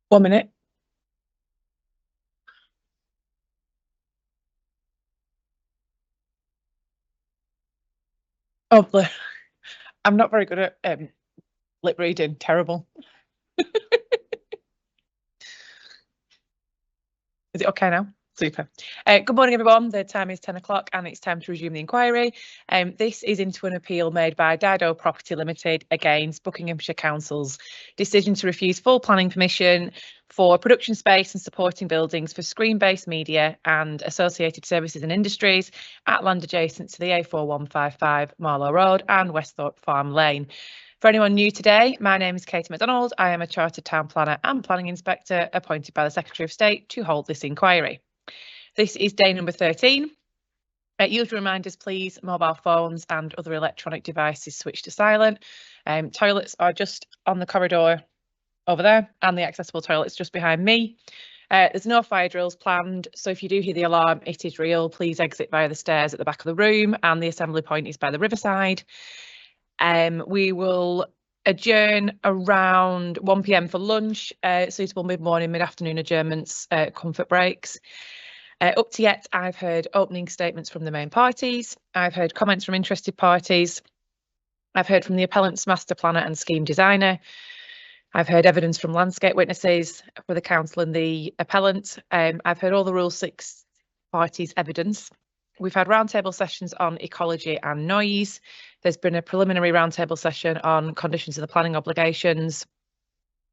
1 minute. Oh, I'm not very good at lip reading. Terrible. Is it okay now? Super. Good morning, everyone. The time is 10 o'clock and it's time to resume the inquiry. This is into an appeal made by Dido Property Limited against Buckinghamshire Council's decision to refuse full planning permission for production space and supporting buildings for screen-based media and associated services and industries at land adjacent to the A4155 Marlow Road and Westhorpe Farm Lane. For anyone new today, my name is Katie McDonald. I am a Chartered Town Planner and Planning Inspector appointed by the Secretary of State to hold this inquiry. This is day number 13. Usual reminders, please, mobile phones and other electronic devices switch to silent. Toilets are just on the corridor over there and the accessible toilets just behind me. There's no fire drills planned, so if you do hear the alarm, it is real. Please exit via the stairs at the back of the room and the assembly point is by the riverside. We will adjourn around 1 p.m. for lunch, suitable mid-morning, mid-afternoon adjournments, comfort breaks. Up to yet, I've heard opening statements from the main parties. I've heard comments from interested parties. I've heard from the appellant's master planner and scheme designer. I've heard evidence from landscape witnesses for the council and the appellant. I've heard all the Rule 6 parties' evidence. We've had roundtable sessions on ecology and noise. There's been a preliminary roundtable session on conditions of the planning obligations.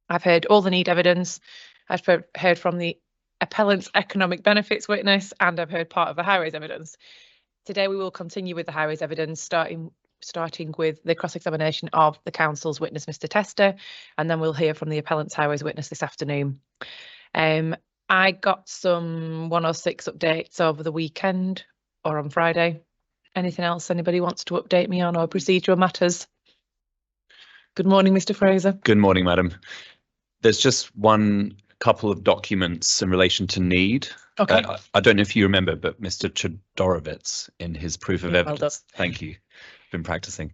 I've heard all the need evidence. I've heard from the appellant's economic benefits witness, and I've heard part of the highways evidence. Today we will continue with the highways evidence, starting with the cross-examination of the council's witness, Mr. Tester, and then we'll hear from the appellant's highways witness this afternoon. I got some 106 updates over the weekend or on Friday. Anything else anybody wants to update me on, or procedural matters? Good morning, Mr. Fraser. Good morning, madam. There's just one couple of documents in relation to need. Okay. I don't know if you remember, but Mr. Chodorovitz, in his proof of evidence, thank you, been practicing.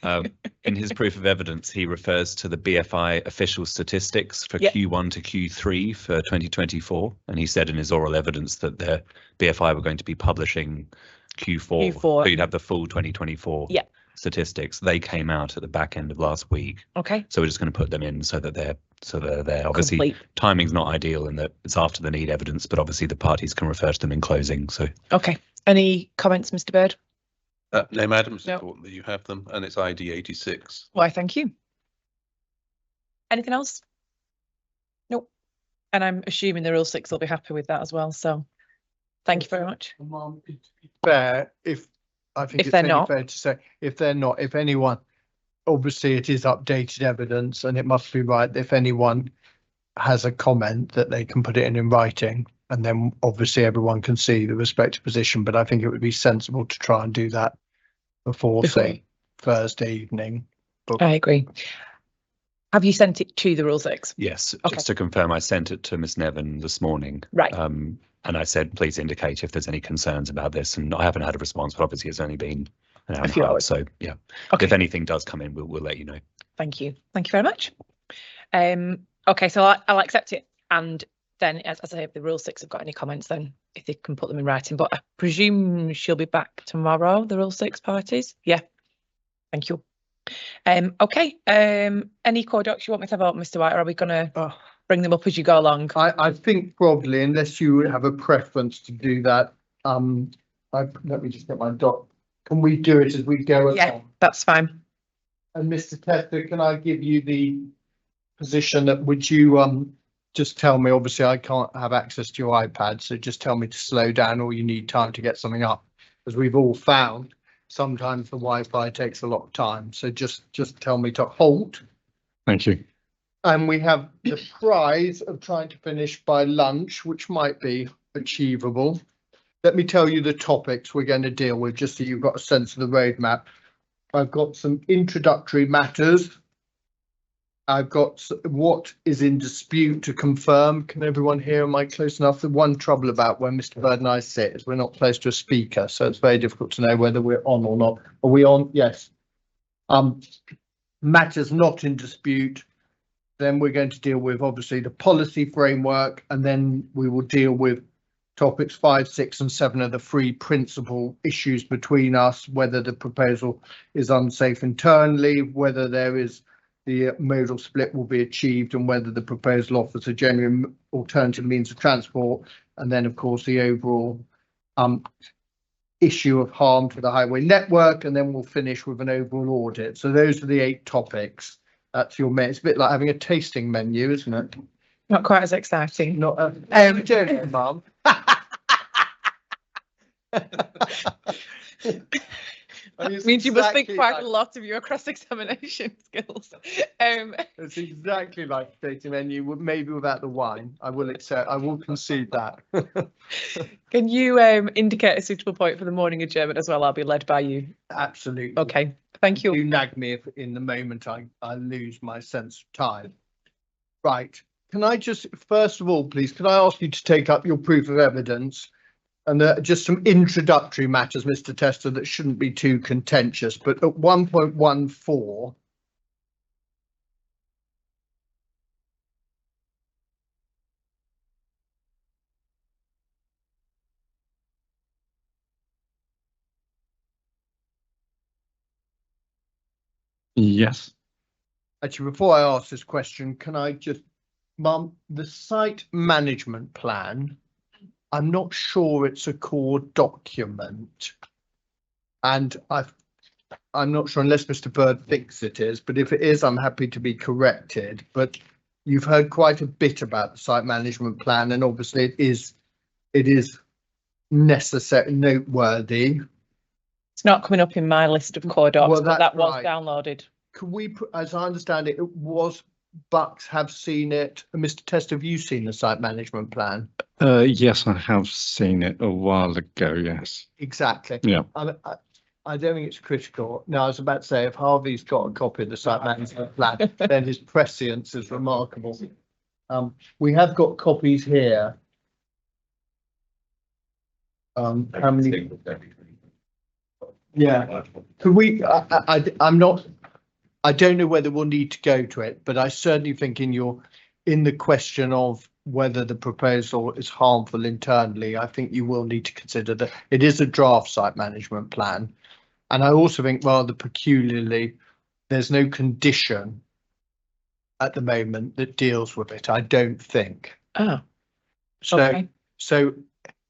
In his proof of evidence, he refers to the BFI official statistics for Q1 to Q3 for 2024, and he said in his oral evidence that the BFI were going to be publishing Q4. So you'd have the full 2024 statistics. They came out at the back end of last week. Okay. So we're just going to put them in so that they're there. Obviously, complete. Timing's not ideal in that it's after the need evidence, but obviously the parties can refer to them in closing. So okay. Any comments, Mr. Bird? No, madam, it's important that you have them, and it's ID 86. Why, thank you. Anything else? Nope. And I'm assuming the Rule 6 will be happy with that as well. So thank you very much. Fair, if I think it's only fair to say, if they're not, if anyone, obviously it is updated evidence and it must be right. If anyone has a comment that they can put it in writing, and then obviously everyone can see the respective position. But I think it would be sensible to try and do that before say Thursday evening. I agree. Have you sent it to the Rule 6? Yes, just to confirm, I sent it to Ms. Nevin this morning. Right. And I said, please indicate if there's any concerns about this. And I haven't had a response, but obviously it's only been an hour and a half. So yeah, if anything does come in, we'll let you know. Thank you. Thank you very much. Okay, so I'll accept it. And then, as I say, if the Rule 6 have got any comments, then if they can put them in writing. But I presume she'll be back tomorrow, the Rule 6 parties. Yeah. Thank you. Okay. Any core docs you want me to have out, Mr. White, or are we going to bring them up as you go along? I think probably, unless you have a preference to do that. Let me just get my doc. Can we do it as we go along? Yeah, that's fine. And Mr. Tester, can I give you the position that would you just tell me? Obviously, I can't have access to your iPad, so just tell me to slow down, or you need time to get something up. As we've all found, sometimes the Wi-Fi takes a lot of time. So just tell me to halt. Thank you. And we have the prize of trying to finish by lunch, which might be achievable. Let me tell you the topics we're going to deal with, just so you've got a sense of the roadmap. I've got some introductory matters. I've got what is in dispute to confirm. Can everyone hear? Am I close enough? The one trouble about where Mr. Bird and I sit is we're not close to a speaker, so it's very difficult to know whether we're on or not. Are we on? Yes. Matters not in dispute. Then we're going to deal with obviously the policy framework, and then we will deal with topics 5, 6 and 7 are the three principal issues between us, whether the proposal is unsafe internally, whether there is the modal split will be achieved, and whether the proposal offers a genuine alternative means of transport, and then of course the overall issue of harm to the highway network, and then we'll finish with an overall audit. So those are the 8 topics. That's your menu. It's a bit like having a tasting menu, isn't it? Not quite as exciting. Not Mum. Means you must think quite a lot of your cross-examination skills. It's exactly like the tasting menu, maybe without the wine. I will accept. I will concede that. Can you indicate a suitable point for the morning adjournment as well? I'll be led by you. Absolutely. Okay. Thank you. You nag me if in the moment I lose my sense of time. Right. Can I just, first of all, please, can I ask you to take up your proof of evidence? And just some introductory matters, Mr. Tester, that shouldn't be too contentious, but at 1.14, yes. Actually, before I ask this question, can I just, Mum, the site management plan, I'm not sure it's a core document, and I'm not sure unless Mr. Bird thinks it is, but if it is, I'm happy to be corrected. But you've heard quite a bit about the site management plan, and obviously it is necessary, noteworthy. It's not coming up in my list of core docs, Well, but that was right. downloaded. Can we, as I understand it, it was Bucks have seen it. Mr. Test, have you seen the site management plan? Yes, I have seen it a while ago, yes. Exactly. Yeah. I don't think it's critical. Now, I was about to say, if Harvey's got a copy of the site management plan, then his prescience is remarkable. We have got copies here. How many? Yeah. Could we? I don't know whether we'll need to go to it, but I certainly think in the question of whether the proposal is harmful internally, I think you will need to consider that it is a draft site management plan. And I also think rather peculiarly, there's no condition at the moment that deals with it. I don't think. Oh, So, okay. so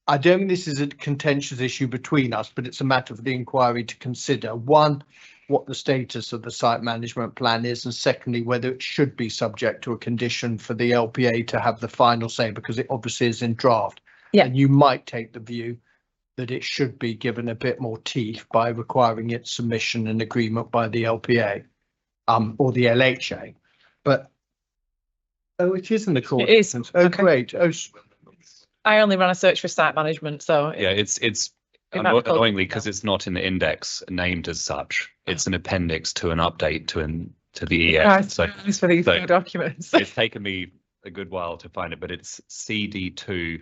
I don't think this is a contentious issue between us, but it's a matter for the inquiry to consider. One, what the status of the site management plan is, and secondly, whether it should be subject to a condition for the LPA to have the final say, because it obviously is in draft. Yeah. And you might take the view that it should be given a bit more teeth by requiring its submission and agreement by the LPA, or the LHA. But it is in the court. It is. Oh, Okay. great. Oh, I only ran a search for site management, so Yeah, it's It might be called- annoyingly because it's not in the index named as such. It's an appendix to an update to the EF. Right, So thanks for these so- documents. it's taken me a good while to find it, but it's CD2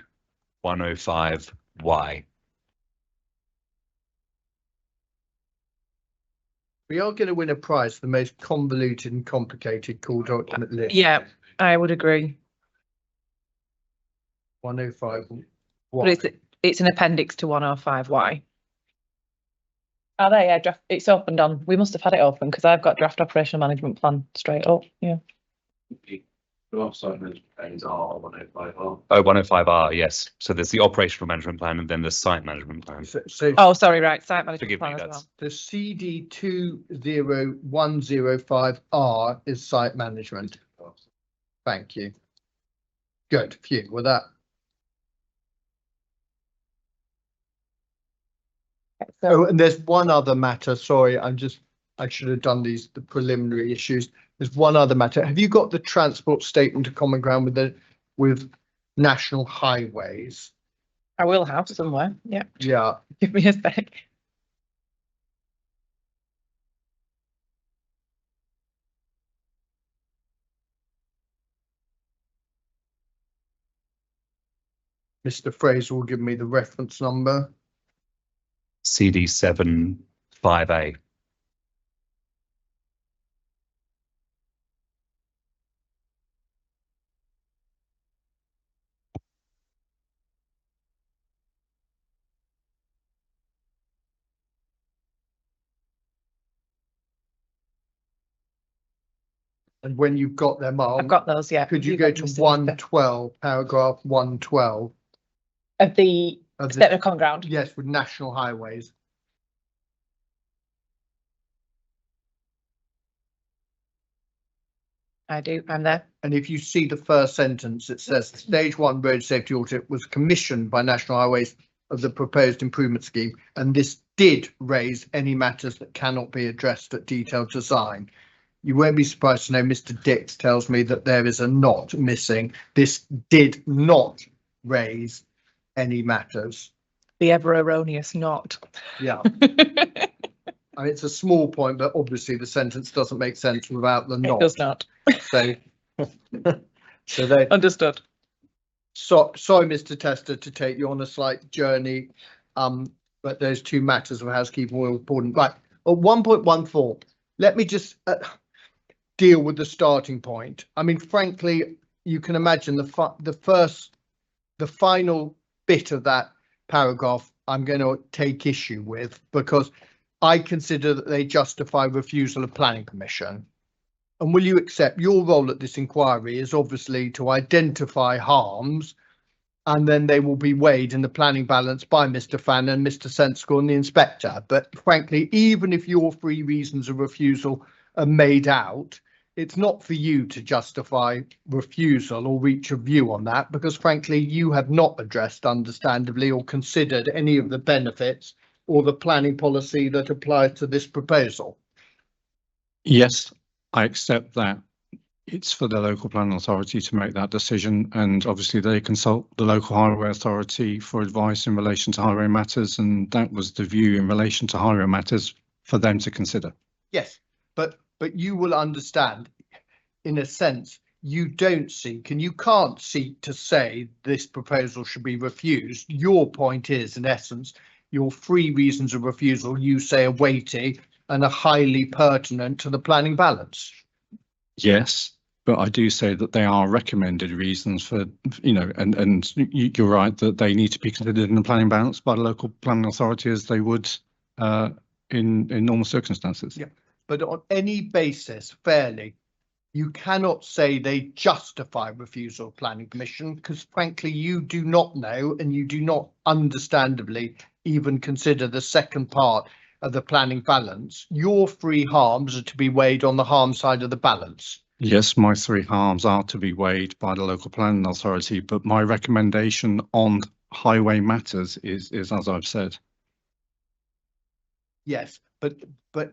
105Y. we are going to win a prize for the most convoluted and complicated core document list. Yeah, I would agree. 105. But it's an appendix to 105Y. Oh, there, yeah, draft. It's opened on. We must have had it open because I've got draft operational management plan straight up. Yeah. Site management plans are 105R. Oh, 105R, yes. So there's the operational management plan and then the site management plan. So Oh, sorry, right. Site management Forgive me, plan as that's- well. the CD 20105R is site management. Thank you. Good. Phew. Well, that. So, Oh, and there's one other matter. Sorry, I should have done the preliminary issues. There's one other matter. Have you got the transport statement of common ground with National Highways? I will have somewhere. Yeah. Yeah. Give me a sec. Mr. Fraser will give me the reference number. CD7 5A. And when you've got them on, I've got those, yeah. could you You've go got to them, Mr. 112, paragraph 112? Of the Of the- statement of common ground. Yes, with national highways. I do, I'm there. And if you see the first sentence, it says stage 1 road safety audit was commissioned by National Highways of the proposed improvement scheme, and this did raise any matters that cannot be addressed at detailed design. You won't be surprised to know Mr. Dix tells me that there is a not missing. This did not raise any matters. The ever erroneous not. Yeah, I mean, it's a small point, but obviously the sentence doesn't make sense without the It not. does not. So, so they. Understood. So, sorry, Mr. Tester, to take you on a slight journey, but those two matters of housekeeping were important. Right, at 1.14, let me just deal with the starting point. I mean, frankly, you can imagine the final bit of that paragraph I'm going to take issue with, because I consider that they justify refusal of planning permission. And will you accept your role at this inquiry is obviously to identify harms, and then they will be weighed in the planning balance by Mr. Fannin, Mr. Sensical and the inspector. But frankly, even if your 3 reasons of refusal are made out, it's not for you to justify refusal or reach a view on that, because frankly, you have not addressed understandably or considered any of the benefits or the planning policy that applies to this proposal. Yes, I accept that. It's for the local planning authority to make that decision, and obviously they consult the local highway authority for advice in relation to highway matters, and that was the view in relation to highway matters for them to consider. Yes, but you will understand, in a sense, you don't seek and you can't seek to say this proposal should be refused. Your point is, in essence, your 3 reasons of refusal, you say, are weighty and are highly pertinent to the planning balance. Yes, but I do say that they are recommended reasons for, you know, and you're right that they need to be considered in the planning balance by the local planning authority as they would in normal circumstances. Yeah, but on any basis, fairly, you cannot say they justify refusal of planning permission, because frankly, you do not know, and you do not understandably even consider the second part of the planning balance. Your 3 harms are to be weighed on the harm side of the balance. Yes, my 3 harms are to be weighed by the local planning authority, but my recommendation on highway matters is as I've said. Yes, but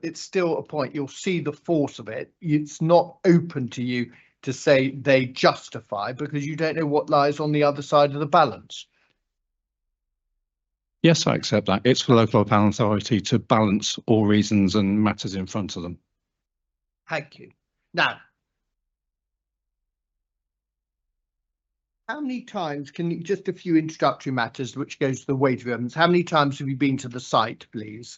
it's still a point. You'll see the force of it. It's not open to you to say they justify, because you don't know what lies on the other side of the balance. Yes, I accept that. It's for the local planning authority to balance all reasons and matters in front of them. Thank you. Now, how many times can you, just a few introductory matters which goes to the weight of evidence, how many times have you been to the site, please?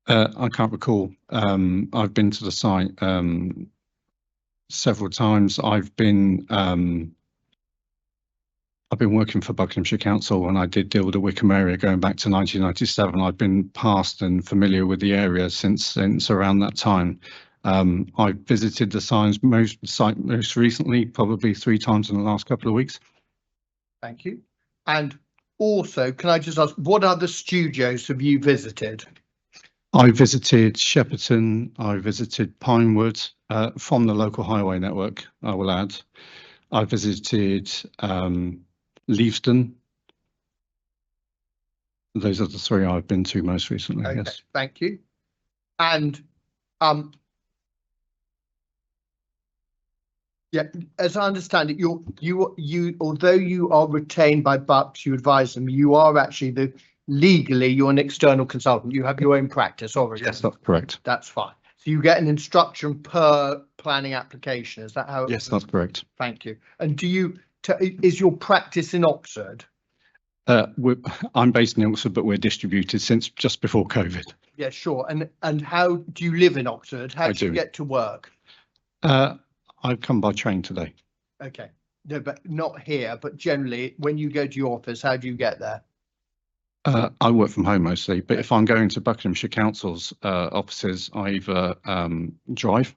I can't recall. I've been to the site several times. I've been working for Buckinghamshire Council, and I did deal with the Wickham area going back to 1997. I've been past and familiar with the area since around that time. I visited the site most recently, probably 3 times in the last couple of weeks. Thank you. And also, can I just ask, what other studios have you visited? I visited Shepperton, I visited Pinewood, from the local highway network, I will add. I visited Leavesden. Those are the 3 I've been to most recently. Okay, yes. thank you. And yeah, as I understand it, you although you are retained by Bucks, you advise them, you are actually legally you're an external consultant. You have your own practice already. Yes, that's correct. That's fine. So you get an instruction per planning application. Is that how? Yes, that's correct. Thank you. And do you is your practice in Oxford? I'm based in Oxford, but we're distributed since just before COVID. Yeah, sure. And how do you live in Oxford? How do you get to work? I've come by train today. Okay. No, but not here. But generally, when you go to your office, how do you get there? I work from home mostly, but if I'm going to Buckinghamshire Council's offices, I either drive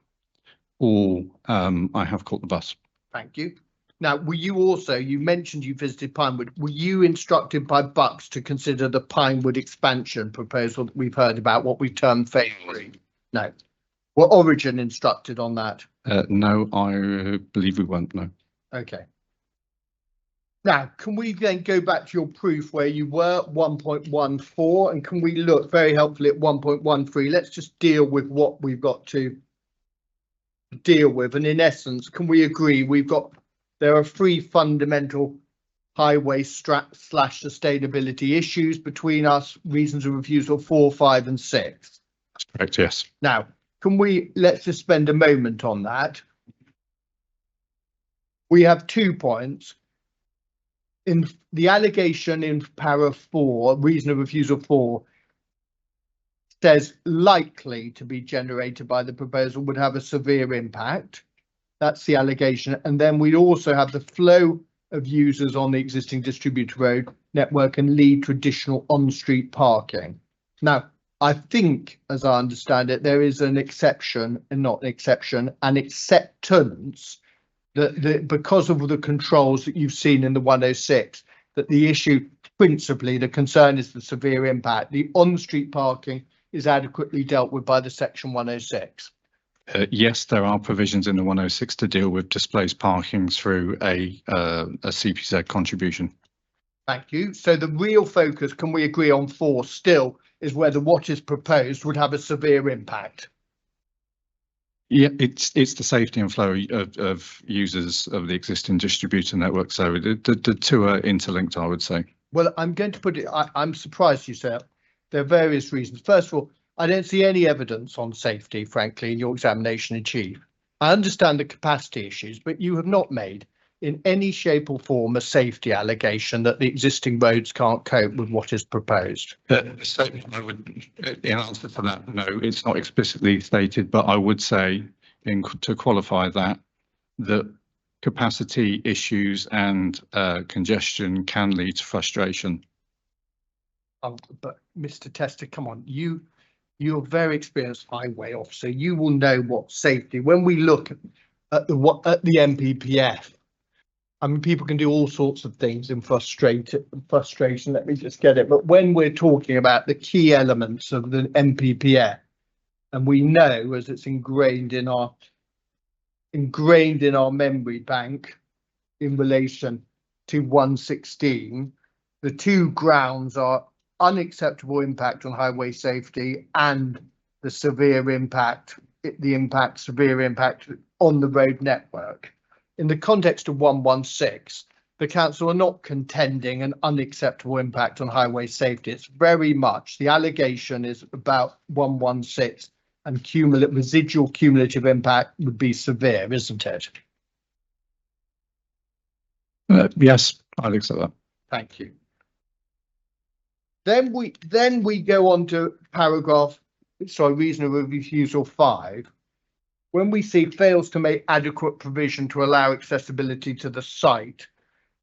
or I have caught the bus. Thank you. Now, were you also, you mentioned you visited Pinewood, were you instructed by Bucks to consider the Pinewood expansion proposal that we've heard about, what we termed phase 3? No. Were Origin instructed on that? No, I believe we won't, no. Okay. Now, can we then go back to your proof where you were 1.14, and can we look very helpfully at 1.13? Let's just deal with what we've got to deal with. And in essence, can we agree there are 3 fundamental highway /sustainability issues between us, reasons of refusal 4, 5 and 6? That's correct, yes. Now, let's just spend a moment on that. We have 2 points. In the allegation in para 4, reason of refusal 4, says likely to be generated by the proposal would have a severe impact. That's the allegation. And then we also have the flow of users on the existing distributed road network and lead to additional on-street parking. Now, I think, as I understand it, there is an exception, and not an exception, an acceptance that because of the controls that you've seen in the 106, that the issue, principally, the concern is the severe impact. The on-street parking is adequately dealt with by the section 106. Yes, there are provisions in the 106 to deal with displaced parking through a CPZ contribution. Thank you. So the real focus, can we agree on 4 still, is whether what is proposed would have a severe impact? Yeah, it's the safety and flow of users of the existing distributor network. So the 2 are interlinked, I would say. Well, I'm going to put it, I'm surprised you said there are various reasons. First of all, I don't see any evidence on safety, frankly, in your examination in chief. I understand the capacity issues, but you have not made in any shape or form a safety allegation that the existing roads can't cope with what is proposed. So I would, in answer to that, no, it's not explicitly stated, but I would say to qualify that capacity issues and congestion can lead to frustration. But Mr. Tester, come on, you're a very experienced highway officer. You will know what safety. When we look at the MPPF, I mean, people can do all sorts of things in frustration. Let me just get it. But when we're talking about the key elements of the MPPF, and we know, as it's ingrained in our memory bank in relation to 116, the 2 grounds are unacceptable impact on highway safety and the severe impact on the road network. In the context of 116, the council are not contending an unacceptable impact on highway safety. It's very much, the allegation is about 116 and residual cumulative impact would be severe, isn't it? Yes, I'll accept that. Thank you. Then we go on to reason of refusal 5. When we see fails to make adequate provision to allow accessibility to the site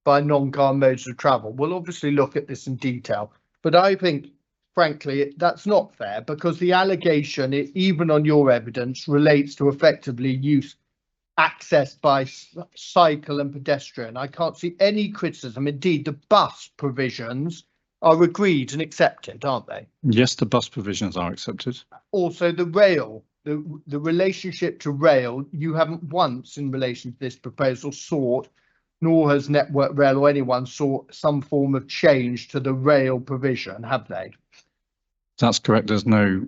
by non-car modes of travel, we'll obviously look at this in detail. But I think, frankly, that's not fair, because the allegation, even on your evidence, relates to effectively access by cycle and pedestrian. I can't see any criticism. Indeed, the bus provisions are agreed and accepted, aren't they? Yes, the bus provisions are accepted. Also, the rail, the relationship to rail, you haven't once in relation to this proposal sought, nor has Network Rail or anyone sought some form of change to the rail provision, have they? That's correct. There's no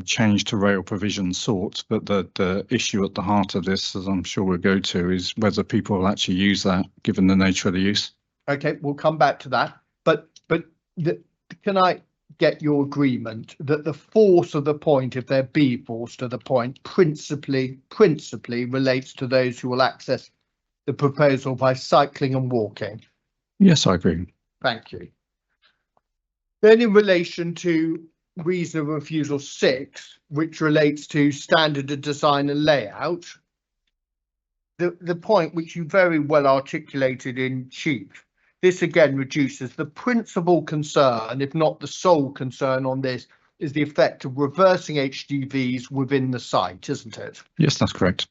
change to rail provision sought, but the issue at the heart of this, as I'm sure we'll go to, is whether people will actually use that, given the nature of the use. Okay, we'll come back to that. But can I get your agreement that the force of the point, if there be force to the point, principally relates to those who will access the proposal by cycling and walking? Yes, I agree. Thank you. Then in relation to reason of refusal 6, which relates to standard of design and layout, the point which you very well articulated in chief, this again reduces the principal concern, if not the sole concern on this, is the effect of reversing HGVs within the site, isn't it? Yes, that's correct.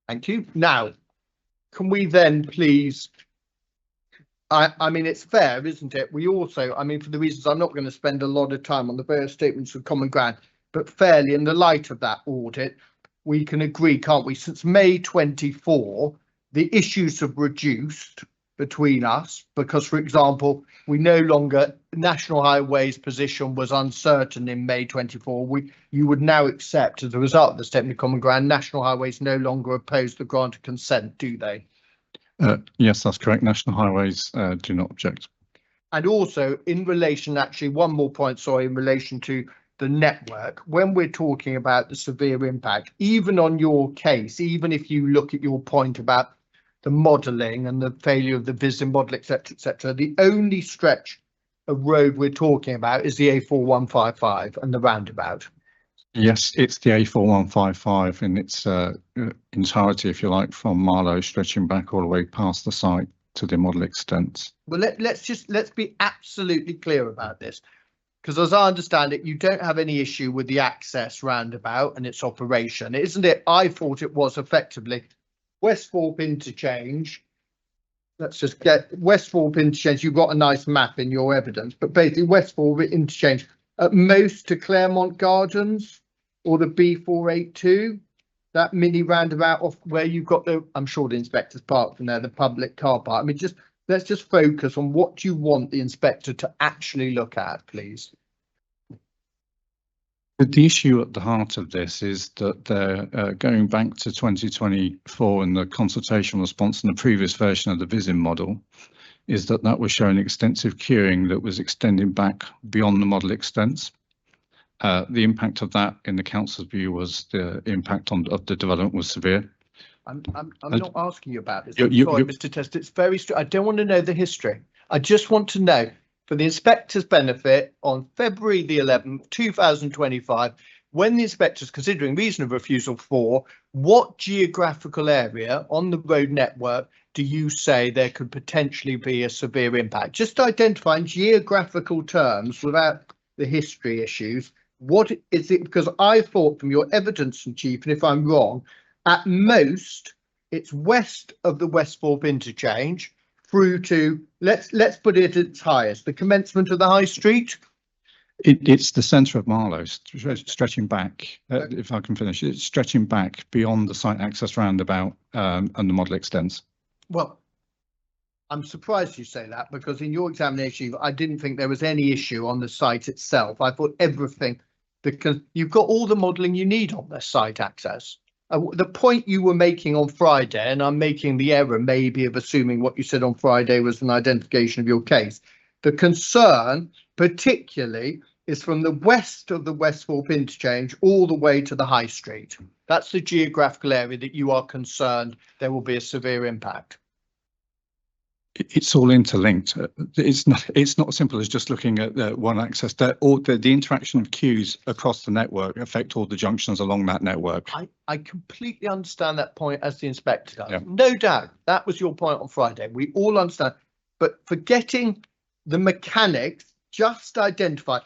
Thank you. Now, can we then please, I mean, it's fair, isn't it? We also, I mean, for the reasons I'm not going to spend a lot of time on the various statements of common ground, but fairly in the light of that audit, we can agree, can't we? Since May 24, the issues have reduced between us because, for example, we no longer, National Highways position was uncertain in May 24. You would now accept, as a result of the statement of common ground, National Highways no longer oppose the grant of consent, do they? Yes, that's correct. National Highways do not object. And also in relation, actually, one more point, sorry, in relation to the network, when we're talking about the severe impact, even on your case, even if you look at your point about the modelling and the failure of the Vision model, etc., the only stretch of road we're talking about is the A4155 and the roundabout. Yes, it's the A4155 in its entirety, if you like, from Marlow stretching back all the way past the site to the model extents. Well, let's be absolutely clear about this, because as I understand it, you don't have any issue with the access roundabout and its operation, isn't it? I thought it was effectively Westthorpe interchange. Let's just get Westthorpe interchange. You've got a nice map in your evidence, but basically Westthorpe interchange at most to Claremont Gardens or the B482, that mini roundabout off where you've got the, I'm sure the inspector's parked from there, the public car park. I mean, let's just focus on what you want the inspector to actually look at, please. The issue at the heart of this is that they're going back to 2024 and the consultation response in the previous version of the Vision model is that was showing extensive queuing that was extending back beyond the model extents. The impact of that in the council's view was the impact of the development was severe. I'm not asking you about this. Sorry, Mr. Test, it's very I don't want to know the history. I just want to know, for the inspector's benefit, on February the 11th, 2025, when the inspector's considering reason of refusal for, what geographical area on the road network do you say there could potentially be a severe impact? Just identifying geographical terms without the history issues. What is it? Because I thought from your evidence, and Chief, and if I'm wrong, at most it's west of the Westthorpe interchange through to, let's put it at its highest, the commencement of the high street. It's the centre of Marlow, stretching back, if I can finish, it's stretching back beyond the site access roundabout and the model extends. Well, I'm surprised you say that, because in your examination, I didn't think there was any issue on the site itself. I thought everything, because you've got all the modelling you need on the site access. The point you were making on Friday, and I'm making the error maybe of assuming what you said on Friday was an identification of your case. The concern particularly is from the west of the Westthorpe interchange all the way to the high street. That's the geographical area that you are concerned there will be a severe impact. It's all interlinked. It's not as simple as just looking at one access. The interaction of queues across the network affect all the junctions along that network. I completely understand that point, as the inspector does. Yeah. No doubt that was your point on Friday. We all understand, but forgetting the mechanics, just identify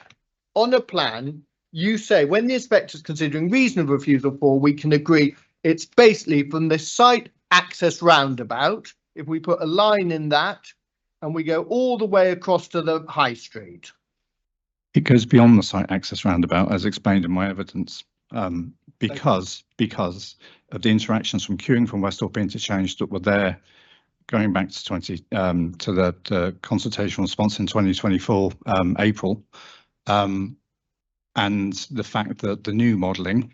on a plan. You say when the inspector is considering reasonable refusal for, we can agree it's basically from the site access roundabout. If we put a line in that and we go all the way across to the high street. It goes beyond the site access roundabout, as explained in my evidence, because of the interactions from queuing from Westthorpe interchange that were there going back to the consultation response in 2024 April, and the fact that the new modelling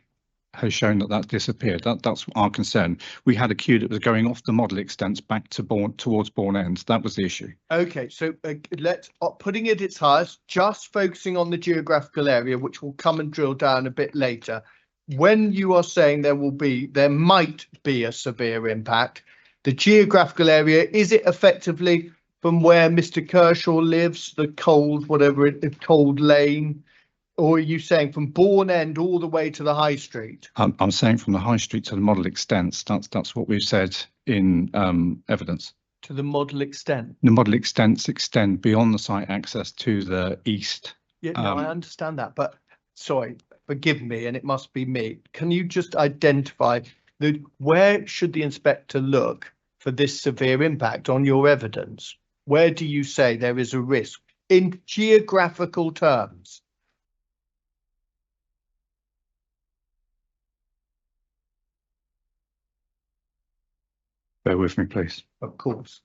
has shown that disappeared. That's our concern. We had a queue that was going off the model extents back to towards Bourne End. That was the issue. Okay, so let's putting it at its highest, just focusing on the geographical area, which will come and drill down a bit later. When you are saying there might be a severe impact, the geographical area, is it effectively from where Mr. Kershaw lives, the Cold Lane? Or are you saying from Bourne End all the way to the high street? I'm saying from the high street to the model extents. That's what we've said in evidence. To the model extent? The model extents extend beyond the site access to the east. Yeah, no, I understand that. But sorry, forgive me, and it must be me. Can you just identify Where should the inspector look for this severe impact on your evidence? Where do you say there is a risk in geographical terms? Bear with me, please. Of course.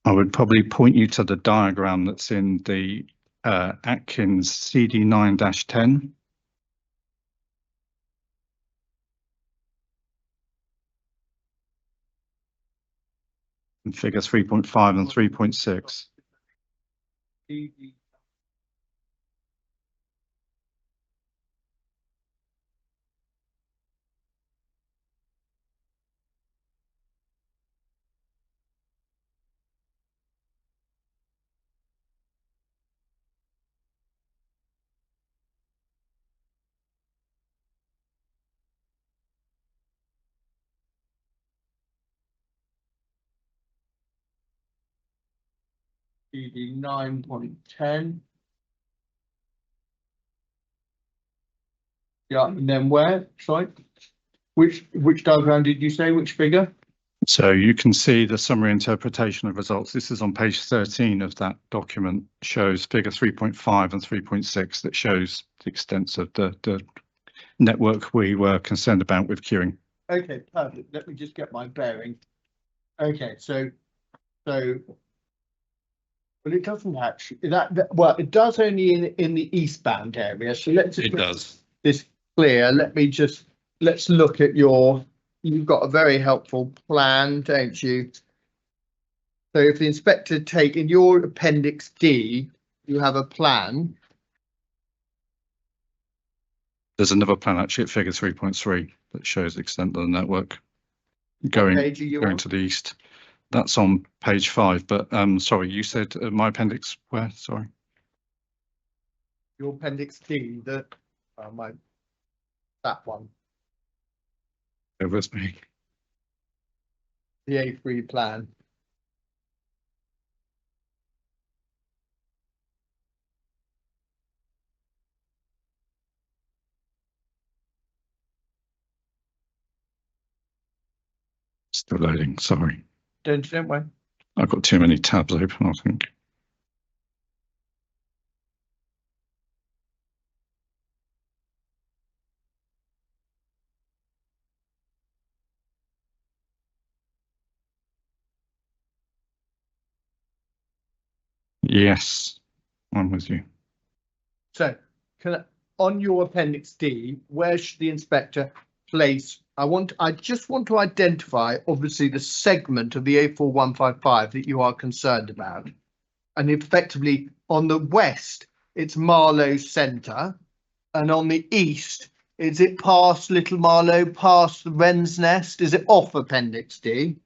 I would probably point you to the diagram that's in the Atkins CD9-10. And figure 3.5 and 3.6. PD 9.10. Yeah, and then where? Sorry, which diagram did you say? Which figure? So you can see the summary interpretation of results. This is on page 13 of that document, shows figure 3.5 and 3.6 that shows the extent of the network we were concerned about with queuing. Okay, perfect. Let me just get my bearing. Okay, so well, it doesn't actually well, it does only in the eastbound area. So let's just It does. This clear. Let's look at you've got a very helpful plan, don't you? So if the inspector take in your appendix D, you have a plan. There's another plan actually at figure 3.3 that shows the extent of the network going to the east. That's on page 5, but sorry, you said my appendix where? Sorry. Your appendix D, that one. It was me. The A3 plan. Still loading, sorry. Don't worry. I've got too many tabs open, I think. Yes, I'm with you. So on your appendix D, where should the inspector place? I just want to identify obviously the segment of the A4155 that you are concerned about. And effectively on the west, it's Marlow Centre. And on the east, is it past Little Marlow, past the Wren's Nest? Is it off appendix D?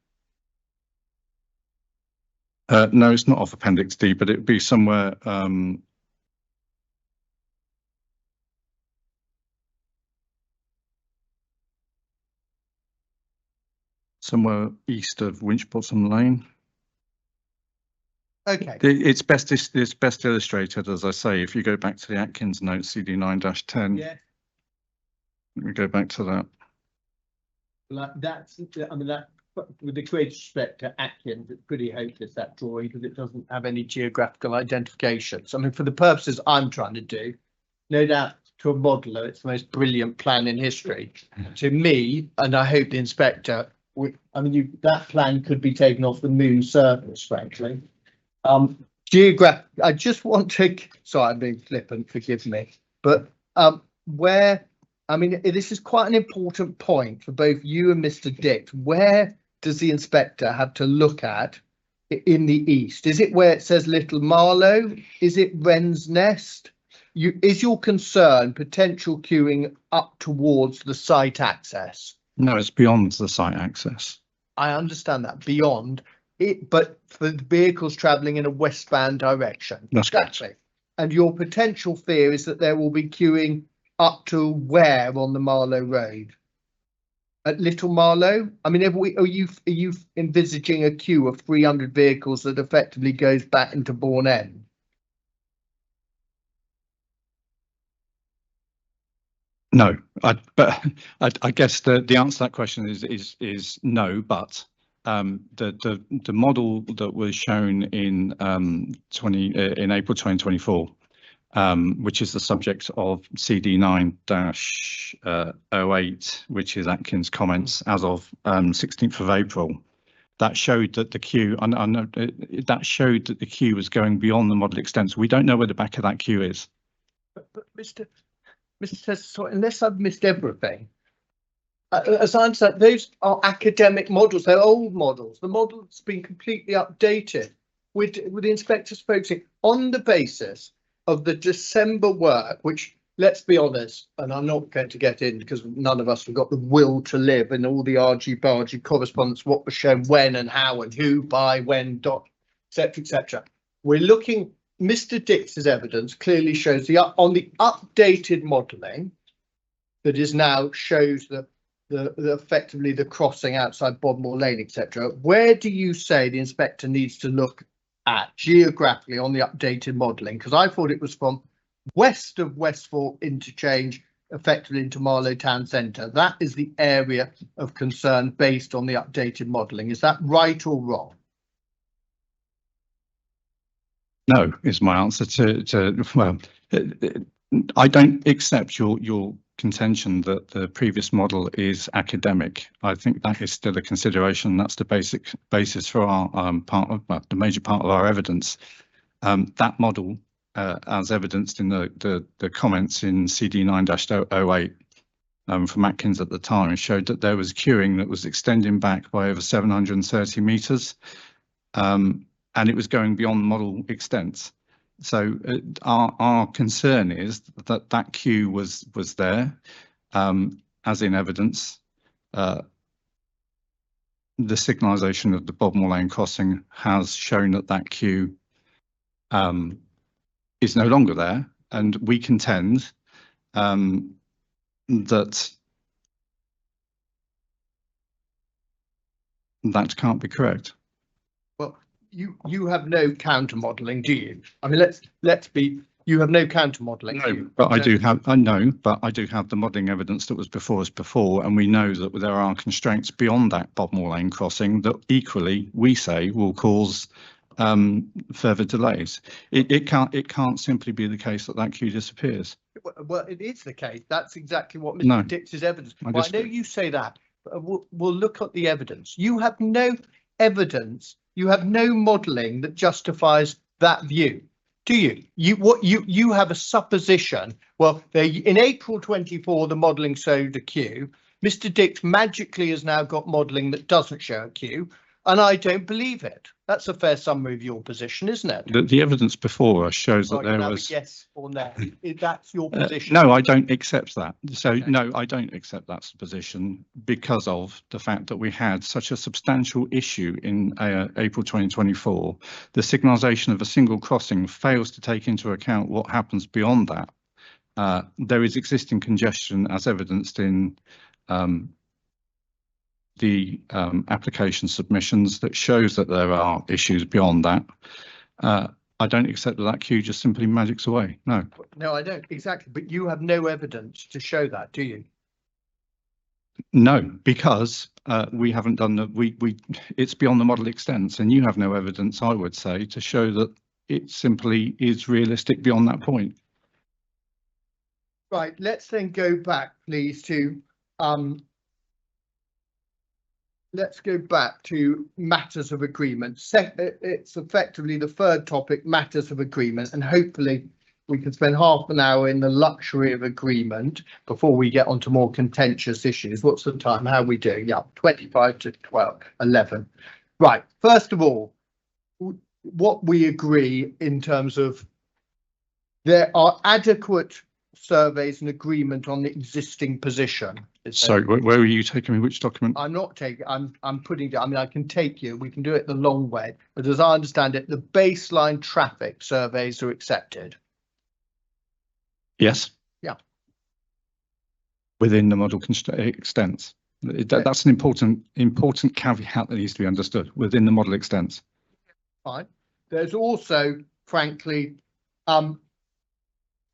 No, it's not off appendix D, but it would be somewhere somewhere east of Winchbottom Lane. Okay. It's best illustrated, as I say, if you go back to the Atkins note CD9-10. Yeah. Let me go back to that. Like that's, I mean, that with the greatest respect to Atkins, it's pretty hopeless, that drawing, because it doesn't have any geographical identification. So I mean, for the purposes I'm trying to do, no doubt to a modeler, it's the most brilliant plan in history. To me, and I hope the inspector, that plan could be taken off the moon surface, frankly. I just want to, sorry, I'm being flippant, forgive me, but this is quite an important point for both you and Mr. Dix. Where does the inspector have to look at in the east? Is it where it says Little Marlow? Is it Wren's Nest? Is your concern potential queuing up towards the site access? No, it's beyond the site access. I understand that, beyond it, but for the vehicles travelling in a westbound direction. That's correct. And your potential fear is that there will be queuing up to where on the Marlow Road? at Little Marlow? I mean, are you envisaging a queue of 300 vehicles that effectively goes back into Bourne End? No, but I guess the answer to that question is no, but the model that was shown in April 2024, which is the subject of CD 9-08, which is Atkins comments as of 16th of April, that showed that the queue, that showed that the queue was going beyond the model extent. We don't know where the back of that queue is. But Mr. So unless I've missed everything, as I understand, those are academic models. They're old models. The model's been completely updated with the inspectors focusing on the basis of the December work, which, let's be honest, and I'm not going to get in because none of us have got the will to live and all the argy-bargy correspondence, what was shown when and how and who, by, when, etc., etc. We're looking. Mr. Dix's evidence clearly shows on the updated modelling that is now shows the effectively the crossing outside Bodmore Lane, etc. Where do you say the inspector needs to look at geographically on the updated modelling? Because I thought it was from west of Westford interchange effectively into Marlow Town Centre. That is the area of concern based on the updated modelling. Is that right or wrong? No, is my answer to well, I don't accept your contention that the previous model is academic. I think that is still a consideration. That's the basis for our the major part of our evidence. That model, as evidenced in the comments in CD 9-08 from Atkins at the time, showed that there was queuing that was extending back by over 730 metres. And it was going beyond model extents. So our concern is that that queue was there, as in evidence. The signalisation of the Bodmore Lane crossing has shown that that queue is no longer there, and we contend that can't be correct. Well, you have no counter modelling, do you? I mean, let's be. You have no counter modelling. No, but I do have. I know, but I do have the modelling evidence that was before us before, and we know that there are constraints beyond that Bodmore Lane crossing that equally we say will cause further delays. It can't simply be the case that queue disappears. Well, it is the case. That's exactly what Mr. Dix's evidence. Well, I know you say that, but we'll look at the evidence. You have no evidence. You have no modelling that justifies that view, do you? You have a supposition. Well, in April 24, the modelling showed a queue. Mr. Dix magically has now got modelling that doesn't show a queue, and I don't believe it. That's a fair summary of your position, isn't it? The evidence before us shows that there was. Yes or no? That's your position. No, I don't accept that. So okay. No, I don't accept that position because of the fact that we had such a substantial issue in April 2024. The signalisation of a single crossing fails to take into account what happens beyond that. There is existing congestion as evidenced in the application submissions that shows that there are issues beyond that. I don't accept that queue just simply magics away. No. No, I don't exactly. But you have no evidence to show that, do you? No, because we haven't done it's beyond the model extents, and you have no evidence, I would say, to show that it simply is realistic beyond that point. Right. Let's then go back, please, to let's go back to matters of agreement. It's effectively the third topic, matters of agreement, and hopefully we can spend half an hour in the luxury of agreement before we get onto more contentious issues. What's the time? How are we doing? Yeah, 25 to 11. Right. First of all, what we agree in terms of there are adequate surveys and agreement on the existing position. Sorry, where are you taking me? Which document? I'm not taking. I'm putting down. I mean, I can take you. We can do it the long way. But as I understand it, the baseline traffic surveys are accepted. Yes. Yeah. Within the model extents. That's an important caveat that needs to be understood within the model extents. Fine. There's also, frankly,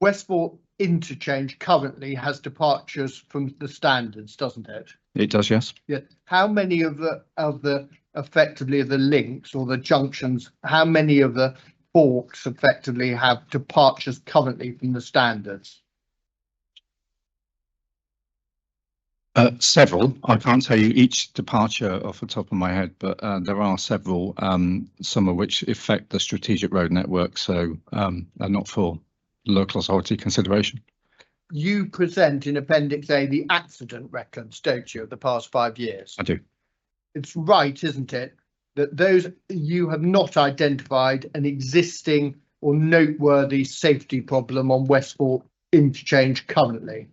Westport interchange currently has departures from the standards, doesn't it? It does, yes. Yeah. How many of the effectively the links or the junctions, how many of the forks effectively have departures currently from the standards? Several. I can't tell you each departure off the top of my head, but there are several, some of which affect the strategic road network, so are not for local authority consideration. You present in Appendix A the accident records, don't you, of the past 5 years? I do. It's right, isn't it, that those you have not identified an existing or noteworthy safety problem on Westport interchange currently?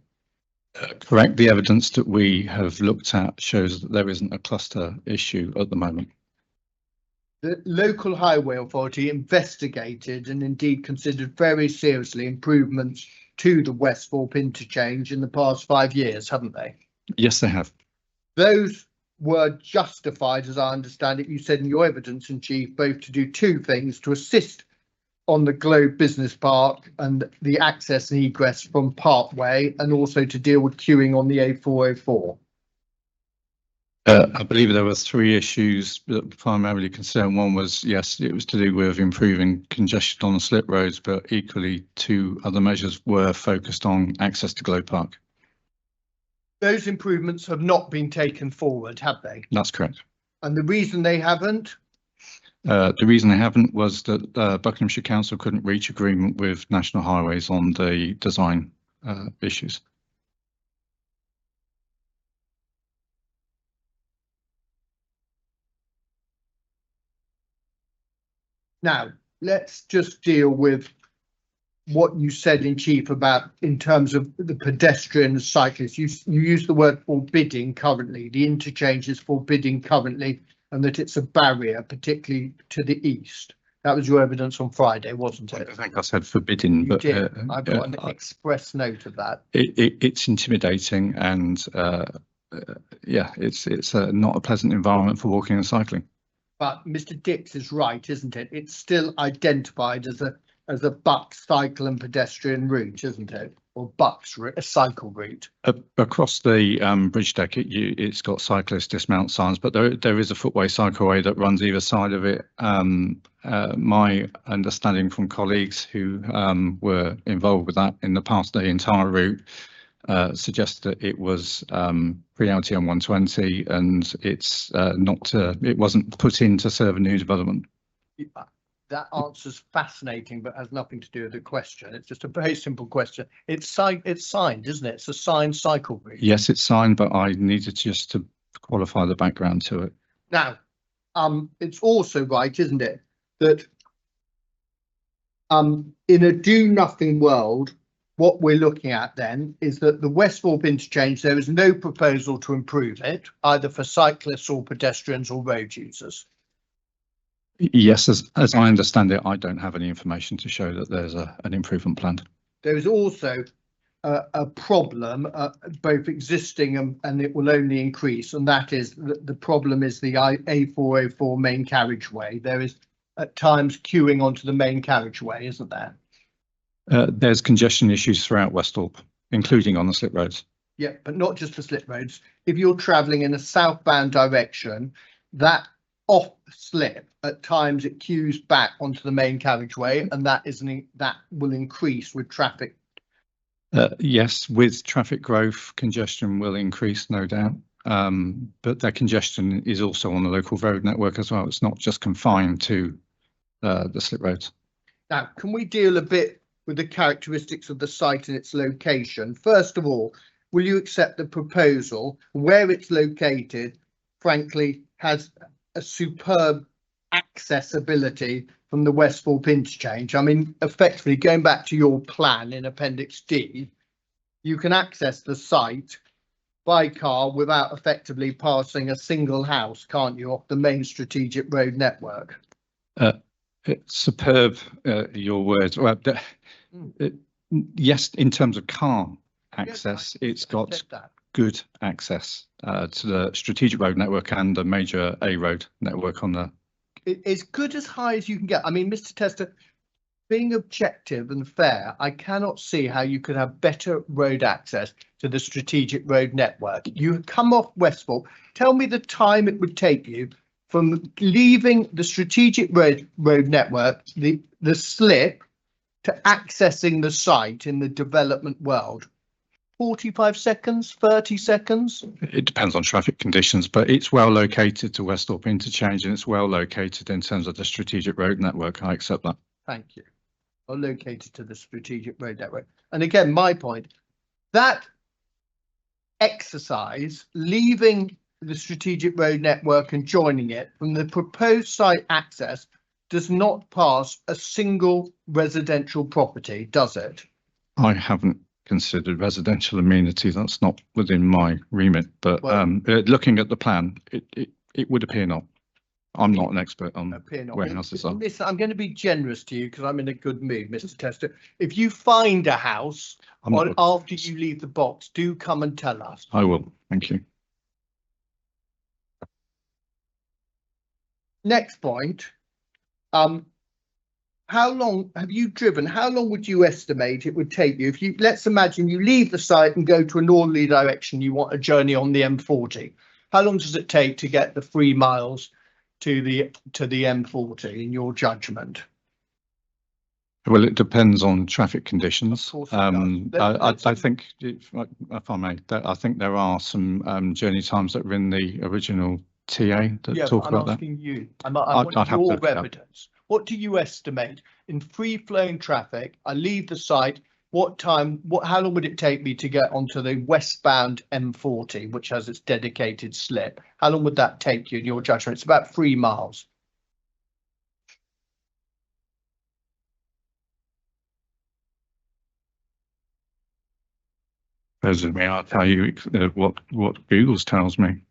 Correct. The evidence that we have looked at shows that there isn't a cluster issue at the moment. The local highway authority investigated and indeed considered very seriously improvements to the Westthorpe interchange in the past 5 years, haven't they? Yes, they have. Those were justified, as I understand it, you said in your evidence in chief, both to do 2 things: to assist on the Globe Business Park and the access and egress from Parkway, and also to deal with queuing on the A404. I believe there were 3 issues that primarily concerned. One was, yes, it was to do with improving congestion on the slip roads, but equally 2 other measures were focused on access to Globe Park. Those improvements have not been taken forward, have they? That's correct. And the reason they haven't? The reason they haven't was that Buckinghamshire Council couldn't reach agreement with National Highways on the design issues. Now, let's just deal with what you said in chief about in terms of the pedestrian and cyclists. You use the word forbidding currently. The interchange is forbidding currently, and that it's a barrier, particularly to the east. That was your evidence on Friday, wasn't it? I think I said forbidden, but I've got an express note of that. It's intimidating, and yeah, it's not a pleasant environment for walking and cycling. But Mr. Dix is right, isn't it? It's still identified as a Bucks cycle and pedestrian route, isn't it? Or Bucks a cycle route. Across the bridge deck, it's got cyclist dismount signs, but there is a footway cycleway that runs either side of it. My understanding from colleagues who were involved with that in the past, the entire route suggests that it was pre-LTM 120, and it's not. It wasn't put in to serve a new development. That answer's fascinating, but has nothing to do with the question. It's just a very simple question. It's signed, isn't it? It's a signed cycle route. Yes, it's signed, but I needed just to qualify the background to it. Now, it's also right, isn't it, that in a do-nothing world, what we're looking at then is that the Westthorpe interchange, there is no proposal to improve it, either for cyclists or pedestrians or road users. Yes, as I understand it, I don't have any information to show that there's an improvement planned. There is also a problem, both existing and it will only increase, and that is the problem is the A404 main carriageway. There is at times queuing onto the main carriageway, isn't there? There's congestion issues throughout Westthorpe, including on the slip roads. Yeah, but not just the slip roads. If you're travelling in a southbound direction, that off slip at times it queues back onto the main carriageway, and that will increase with traffic. Yes, with traffic growth, congestion will increase, no doubt. But that congestion is also on the local road network as well. It's not just confined to the slip roads. Now, can we deal a bit with the characteristics of the site and its location? First of all, will you accept the proposal where it's located, frankly, has a superb accessibility from the Westthorpe interchange? I mean, effectively, going back to your plan in Appendix D, you can access the site by car without effectively passing a single house, can't you, off the main strategic road network? It's superb, your words. Well, yes, in terms of car access, yes, it's got good access to the strategic road network and the major A road network on the. As good as high as you can get. I mean, Mr. Tester, being objective and fair, I cannot see how you could have better road access to the strategic road network. You come off Westport. Tell me the time it would take you from leaving the strategic road network, the slip, to accessing the site in the development world. 45 seconds, 30 seconds? It depends on traffic conditions, but it's well located to Westhorpe Interchange and it's well located in terms of the strategic road network. I accept that. Thank you. Well located to the strategic road network. And again, my point, that exercise, leaving the strategic road network and joining it from the proposed site access, does not pass a single residential property, does it? I haven't considered residential amenity. That's not within my remit, but Well, looking at the plan, it would appear not. I'm not an expert on warehouses. Listen, I'm going to be generous to you because I'm in a good mood, Mr. Tester. If you find a house after you leave the box, do come and tell us. I will. Thank you. Next point. How long have you driven? How long would you estimate it would take you if you, let's imagine you leave the site and go to a northerly direction, you want a journey on the M40. How long does it take to get the 3 miles to the M40 in your judgment? Well, it depends on traffic conditions. Of course it does. I think, if I may, I think there are some journey times that were in the original TA that talk about that. I'm asking you. I want your evidence. What do you estimate in free-flowing traffic? I leave the site. What time? How long would it take me to get onto the westbound M40, which has its dedicated slip? How long would that take you in your judgment? It's about 3 miles. Presently, I'll tell you what Google's tells me.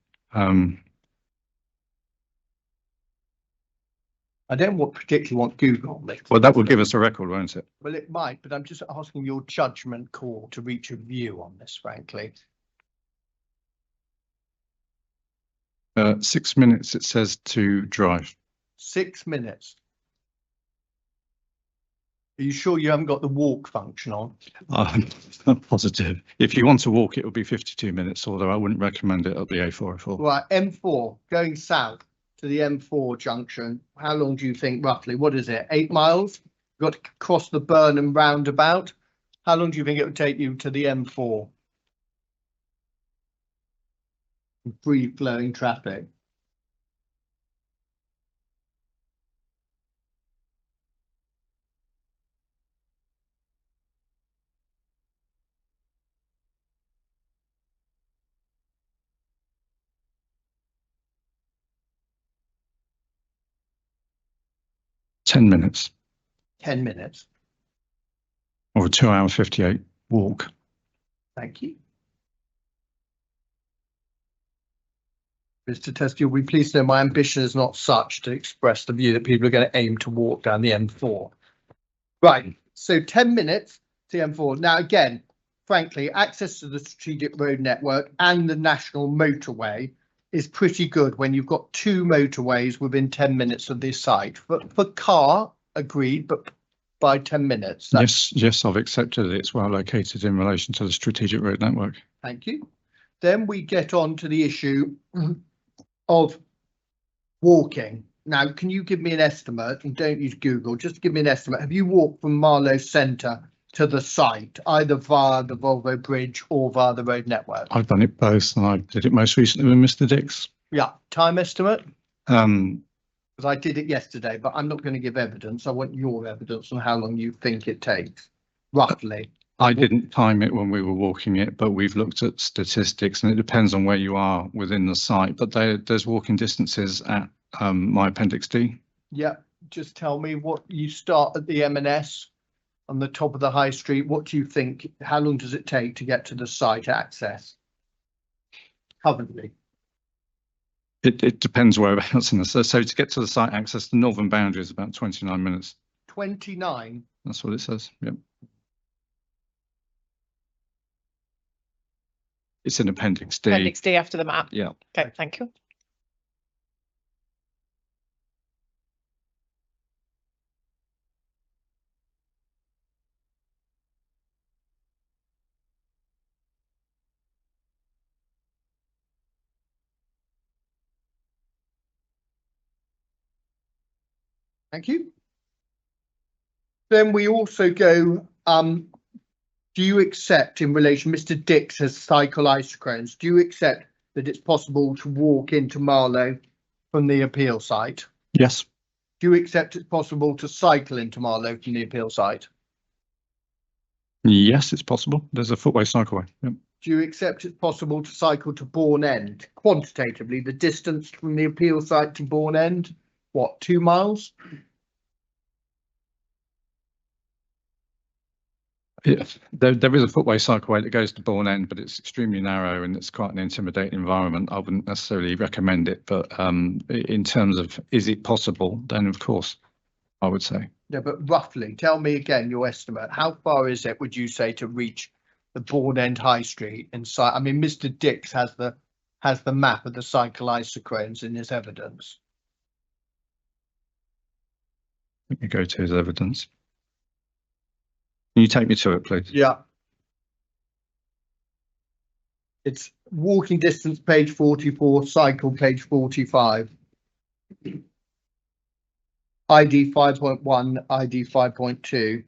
I don't particularly want Google. Well, that will give us a record, won't it? Well, it might, but I'm just asking your judgment call to reach a view on this, frankly. 6 minutes, it says, to drive. 6 minutes. Are you sure you haven't got the walk function on? I'm positive. If you want to walk, it will be 52 minutes, although I wouldn't recommend it at the A404. Right, M4 going south to the M4 junction. How long do you think roughly? What is it? 8 miles? You've got to cross the Burnham roundabout. How long do you think it would take you to the M4? Free flowing traffic. Ten minutes. 10 minutes. Or a 2 hour 58 walk. Thank you. Mr. Tester, you'll be pleased to know my ambition is not such to express the view that people are going to aim to walk down the M4. Right, so 10 minutes to the M4. Now, again, frankly, access to the strategic road network and the national motorway is pretty good when you've got 2 motorways within 10 minutes of this site. For car, agreed, but by 10 minutes. Yes, I've accepted it. It's well located in relation to the strategic road network. Thank you. Then we get on to the issue of walking. Now, can you give me an estimate, and don't use Google, just give me an estimate. Have you walked from Marlow Centre to the site, either via the Volvo Bridge or via the road network? I've done it both, and I did it most recently with Mr. Dix. Yeah, time estimate? Because I did it yesterday, but I'm not going to give evidence. I want your evidence on how long you think it takes, roughly. I didn't time it when we were walking it, but we've looked at statistics, and it depends on where you are within the site. But there's walking distances at my Appendix D. Yeah, just tell me what you start at the M&S on the top of the high street. What do you think? How long does it take to get to the site access currently? It depends whereabouts in the so to get to the site access, the northern boundary is about 29 minutes. 29. That's what it says. Yep. It's in Appendix D. Appendix D after the map. Yeah. Okay, thank you. Thank you. Then we also go, do you accept in relation, Mr. Dix has cycle isochrones, do you accept that it's possible to walk into Marlow from the appeal site? Yes. Do you accept it's possible to cycle into Marlow from the appeal site? Yes, it's possible. There's a footway cycleway. Yep. Do you accept it's possible to cycle to Bourne End? Quantitatively, the distance from the appeal site to Bourne End, what, 2 miles? Yeah, there is a footway cycleway that goes to Bourne End, but it's extremely narrow and it's quite an intimidating environment. I wouldn't necessarily recommend it, but in terms of is it possible, then of course, I would say. Yeah, but roughly, tell me again your estimate. How far is it, would you say, to reach the Bourne End High Street inside? I mean, Mr. Dix has the map of the cycle isochrones in his evidence. Let me go to his evidence. Can you take me to it, please? Yeah. It's walking distance, page 44, cycle, page 45. ID 5.1, ID 5.2.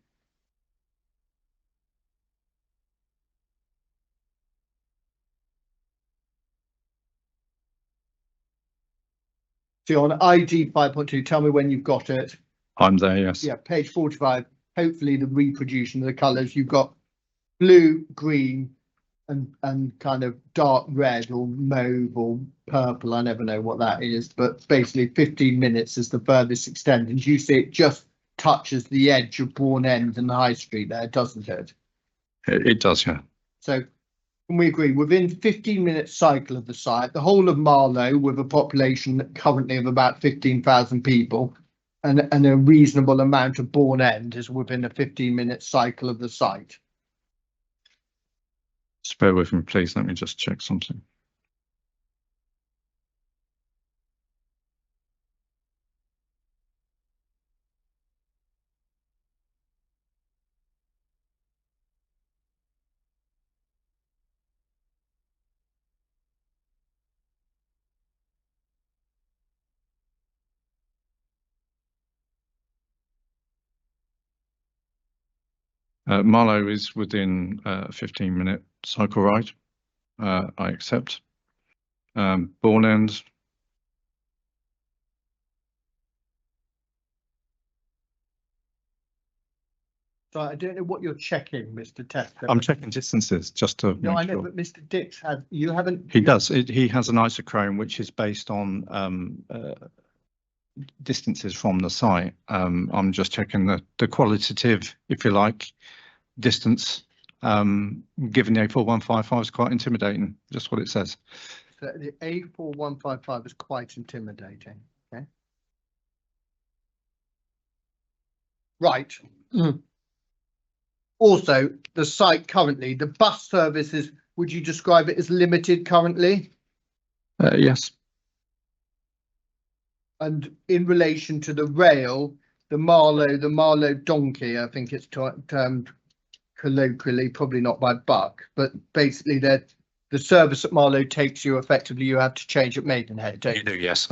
So on ID 5.2, tell me when you've got it. I'm there, yes. Yeah, page 45. Hopefully the reproduction of the colours. You've got blue, green, and kind of dark red or mauve or purple. I never know what that is, but basically 15 minutes is the furthest extent. And you see it just touches the edge of Bourne End and the High Street there, doesn't it? It does, yeah. So can we agree within 15-minute cycle of the site, the whole of Marlow with a population currently of about 15,000 people, and a reasonable amount of Bourne End is within a 15-minute cycle of the site. Just bear with me, please. Let me just check something. Marlow is within a 15-minute cycle ride. I accept. Bourne End. So I don't know what you're checking, Mr. Tester. I'm checking distances just to No, I make know, sure. but Mr. Dix has, you haven't. He does. He has an isochrone which is based on distances from the site. I'm just checking the qualitative, if you like, distance. Given the A4155 is quite intimidating, just what it says. So the A4155 is quite intimidating. Okay. Right. Also, the site currently, the bus services, would you describe it as limited currently? Yes. And in relation to the rail, the Marlow donkey, I think it's termed colloquially, probably not by Buck, but basically the service at Marlow takes you effectively, you have to change at Maidenhead, don't you? You do, yes.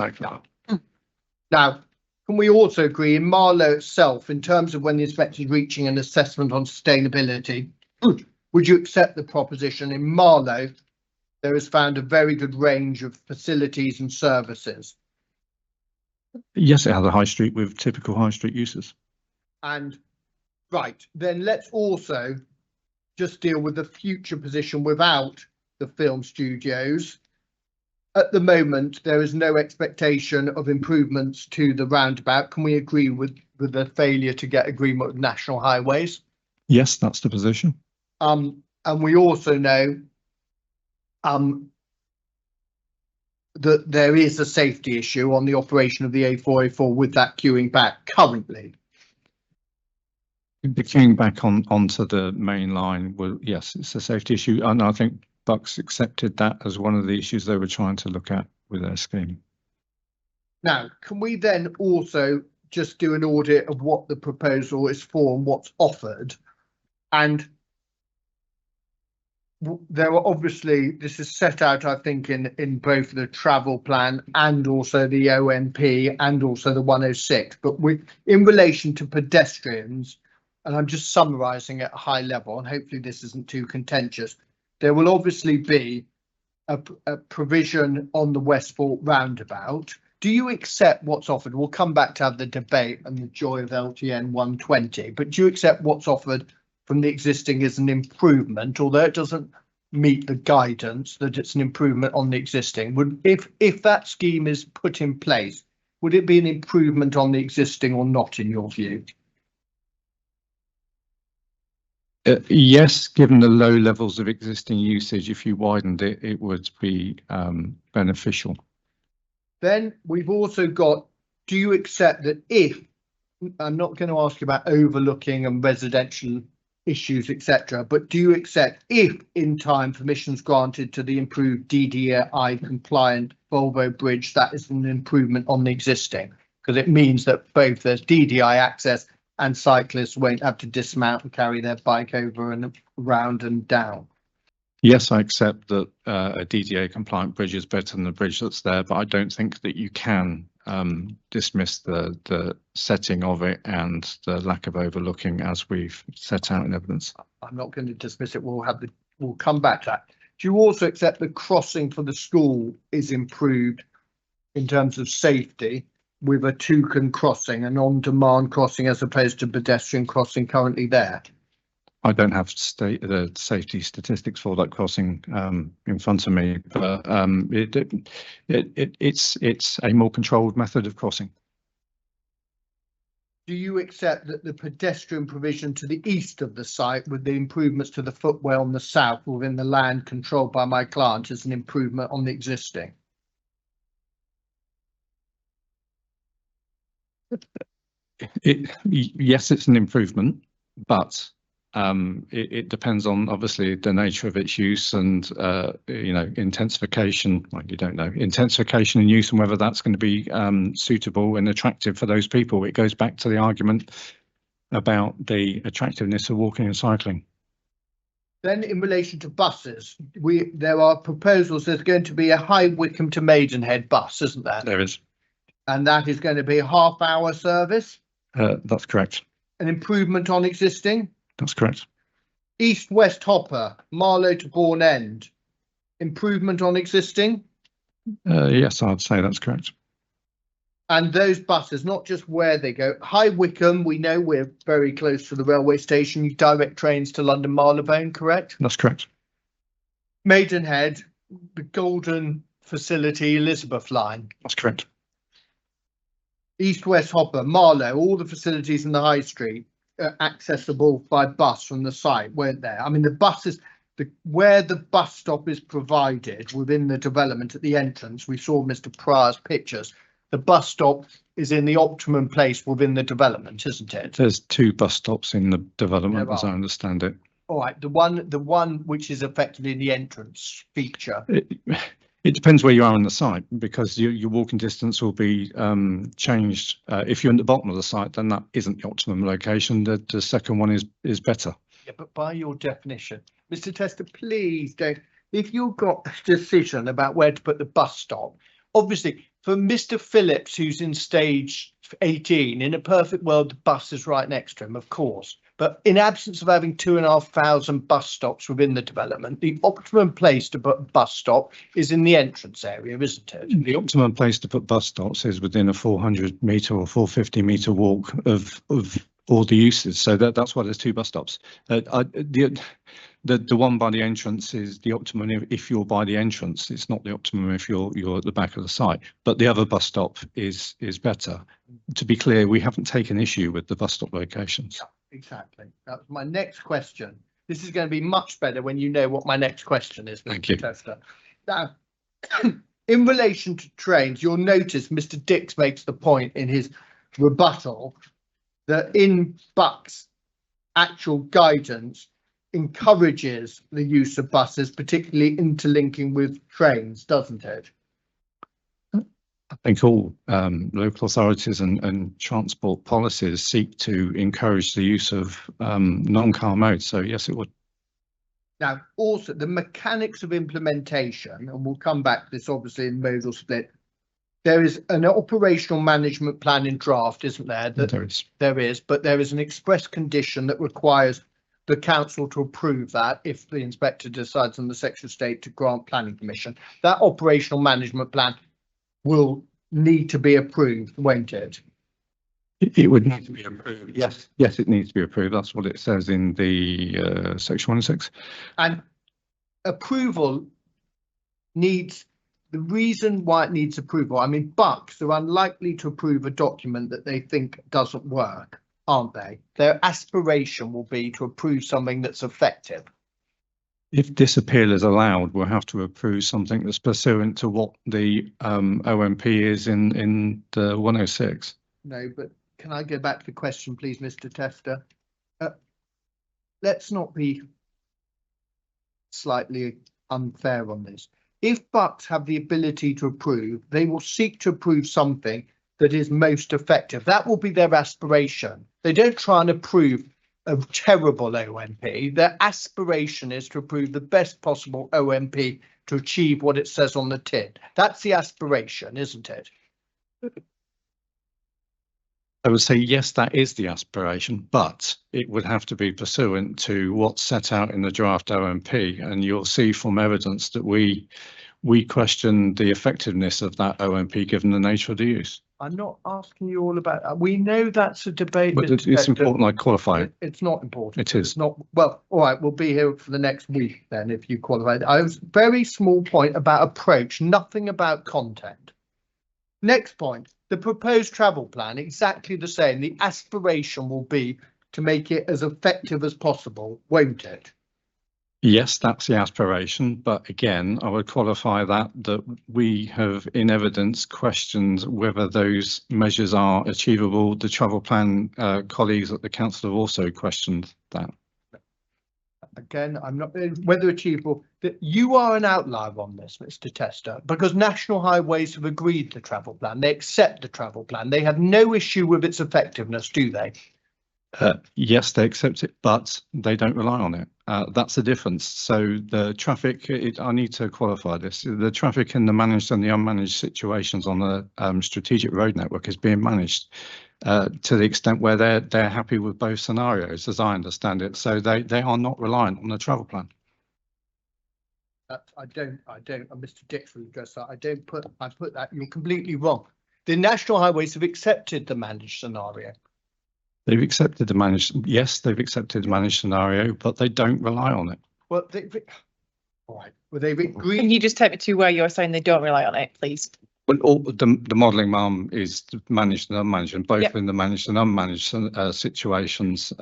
Now, can we also agree in Marlow itself, in terms of when the inspector is reaching an assessment on sustainability, would you accept the proposition in Marlow there is found a very good range of facilities and services? Yes, it has a high street with typical high street uses. And right, then let's also just deal with the future position without the film studios. At the moment, there is no expectation of improvements to the roundabout. Can we agree with the failure to get agreement with National Highways? Yes, that's the position. And we also know that there is a safety issue on the operation of the A404 with that queuing back currently. The queuing back onto the main line, well, yes, it's a safety issue, and I think Bucks accepted that as one of the issues they were trying to look at with their scheme. Now, can we then also just do an audit of what the proposal is for and what's offered? And there are obviously, this is set out, I think, in both the travel plan and also the OMP and also the 106. But in relation to pedestrians, and I'm just summarising at a high level, and hopefully this isn't too contentious, there will obviously be a provision on the Westport roundabout. Do you accept what's offered? We'll come back to have the debate and the joy of LTN 120, but do you accept what's offered from the existing as an improvement, although it doesn't meet the guidance that it's an improvement on the existing? Would, if that scheme is put in place, would it be an improvement on the existing or not, in your view? Yes, given the low levels of existing usage, if you widened it, it would be beneficial. Then we've also got, do you accept that if, I'm not going to ask you about overlooking and residential issues, etc., but do you accept if in time permissions granted to the improved DDI compliant Volvo bridge, that is an improvement on the existing? Because it means that both there's DDI access and cyclists won't have to dismount and carry their bike over and around and down. Yes, I accept that a DDA compliant bridge is better than the bridge that's there, but I don't think that you can dismiss the setting of it and the lack of overlooking as we've set out in evidence. I'm not going to dismiss it. We'll come back to that. Do you also accept the crossing for the school is improved in terms of safety with a toucan crossing, an on-demand crossing as opposed to pedestrian crossing currently there? I don't have the safety statistics for that crossing in front of me, but it's a more controlled method of crossing. Do you accept that the pedestrian provision to the east of the site with the improvements to the footway on the south within the land controlled by my client is an improvement on the existing? Yes, it's an improvement, but it depends on obviously the nature of its use and intensification. Well, you don't know intensification and use and whether that's going to be suitable and attractive for those people. It goes back to the argument about the attractiveness of walking and cycling. Then in relation to buses, there are proposals. There's going to be a High Wycombe to Maidenhead bus, isn't there? There is. And that is going to be a half-hour service? That's correct. An improvement on existing? That's correct. East-West Hopper, Marlow to Bourne End, improvement on existing? Yes, I'd say that's correct. And those buses, not just where they go. High Wycombe, we know we're very close to the railway station. You direct trains to London Marylebone, correct? That's correct. Maidenhead, the Golden Facility Elizabeth line. That's correct. East-West Hopper, Marlow, all the facilities in the high street are accessible by bus from the site, weren't there? I mean, the buses, where the bus stop is provided within the development at the entrance, we saw Mr. Pryor's pictures. The bus stop is in the optimum place within the development, isn't it? There's 2 bus stops in the development, as I understand it. All right, the one which is effectively in the entrance feature. It depends where you are on the site, because your walking distance will be changed. If you're in the bottom of the site, then that isn't the optimum location. The second one is better. Yeah, but by your definition, Mr. Tester, please don't. If you've got a decision about where to put the bus stop, obviously for Mr. Phillips, who's in stage 18, in a perfect world, the bus is right next to him, of course. But in absence of having 2,500 bus stops within the development, the optimum place to put a bus stop is in the entrance area, isn't it? The optimum place to put bus stops is within a 400 metre or 450 metre walk of all the uses. So that's why there's 2 bus stops. The one by the entrance is the optimum if you're by the entrance. It's not the optimum if you're at the back of the site. But the other bus stop is better. To be clear, we haven't taken issue with the bus stop locations. Yeah, exactly. That's my next question. This is going to be much better when you know what my next question is, Mr. Tester. Now, in relation to trains, you'll notice Mr. Dix makes the point in his rebuttal that in Buck's actual guidance, encourages the use of buses, particularly interlinking with trains, doesn't it? I think all local authorities and transport policies seek to encourage the use of non-car modes. So yes, it would. Now, also the mechanics of implementation, and we'll come back to this obviously in modal split. There is an operational management plan in draft, isn't there? There is. There is, but there is an express condition that requires the council to approve that if the inspector decides on the Secretary of State to grant planning permission. That operational management plan will need to be approved, won't it? It would need to be approved. Yes, yes, it needs to be approved. That's what it says in the section 106. And approval needs, the reason why it needs approval, I mean, Bucks are unlikely to approve a document that they think doesn't work, aren't they? Their aspiration will be to approve something that's effective. If this appeal is allowed, we'll have to approve something that's pursuant to what the OMP is in the 106. No, but can I go back to the question, please, Mr. Tester? Let's not be slightly unfair on this. If Bucks have the ability to approve, they will seek to approve something that is most effective. That will be their aspiration. They don't try and approve a terrible OMP. Their aspiration is to approve the best possible OMP to achieve what it says on the tin. That's the aspiration, isn't it? I would say, yes, that is the aspiration, but it would have to be pursuant to what's set out in the draft OMP. And you'll see from evidence that we question the effectiveness of that OMP given the nature of the use. I'm not asking you all about that. We know that's a debate. But it's important I qualify it. It's not important. It is. It's not. Well, all right, we'll be here for the next week then if you qualify. I was very small point about approach, nothing about content. Next point, the proposed travel plan, exactly the same. The aspiration will be to make it as effective as possible, won't it? Yes, that's the aspiration. But again, I would qualify that we have in evidence questioned whether those measures are achievable. The travel plan colleagues at the council have also questioned that. Again, I'm not whether achievable. That you are an outlier on this, Mr. Tester, because National Highways have agreed the travel plan. They accept the travel plan. They have no issue with its effectiveness, do they? Yes, they accept it, but they don't rely on it. That's the difference. So the traffic, I need to qualify this. The traffic in the managed and the unmanaged situations on the strategic road network is being managed to the extent where they're happy with both scenarios, as I understand it. So they are not reliant on the travel plan. I don't, Mr. Dix will address that. I put that, you're completely wrong. The National Highways have accepted the managed scenario. They've accepted the managed, yes, they've accepted the managed scenario, but they don't rely on it. Well, all right, well, they've agreed. Can you just take me to where you're saying they don't rely on it, please? Well, all the modelling mum is managed and unmanaged, and both in the managed and unmanaged situations,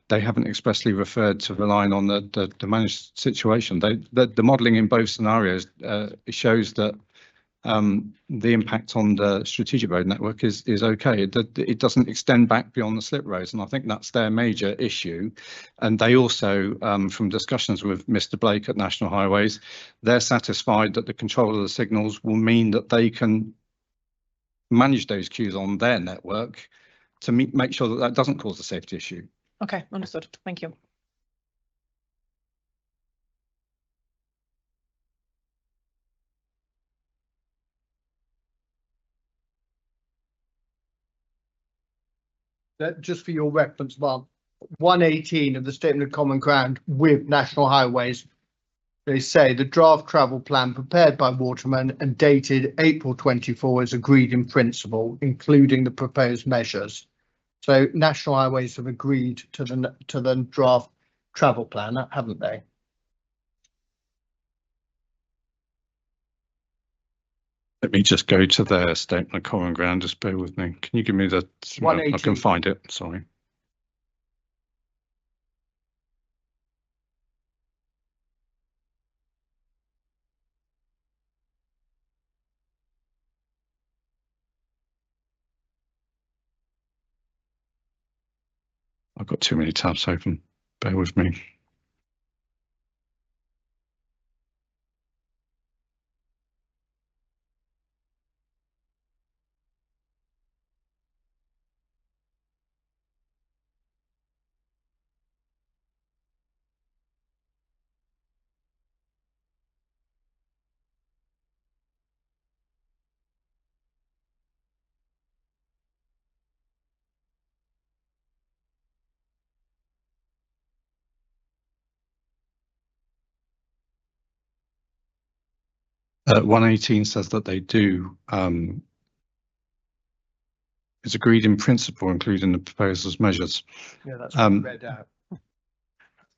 they haven't expressly referred to relying on the managed situation. The modelling in both scenarios shows that the impact on the strategic road network is okay. It doesn't extend back beyond the slip roads, and I think that's their major issue. And they also, from discussions with Mr. Blake at National Highways, they're satisfied that the control of the signals will mean that they can manage those queues on their network to make sure that doesn't cause a safety issue. Okay, understood. Thank you. That just for your reference, Mark, 118 of the Statement of Common Ground with National Highways, they say the draft travel plan prepared by Waterman and dated April 24 is agreed in principle, including the proposed measures. So National Highways have agreed to the draft travel plan, haven't they? Let me just go to their Statement of Common Ground. Just bear with me. Can you give me the? I can find it. Sorry. I've got too many tabs open. Bear with me. Uh, 118 says that they do. It's agreed in principle, including the proposal's measures. Yeah, that's what I read out.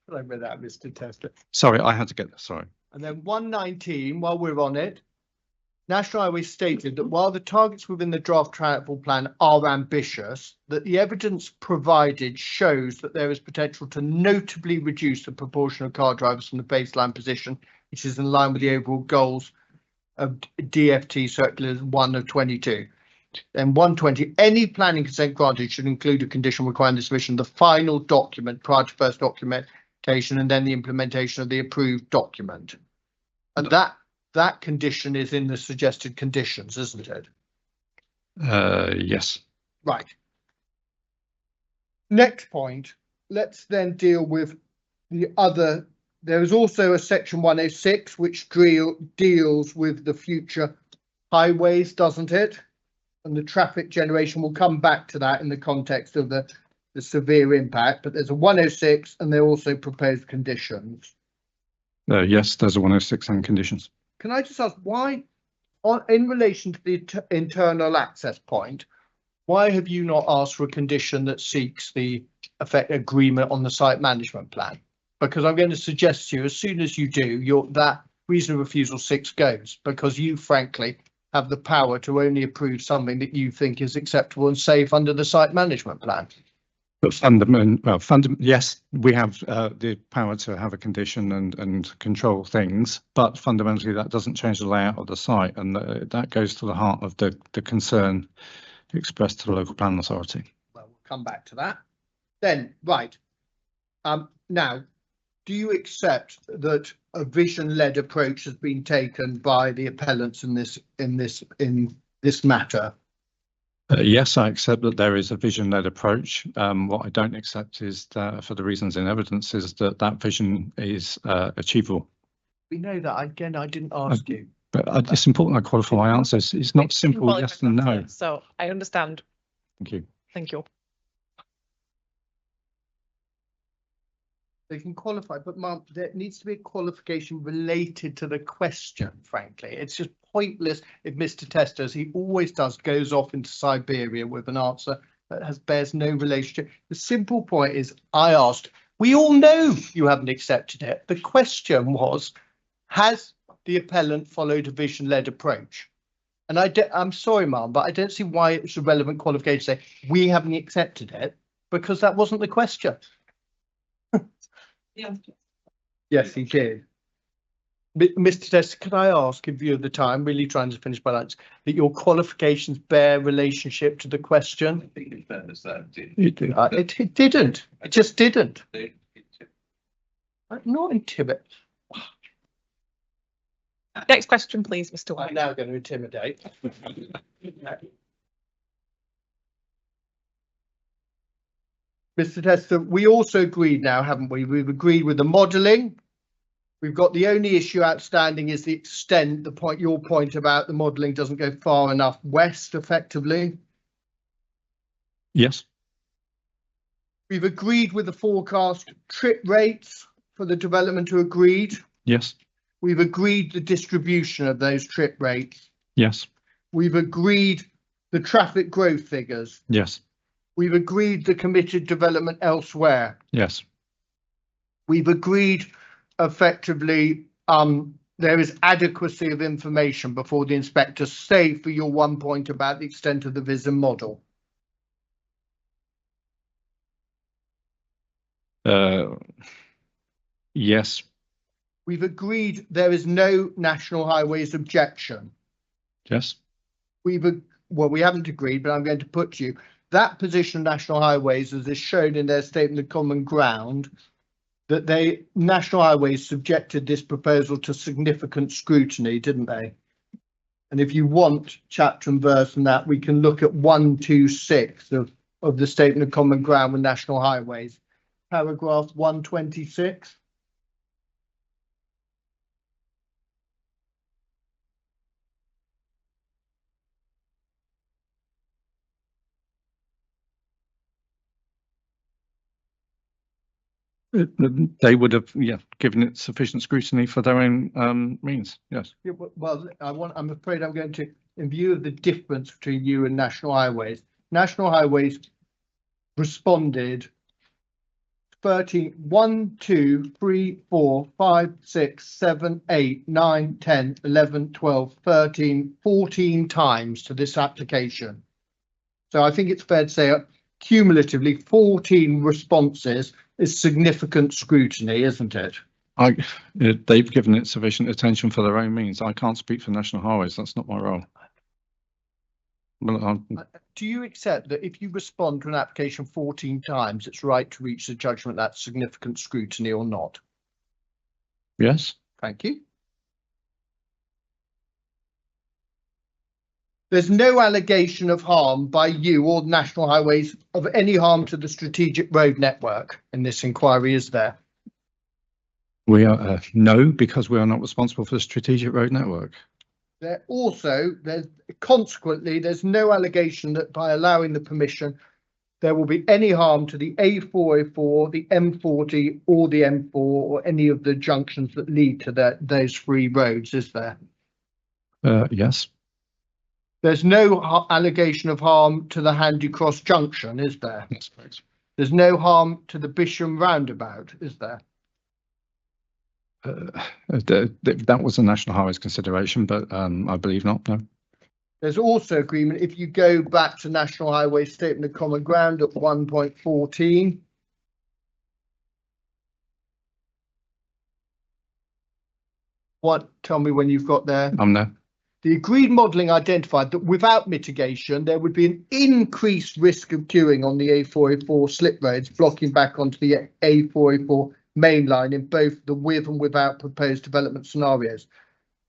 I read out, Mr. Tester. Sorry, I had to get this. Sorry. And then 119, while we're on it, National Highways stated that while the targets within the draft travel plan are ambitious, that the evidence provided shows that there is potential to notably reduce the proportion of car drivers from the baseline position, which is in line with the overall goals of DFT Circular 1 of 22. Then 120, any planning consent granted should include a condition requiring the submission of the final document prior to first documentation and then the implementation of the approved document. And that condition is in the suggested conditions, isn't it? Yes. Right. Next point, let's then deal with the other. There is also a section 106 which deals with the future highways, doesn't it? And the traffic generation, will come back to that in the context of the severe impact, but there's a 106 and there are also proposed conditions. Yes, there's a 106 and conditions. Can I just ask why, in relation to the internal access point, why have you not asked for a condition that seeks the effect agreement on the site management plan? Because I'm going to suggest to you, as soon as you do, that reason of refusal 6 goes, because you frankly have the power to only approve something that you think is acceptable and safe under the site management plan. But yes, we have the power to have a condition and control things, but fundamentally that doesn't change the layout of the site, and that goes to the heart of the concern expressed to the local planning authority. Well, we'll come back to that. Then, right. Now, do you accept that a vision-led approach has been taken by the appellants in this matter? Yes, I accept that there is a vision-led approach. What I don't accept is that, for the reasons in evidence, is that vision is achievable. We know that. Again, I didn't ask you. But it's important I qualify my answers. It's not simple yes and no. So I understand. Thank you. Thank you. They can qualify, but Mum, there needs to be a qualification related to the question, frankly. It's just pointless if Mr. Tester, as he always does, goes off into Siberia with an answer that bears no relationship. The simple point is, I asked, we all know you haven't accepted it. The question was, has the appellant followed a vision-led approach? And I'm sorry, Mum, but I don't see why it's a relevant qualification to say we haven't accepted it, because that wasn't the question. Yeah. Yes, he did. Mr. Tester, can I ask, in view of the time, really trying to finish my lunch, that your qualifications bear relationship to the question? I think it's fair to say It didn't. It just didn't. I'm not intimidate. Next question, please, Mr. White. I'm now going to intimidate. Mr. Tester, we also agreed now, haven't we? We've agreed with the modelling. We've got the only issue outstanding is the extent, your point about the modelling doesn't go far enough west effectively. Yes. We've agreed with the forecast trip rates for the development to agreed. Yes. We've agreed the distribution of those trip rates. Yes. We've agreed the traffic growth figures. Yes. We've agreed the committed development elsewhere. Yes. We've agreed effectively there is adequacy of information before the inspector, say for your one point about the extent of the vision model. Yes. We've agreed there is no National Highways objection. Yes. Well, we haven't agreed, but I'm going to put you. that position of National Highways, as is shown in their statement of common ground, that National Highways subjected this proposal to significant scrutiny, didn't they? And if you want chapter and verse on that, we can look at 126 of the statement of common ground with National Highways, paragraph 126. They would have, given it sufficient scrutiny for their own means. Yes. Yeah, well, I'm afraid I'm going to, in view of the difference between you and National Highways, National Highways responded 1, 2, 3, 4, 5, 6, 7, 8, 9, 10, 11, 12, 13, 14 times to this application. So I think it's fair to say cumulatively 14 responses is significant scrutiny, isn't it? They've given it sufficient attention for their own means. I can't speak for National Highways. That's not my role. Well, do you accept that if you respond to an application 14 times, it's right to reach the judgment that's significant scrutiny or not? Yes. Thank you. There's no allegation of harm by you or National Highways of any harm to the strategic road network in this inquiry, is there? We are no, because we are not responsible for the strategic road network. Consequently, there's no allegation that by allowing the permission, there will be any harm to the A404, the M40 or the M4 or any of the junctions that lead to those three roads, is there? Yes. There's no allegation of harm to the Handy Cross junction, is there? That's correct. There's no harm to the Bisham roundabout, is there? That was a National Highways consideration, but I believe not, no. There's also agreement, if you go back to National Highways Statement of Common Ground at 1.14. Tell me when you've got there. I'm there. The agreed modelling identified that without mitigation, there would be an increased risk of queuing on the A404 slip roads, blocking back onto the A404 main line in both the with and without proposed development scenarios.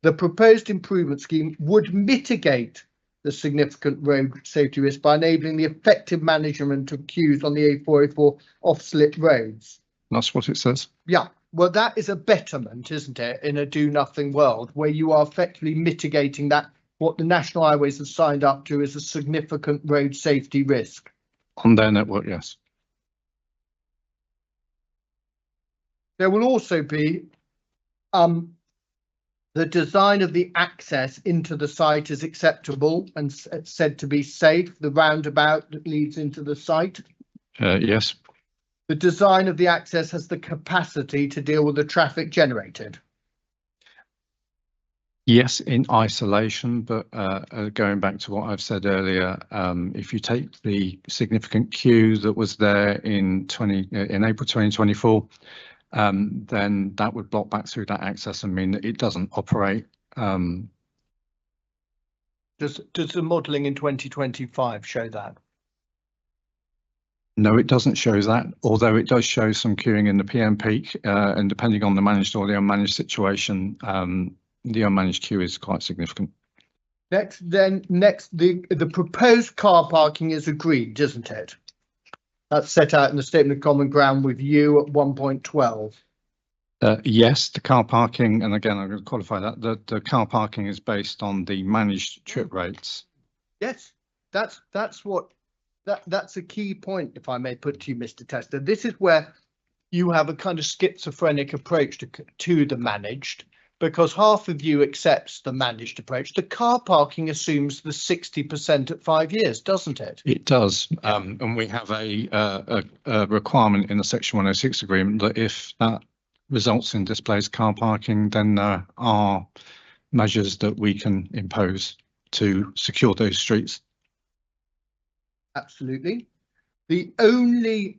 The proposed improvement scheme would mitigate the significant road safety risk by enabling the effective management of queues on the A404 off-slip roads. That's what it says. Yeah. Well, that is a betterment, isn't it, in a do-nothing world where you are effectively mitigating that, what the National Highways have signed up to is a significant road safety risk. On their network, yes. There will also be the design of the access into the site is acceptable and said to be safe, the roundabout that leads into the site. Yes. The design of the access has the capacity to deal with the traffic generated. Yes, in isolation, but going back to what I've said earlier, if you take the significant queue that was there in April 2024, then that would block back through that access and mean that it doesn't operate. Does the modelling in 2025 show that? No, it doesn't show that, although it does show some queuing in the PM peak, and depending on the managed or the unmanaged situation, the unmanaged queue is quite significant. Next, the proposed car parking is agreed, isn't it? That's set out in the Statement of Common Ground with you at 1.12. Yes, the car parking, and again, I'm going to qualify that, the car parking is based on the managed trip rates. Yes, that's a key point, if I may put to you, Mr. Tester. This is where you have a kind of schizophrenic approach to the managed, because half of you accepts the managed approach. The car parking assumes the 60% at 5 years, doesn't it? It does, and we have a requirement in the Section 106 agreement that if that results in displaced car parking, then there are measures that we can impose to secure those streets. Absolutely. The only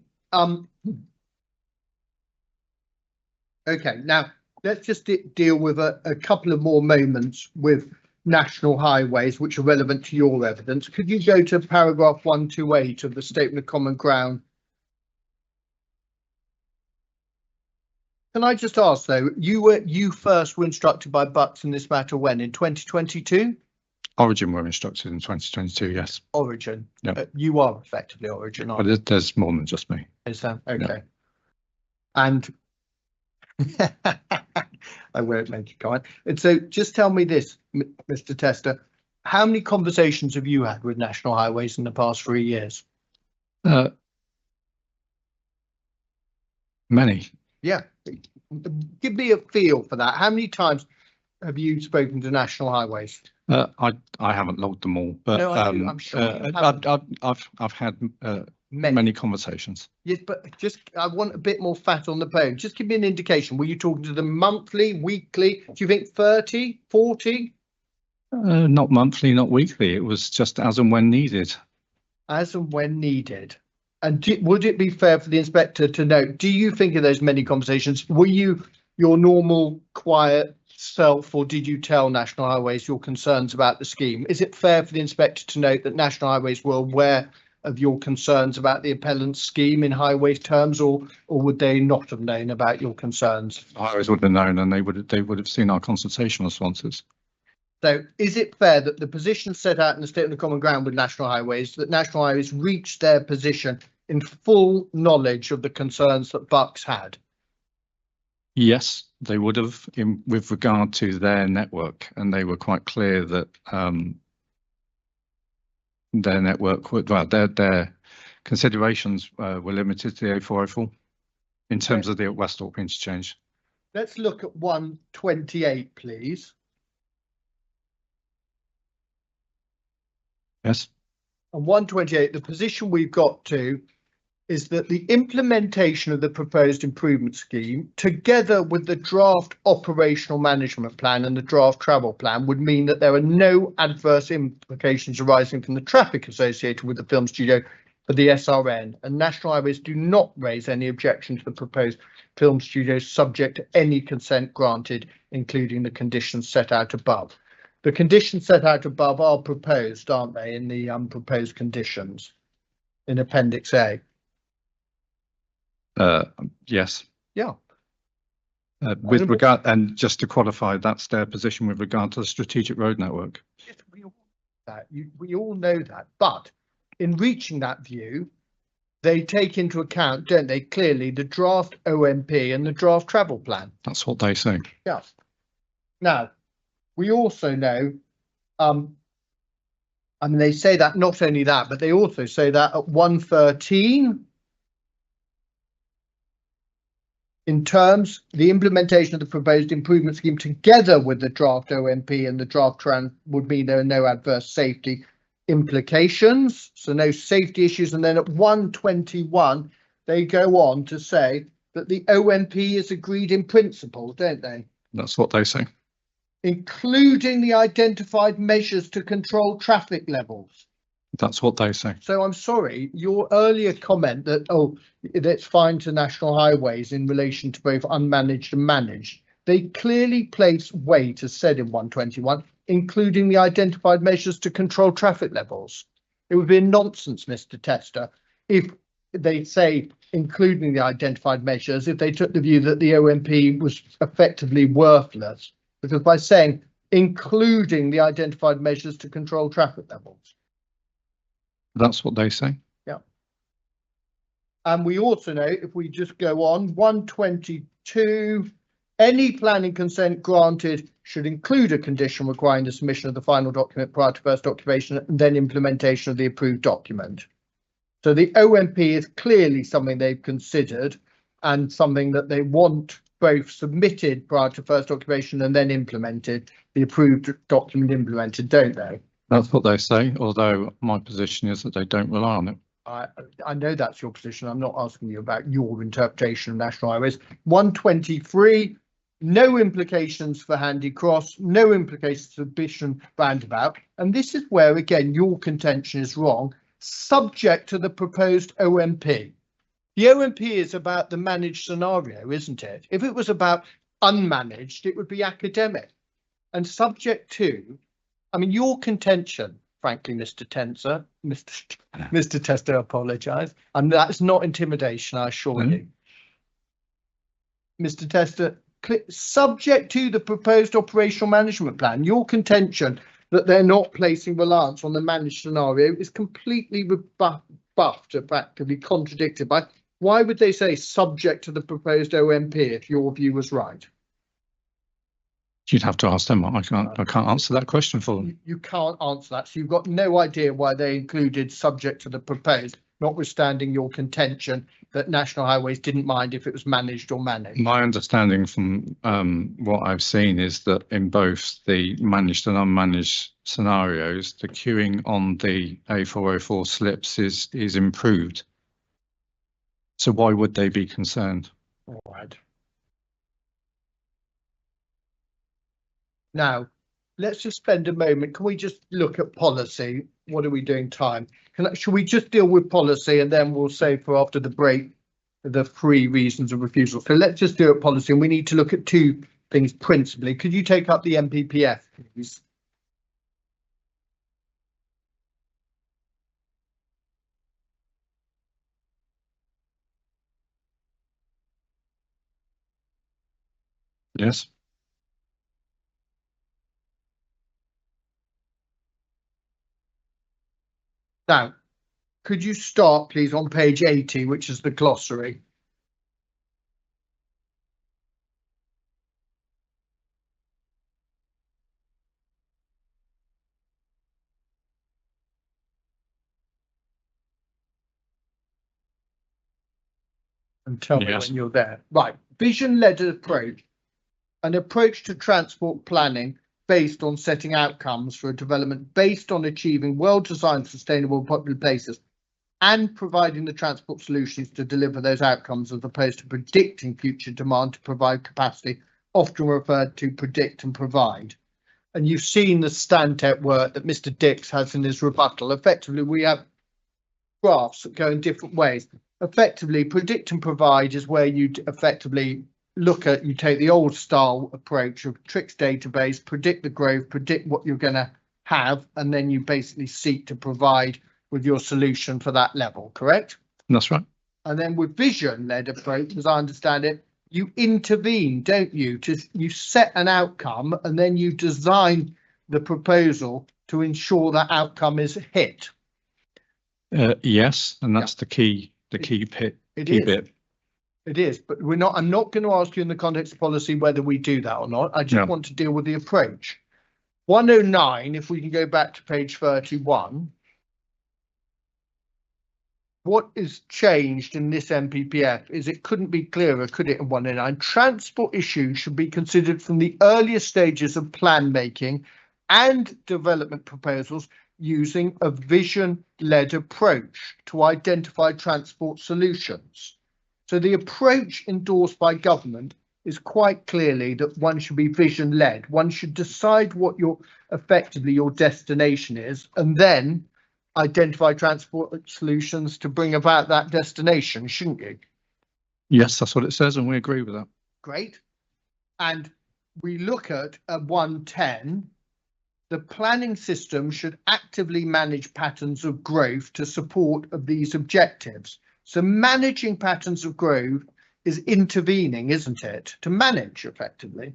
okay, now let's just deal with a couple of more moments with national highways which are relevant to your evidence. Could you go to paragraph 128 of the Statement of Common Ground? Can I just ask though, you first were instructed by Bucks in this matter when? In 2022? Origin were instructed in 2022, yes. Origin. Yeah. You are effectively Origin, aren't you? But there's more than just me. Is that okay? Yeah. And I won't make a comment. And so just tell me this, Mr. Tester, how many conversations have you had with National Highways in the past 3 years? Many. Yeah. Give me a feel for that. How many times have you spoken to National Highways? I haven't logged them all, but No, I'm sure you haven't. I've had Many. many conversations. Yes, but just I want a bit more fat on the bone. Just give me an indication. Were you talking to them monthly, weekly? Do you think 30, 40? Not monthly, not weekly. It was just as and when needed. As and when needed. And would it be fair for the inspector to note, do you think of those many conversations? Were you your normal quiet self, or did you tell National Highways your concerns about the scheme? Is it fair for the inspector to note that National Highways were aware of your concerns about the appellant's scheme in highways terms, or would they not have known about your concerns? Highways would have known, and they would have seen our consultation responses. So is it fair that the position set out in the Statement of Common Ground with National Highways, that National Highways reached their position in full knowledge of the concerns that Bucks had? Yes, they would have with regard to their network, and they were quite clear that their network would, well, their considerations were limited to the A404 in terms of the Westhorpe interchange. Let's look at 128, please. Yes. And 128, the position we've got to is that the implementation of the proposed improvement scheme, together with the draft operational management plan and the draft travel plan, would mean that there are no adverse implications arising from the traffic associated with the film studio for the SRN, and National Highways do not raise any objection to the proposed film studio subject to any consent granted, including the conditions set out above. The conditions set out above are proposed, aren't they, in the proposed conditions in Appendix A? Yes. Yeah. With regard, and just to qualify, that's their position with regard to the strategic road network. Yes, we all know that, but in reaching that view, they take into account, don't they, clearly the draft OMP and the draft travel plan. That's what they say. Yes. Now, we also know, I mean, they say that, not only that, but they also say that at 113, in terms, the implementation of the proposed improvement scheme together with the draft OMP and the draft TRAN would mean there are no adverse safety implications, so no safety issues. And then at 121, they go on to say that the OMP is agreed in principle, don't they? That's what they say. Including the identified measures to control traffic levels. That's what they say. So I'm sorry, your earlier comment that, oh, that's fine to National Highways in relation to both unmanaged and managed, they clearly place weight, as said in 121, including the identified measures to control traffic levels. It would be a nonsense, Mr. Tester, if they say including the identified measures, if they took the view that the OMP was effectively worthless, because by saying including the identified measures to control traffic levels. That's what they say. Yeah. And we also know, if we just go on, 122, any planning consent granted should include a condition requiring the submission of the final document prior to first occupation and then implementation of the approved document. So the OMP is clearly something they've considered and something that they want both submitted prior to first occupation and then implemented, the approved document implemented, don't they? That's what they say, although my position is that they don't rely on it. I know that's your position. I'm not asking you about your interpretation of National Highways. 123, no implications for Handy Cross, no implications for Bishop Roundabout. And this is where, again, your contention is wrong, subject to the proposed OMP. The OMP is about the managed scenario, isn't it? If it was about unmanaged, it would be academic. And subject to I mean, your contention, frankly, Mr. Tester, I apologise. And that's not intimidation, I assure you. Mr. Tester, subject to the proposed operational management plan, your contention that they're not placing reliance on the managed scenario is completely rebuffed, effectively contradicted by, why would they say subject to the proposed OMP if your view was right? You'd have to ask them. I can't answer that question for them. You can't answer that. So you've got no idea why they included subject to the proposed, notwithstanding your contention that National Highways didn't mind if it was managed or managed. My understanding from what I've seen is that in both the managed and unmanaged scenarios, the queuing on the A404 slips is improved. So why would they be concerned? All right. Now, let's just spend a moment. Can we just look at policy? What are we doing time? Should we just deal with policy and then we'll say for after the break, the 3 reasons of refusal. So let's just do it policy, and we need to look at 2 things principally. Could you take up the MPPF, please? Yes. Now, could you start, please, on page 80, which is the glossary? And tell me when you're there. Right, vision-led approach. An approach to transport planning based on setting outcomes for a development based on achieving well-designed, sustainable popular places and providing the transport solutions to deliver those outcomes, as opposed to predicting future demand to provide capacity, often referred to predict and provide. And you've seen the Stantec work that Mr. Dix has in his rebuttal. Effectively, we have graphs that go in different ways. Effectively, predict and provide is where you effectively look at, you take the old style approach of tricks database, predict the growth, predict what you're going to have, and then you basically seek to provide with your solution for that level, correct? That's right. And then with vision-led approach, as I understand it, you intervene, don't you? You set an outcome and then you design the proposal to ensure that outcome is hit. Yes, and that's the key bit. It is, but I'm not going to ask you in the context of policy whether we do that or not. I just want to deal with the approach. 109, if we can go back to page 31. What is changed in this MPPF is it couldn't be clearer, could it, in 109? Transport issues should be considered from the earliest stages of plan making and development proposals using a vision-led approach to identify transport solutions. So the approach endorsed by government is quite clearly that one should be vision-led. One should decide what your destination is, and then identify transport solutions to bring about that destination, shouldn't you? Yes, that's what it says, and we agree with that. Great. And we look at 110. The planning system should actively manage patterns of growth to support of these objectives. So managing patterns of growth is intervening, isn't it? To manage effectively.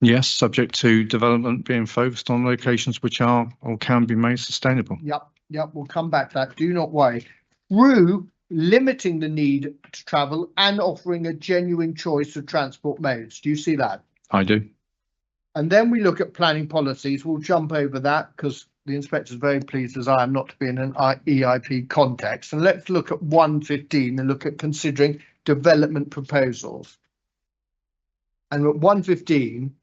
Yes, subject to development being focused on locations which are or can be made sustainable. Yep, we'll come back to that. Do not worry. Through limiting the need to travel and offering a genuine choice of transport modes. Do you see that? I do. And then we look at planning policies. We'll jump over that because the inspector is very pleased, as I am, not to be in an EIP context. And let's look at 115 and look at considering development proposals. And at 115,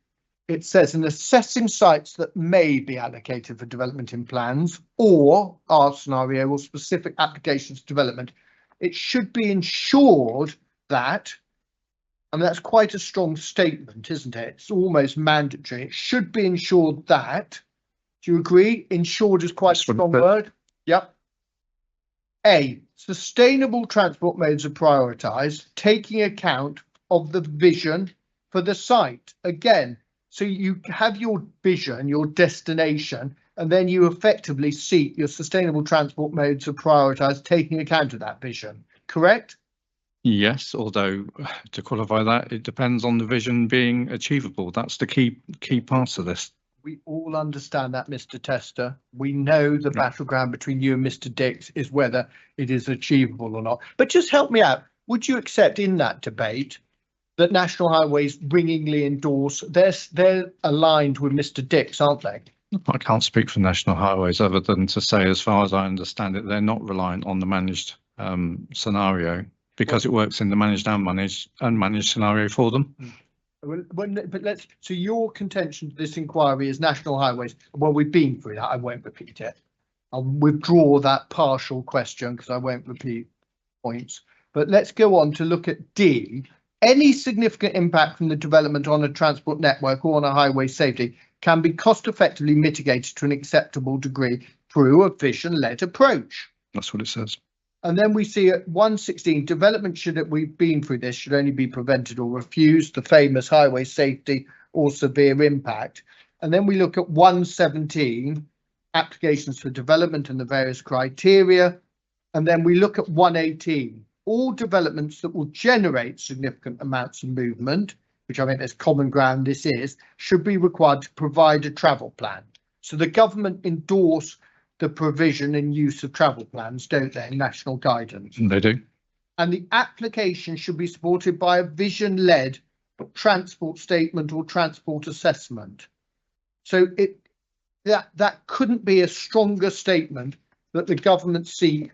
it says in assessing sites that may be allocated for development in plans or our scenario or specific applications development, it should be ensured that, I mean, that's quite a strong statement, isn't it? It's almost mandatory. It should be ensured that, do you agree? Ensured is quite a strong word. Yep. A, sustainable transport modes are prioritised, taking account of the vision for the site. Again, so you have your vision, your destination, and then you effectively seek your sustainable transport modes are prioritised, taking account of that vision, correct? Yes, although to qualify that, it depends on the vision being achievable. That's the key part of this. We all understand that, Mr. Tester. We know the battleground between you and Mr. Dix is whether it is achievable or not. But just help me out. Would you accept in that debate that National Highways ringingly endorse? They're aligned with Mr. Dix, aren't they? I can't speak for National Highways other than to say, as far as I understand it, they're not reliant on the managed scenario, because it works in the managed and unmanaged scenario for them. So your contention to this inquiry is National Highways. Well, we've been through that. I won't repeat it. I'll withdraw that partial question because I won't repeat points. But let's go on to look at D. Any significant impact from the development on a transport network or on a highway safety can be cost effectively mitigated to an acceptable degree through a vision-led approach. That's what it says. And then we see at 116, development we've been through this, should only be prevented or refused, the famous highway safety or severe impact. And then we look at 117, applications for development and the various criteria. And then we look at 118, all developments that will generate significant amounts of movement, which I think there's common ground this is, should be required to provide a travel plan. So the government endorse the provision and use of travel plans, don't they, national guidance? They do. And the application should be supported by a vision-led transport statement or transport assessment. So that couldn't be a stronger statement that the government see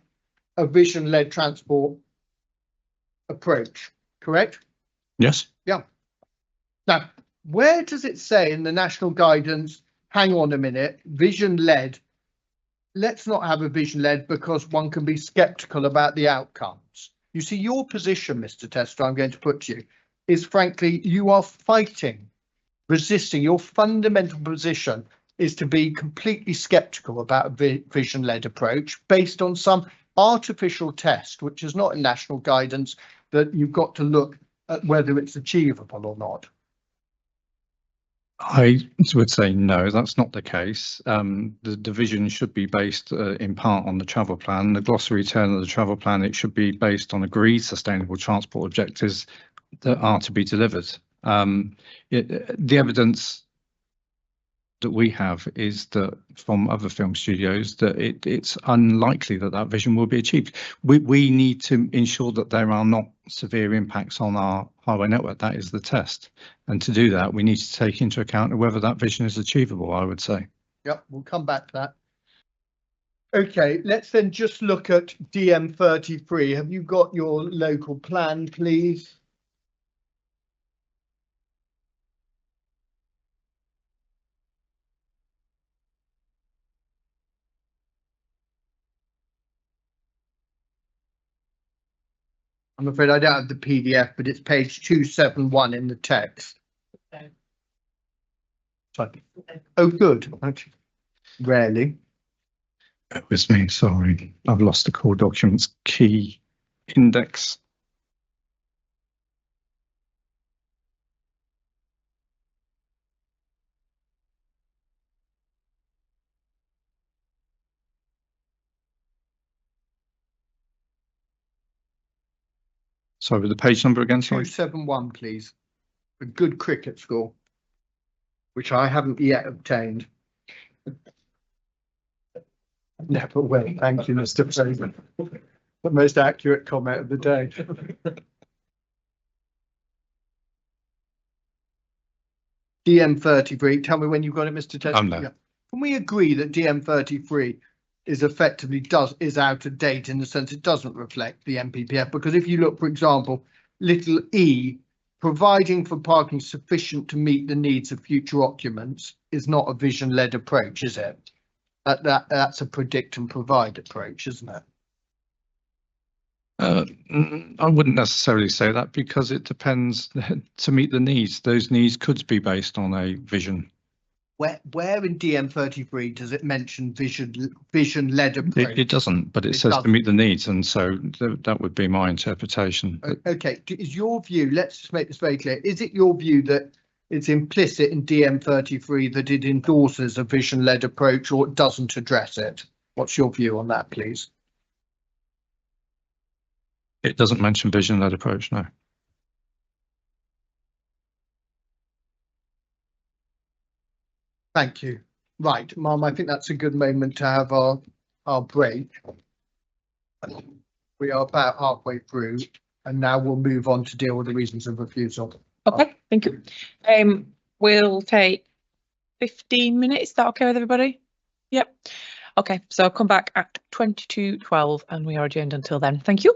a vision-led transport approach, correct? Yes. Yeah. Now, where does it say in the national guidance, hang on a minute, vision-led? Let's not have a vision-led because one can be sceptical about the outcomes. You see, your position, Mr. Tester, I'm going to put to you, is frankly, you are fighting, resisting. Your fundamental position is to be completely sceptical about a vision-led approach based on some artificial test, which is not in national guidance, that you've got to look at whether it's achievable or not. I would say no, that's not the case. The division should be based in part on the travel plan. The glossary term of the travel plan, it should be based on agreed sustainable transport objectives that are to be delivered. The evidence that we have is that from other film studios that it's unlikely that that vision will be achieved. We need to ensure that there are not severe impacts on our highway network. That is the test. And to do that, we need to take into account whether that vision is achievable, I would say. Yep, we'll come back to that. OK, let's then just look at DM33. Have you got your local plan, please? I'm afraid I don't have the PDF, but it's page 271 in the text. Sorry. Oh, good. Actually, rarely. It was me, sorry. I've lost the core documents key index. Sorry, with the page number again, sorry. 271, please. A good cricket score, which I haven't yet obtained. Never will. Thank you, Mr. Fraser. The most accurate comment of the day. DM33, tell me when you've got it, Mr. Tester. No. Yeah. Can we agree that DM33 is effectively is out of date in the sense it doesn't reflect the NPPF? Because if you look, for example, little e, providing for parking sufficient to meet the needs of future occupants is not a vision-led approach, is it? That's a predict and provide approach, isn't it? I wouldn't necessarily say that because it depends to meet the needs. Those needs could be based on a vision. Where in DM33 does it mention vision-led approach? It doesn't, but it says to meet the needs, and so that would be my interpretation. Okay, is your view, let's just make this very clear, is it your view that it's implicit in DM33 that it endorses a vision-led approach or it doesn't address it. What's your view on that, please? It doesn't mention vision-led approach, no. Thank you. Right, Mum, I think that's a good moment to have our break. We are about halfway through, and now we'll move on to deal with the reasons of refusal. Okay, thank you. We'll take 15 minutes. Is that okay with everybody? Yep. Okay, so I'll come back at 22:12 and we are adjourned until then. Thank you.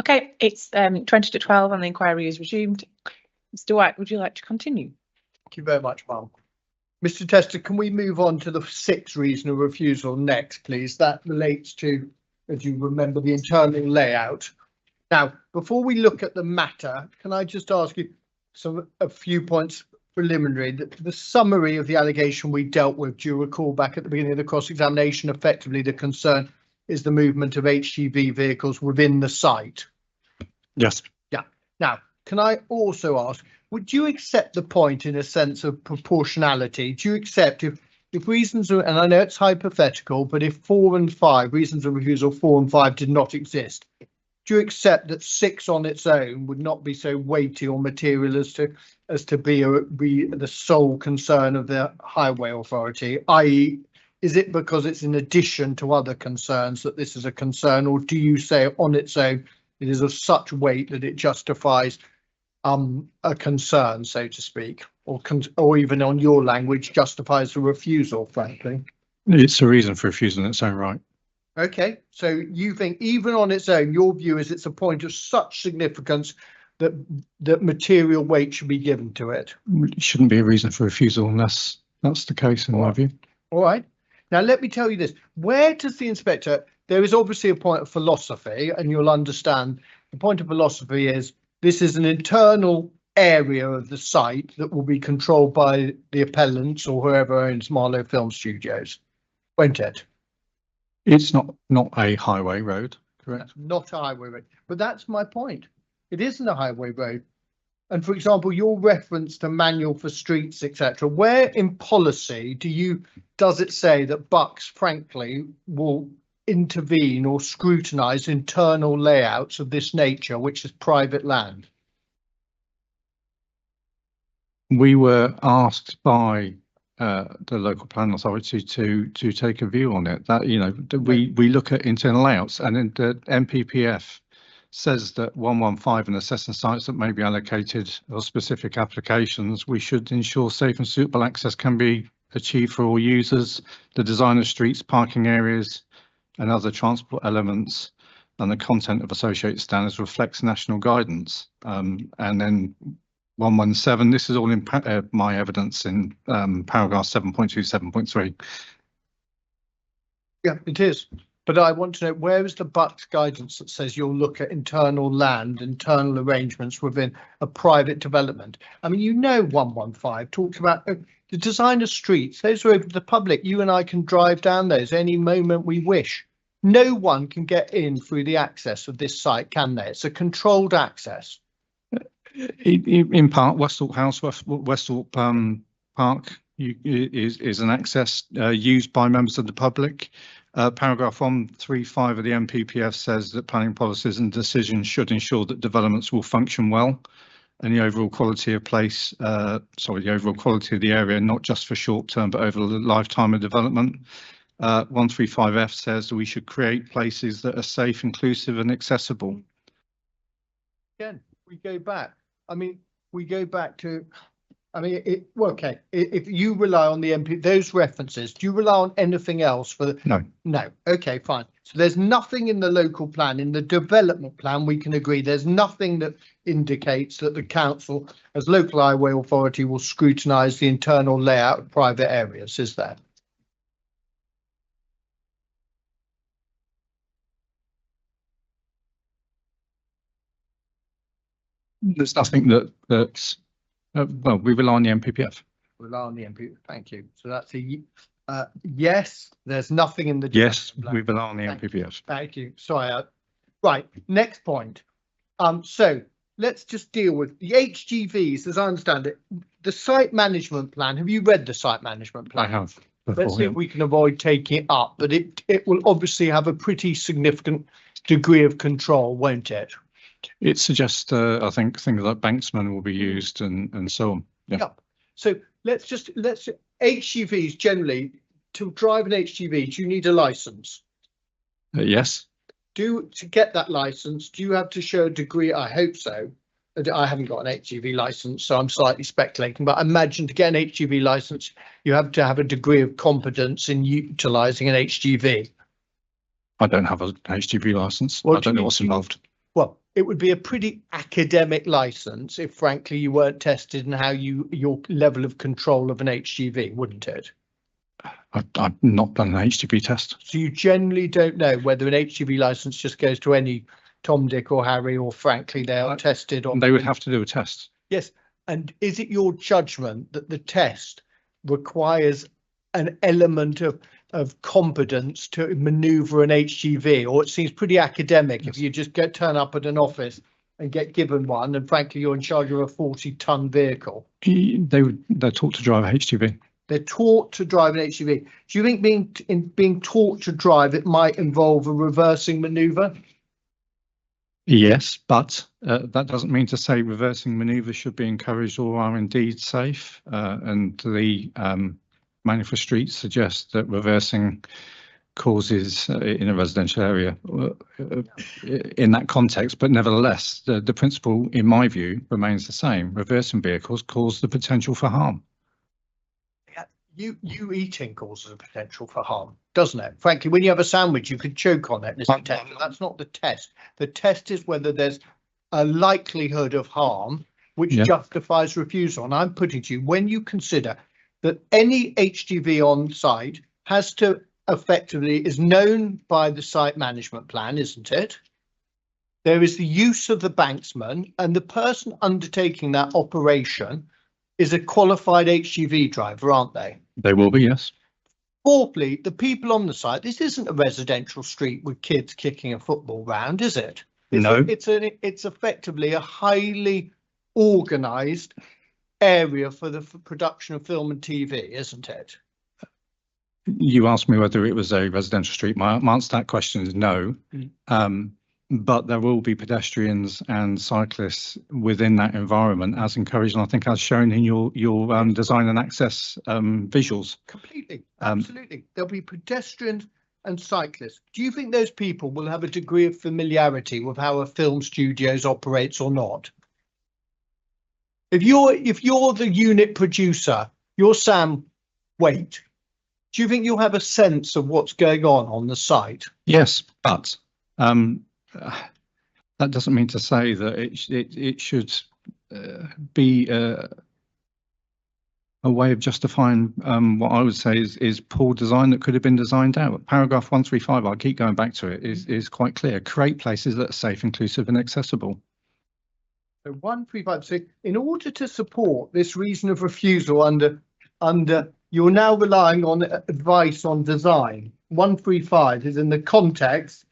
Okay, it's 20:12 and the inquiry is resumed. Mr. White, would you like to continue? Thank you very much, Mum. Mr. Tester, can we move on to the 6th reason of refusal next, please? That relates to, as you remember, the internal layout. Now, before we look at the matter, can I just ask you a few points preliminary? The summary of the allegation we dealt with, do you recall back at the beginning of the cross-examination, effectively the concern is the movement of HGV vehicles within the site? Yes. Yeah. Now, can I also ask, would you accept the point in a sense of proportionality? Do you accept if reasons are, and I know it's hypothetical, but if 4 and 5, reasons of refusal 4 and 5 did not exist, do you accept that 6 on its own would not be so weighty or material as to be the sole concern of the highway authority, i.e., is it because it's in addition to other concerns that this is a concern, or do you say on its own it is of such weight that it justifies a concern, so to speak, or even on your language justifies a refusal, frankly. It's a reason for refusal in its own right. Okay, so you think even on its own, your view is it's a point of such significance that material weight should be given to it. It shouldn't be a reason for refusal unless that's the case, in my view. All right. Now, let me tell you this. Where does the inspector, there is obviously a point of philosophy, and you'll understand the point of philosophy is this is an internal area of the site that will be controlled by the appellants or whoever owns Marlow Film Studios, won't it? It's not a highway road, correct? Not a highway road, but that's my point. It isn't a highway road. And for example, your reference to manual for streets, etc., where in policy does it say that Bucks, frankly, will intervene or scrutinise internal layouts of this nature, which is private land? We were asked by the local planning authority to take a view on it. That, you know, we look at internal layouts, and in the MPPF says that 115 and assessing sites that may be allocated or specific applications, we should ensure safe and suitable access can be achieved for all users, the design of streets, parking areas and other transport elements, and the content of associated standards reflects national guidance. And then 117, this is all in my evidence in paragraph 7.2, 7.3. Yeah, it is. But I want to know, where is the Bucks guidance that says you'll look at internal land, internal arrangements within a private development? I mean, you know, 115 talks about the design of streets. Those are open to the public. You and I can drive down those any moment we wish. No one can get in through the access of this site, can they? It's a controlled access. In part, Westthorpe House, Westthorpe Park is an access used by members of the public. Paragraph 135 of the MPPF says that planning policies and decisions should ensure that developments will function well and the overall quality of the overall quality of the area, not just for short term, but over the lifetime of development. 135F says that we should create places that are safe, inclusive and accessible. Again, we go back. I mean, we go back to, I mean, okay, if you rely on the MP, those references, do you rely on anything else for? No. No. Okay, fine. So there's nothing in the local plan, in the development plan, we can agree. There's nothing that indicates that the council, as local highway authority, will scrutinise the internal layout of private areas, is there? There's nothing that's well, we rely on the MPPF. Rely on the MPPF. Thank you. So that's a yes. There's nothing in the yes. We rely on the MPPF. Thank you. Sorry. Right. Next point. So let's just deal with the HGVs, as I understand it. The site management plan. Have you read the site management plan? I have. Let's see if we can avoid taking it up, but it will obviously have a pretty significant degree of control, won't it? It suggests, I think, things like banksmen will be used and so on. Yeah. So let's HGVs generally, to drive an HGV, do you need a license? Yes. To get that license, do you have to show a degree? I hope so. I haven't got an HGV license, so I'm slightly speculating, but I imagine to get an HGV license, you have to have a degree of competence in utilising an HGV. I don't have an HGV license. I don't know what's involved. Well, it would be a pretty academic license if, frankly, you weren't tested in how your level of control of an HGV, wouldn't it? I've not done an HGV test. So you generally don't know whether an HGV license just goes to any Tom, Dick or Harry, or frankly, they are tested on. They would have to do a test. Yes. And is it your judgment that the test requires an element of competence to maneuver an HGV, or it seems pretty academic if you just turn up at an office and get given one, and frankly you're in charge of a 40-ton vehicle? They're taught to drive a HGV. They're taught to drive an HGV. Do you think being taught to drive it might involve a reversing maneuver? Yes, but that doesn't mean to say reversing manoeuvres should be encouraged or are indeed safe. And the Manual for Streets suggests that reversing causes in a residential area in that context, but nevertheless, the principle, in my view, remains the same. Reversing vehicles cause the potential for harm. You eating causes a potential for harm, doesn't it? Frankly, when you have a sandwich, you could choke on it. That's not the test. The test is whether there's a likelihood of harm which justifies refusal. And I'm putting to you, when you consider that any HGV on site has to effectively is known by the site management plan, isn't it? There is the use of the banksman, and the person undertaking that operation is a qualified HGV driver, aren't they? They will be, yes. Fourthly, the people on the site, this isn't a residential street with kids kicking a football round, is it? No. It's effectively a highly organised area for the production of film and TV, isn't it? You asked me whether it was a residential street. My answer to that question is no. But there will be pedestrians and cyclists within that environment, as encouraged, and I think as shown in your design and access visuals. Completely, absolutely. There'll be pedestrians and cyclists. Do you think those people will have a degree of familiarity with how a film studios operates or not? If you're the unit producer, you're Sam Waite, do you think you'll have a sense of what's going on the site? Yes, but that doesn't mean to say that it should be a way of justifying what I would say is poor design that could have been designed out. Paragraph 135, I'll keep going back to it, is quite clear. Create places that are safe, inclusive and accessible. So 135, so in order to support this reason of refusal under you're now relying on advice on design. 135 is in the context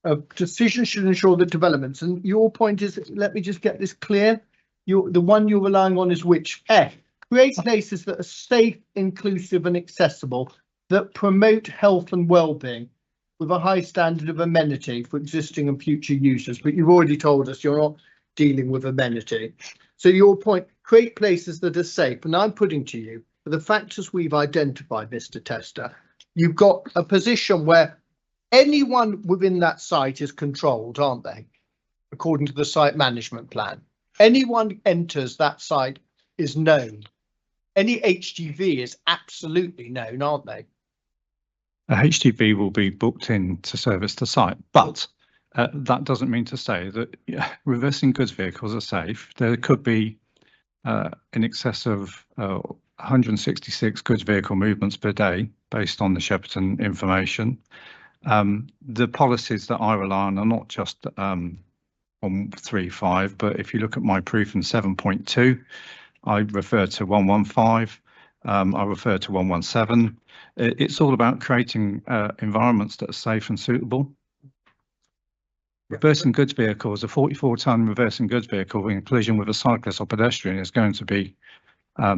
of decisions should ensure that developments, and your point is, let me just get this clear. The one you're relying on is which? F. Create places that are safe, inclusive and accessible, that promote health and well-being with a high standard of amenity for existing and future users. But you've already told us you're not dealing with amenity. So your point, create places that are safe. And I'm putting to you, for the factors we've identified, Mr. Tester, you've got a position where anyone within that site is controlled, aren't they? According to the site management plan. Anyone enters that site is known. Any HGV is absolutely known, aren't they? A HGV will be booked in to service the site, but that doesn't mean to say that reversing goods vehicles are safe. There could be in excess of 166 goods vehicle movements per day based on the Shepperton information. The policies that I rely on are not just 135, but if you look at my proof in 7.2, I refer to 115, I refer to 117. It's all about creating environments that are safe and suitable. Reversing goods vehicles, a 44-ton reversing goods vehicle in collision with a cyclist or pedestrian is going to be a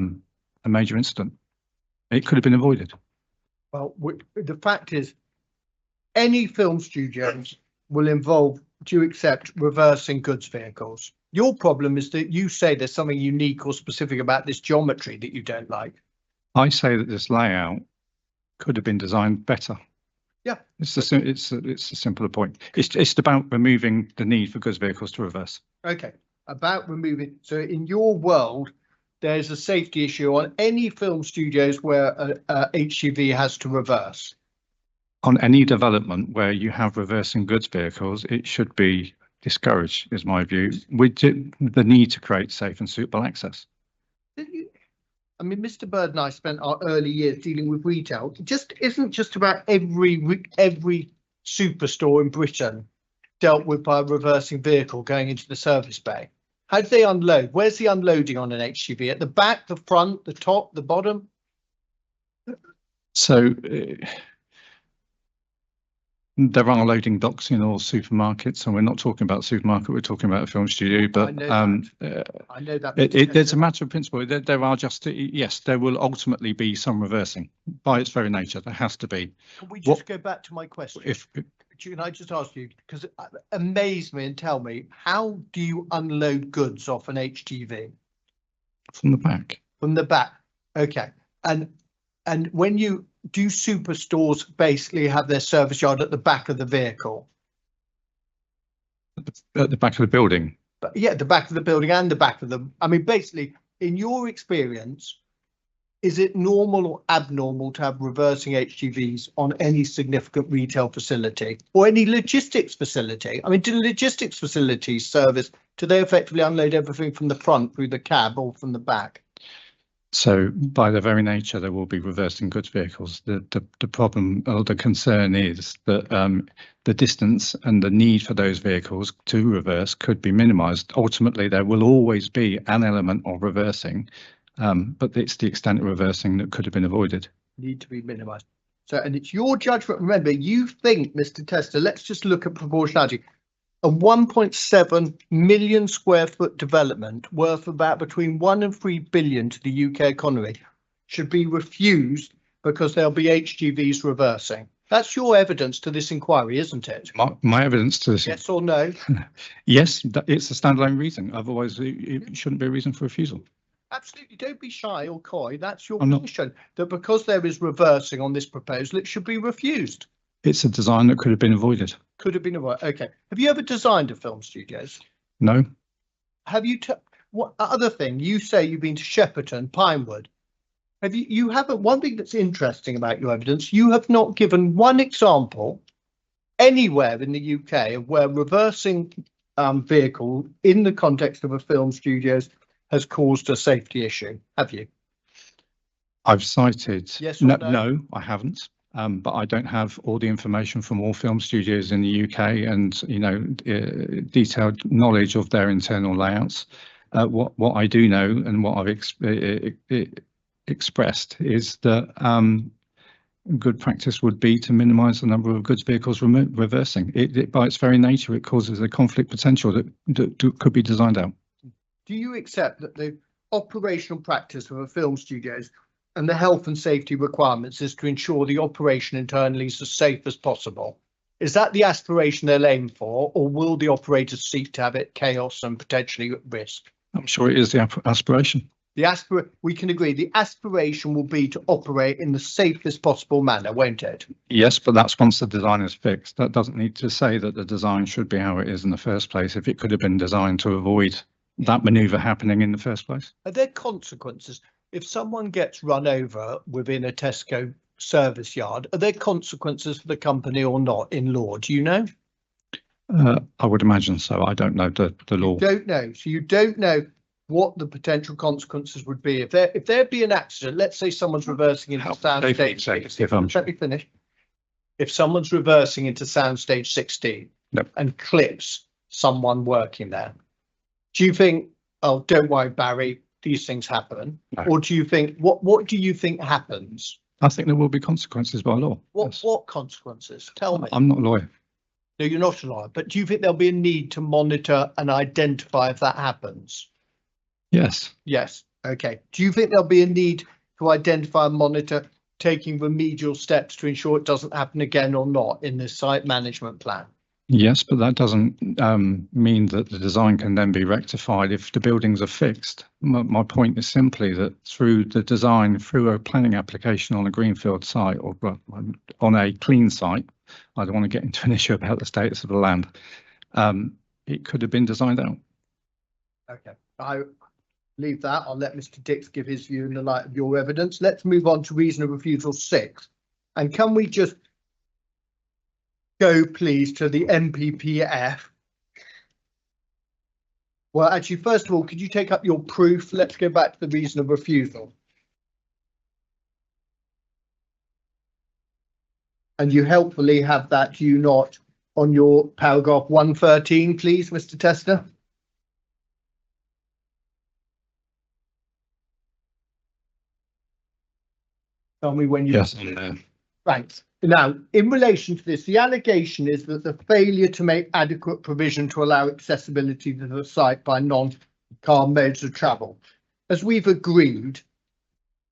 major incident. It could have been avoided. Well, the fact is, any film studios will involve, do you accept, reversing goods vehicles? Your problem is that you say there's something unique or specific about this geometry that you don't like. I say that this layout could have been designed better. Yeah, it's a simpler point. It's about removing the need for goods vehicles to reverse. Okay, about removing. So in your world, there's a safety issue on any film studios where a HGV has to reverse. On any development where you have reversing goods vehicles, it should be discouraged, is my view, with the need to create safe and suitable access. I mean, Mr. Bird and I spent our early years dealing with retail. It just isn't just about every superstore in Britain dealt with by a reversing vehicle going into the service bay. How do they unload? Where's the unloading on an HGV? At the back, the front, the top, the bottom? So there are loading docks in all supermarkets, and we're not talking about a supermarket, we're talking about a film studio. But I know that. It's a matter of principle. There are just, yes, there will ultimately be some reversing by its very nature. There has to be. Can we just go back to my question? Can I just ask you, because it amazed me, and tell me, how do you unload goods off an HGV? From the back. From the back. Okay. And when you do superstores basically have their service yard at the back of the vehicle? At the back of the building. But yeah, the back of the building and the back of the, I mean, basically, in your experience, is it normal or abnormal to have reversing HGVs on any significant retail facility or any logistics facility? I mean, do logistics facilities service, do they effectively unload everything from the front through the cab or from the back? So by their very nature, there will be reversing goods vehicles. The problem or the concern is that the distance and the need for those vehicles to reverse could be minimised. Ultimately, there will always be an element of reversing, but it's the extent of reversing that could have been avoided. Need to be minimised. So, and it's your judgment. Remember, you think, Mr. Tester, let's just look at proportionality. A 1.7 million square foot development worth about between 1 and 3 billion to the UK economy should be refused because there'll be HGVs reversing. That's your evidence to this inquiry, isn't it? My evidence to this. Yes or no? Yes, it's a standalone reason. Otherwise, it shouldn't be a reason for refusal. Absolutely. Don't be shy or coy. That's your position, that because there is reversing on this proposal, it should be refused. It's a design that could have been avoided. Could have been avoided. OK. Have you ever designed a film studios? No. Have you? What other thing? You say you've been to Shepperton, Pinewood. Have you? You haven't. One thing that's interesting about your evidence, you have not given one example anywhere in the UK of where reversing vehicle in the context of a film studios has caused a safety issue. Have you? I've cited. Yes or no? No? No, I haven't. But I don't have all the information from all film studios in the UK and, you know, detailed knowledge of their internal layouts. What I do know and what I've expressed is that good practice would be to minimise the number of goods vehicles reversing. It by its very nature, it causes a conflict potential that could be designed out. Do you accept that the operational practice of a film studios and the health and safety requirements is to ensure the operation internally is as safe as possible? Is that the aspiration they'll aim for, or will the operators seek to have it chaos and potentially at risk? I'm sure it is the aspiration. We can agree the aspiration will be to operate in the safest possible manner, won't it? Yes, but that's once the design is fixed. That doesn't need to say that the design should be how it is in the first place, if it could have been designed to avoid that manoeuvre happening in the first place. Are there consequences? If someone gets run over within a Tesco service yard, are there consequences for the company or not in law? Do you know? I would imagine so. I don't know the law. You don't know. So you don't know what the potential consequences would be if there'd be an accident. Let's say someone's reversing into soundstage. Let me finish. If someone's reversing into soundstage 16 and clips someone working there, do you think, oh, don't worry, Barry, these things happen? No. Or do you think, what do you think happens? I think there will be consequences by law. What consequences? Tell me. I'm not a lawyer. No, you're not a lawyer, but do you think there'll be a need to monitor and identify if that happens? Yes. Yes. Okay. Do you think there'll be a need to identify and monitor taking remedial steps to ensure it doesn't happen again or not in this site management plan? Yes, but that doesn't mean that the design can then be rectified if the buildings are fixed. My point is simply that through the design, through a planning application on a greenfield site or on a clean site, I don't want to get into an issue about the status of the land. It could have been designed out. Okay, I leave that. I'll let Mr. Dix give his view in the light of your evidence. Let's move on to reason of refusal 6. And can we just go, please, to the MPPF? Well, actually, first of all, could you take up your proof? Let's go back to the reason of refusal. And you helpfully have that, do you not, on your paragraph 113, please, Mr. Tester? Tell me when you... Yes. Thanks. Now, in relation to this, the allegation is that the failure to make adequate provision to allow accessibility to the site by non-car modes of travel. As we've agreed,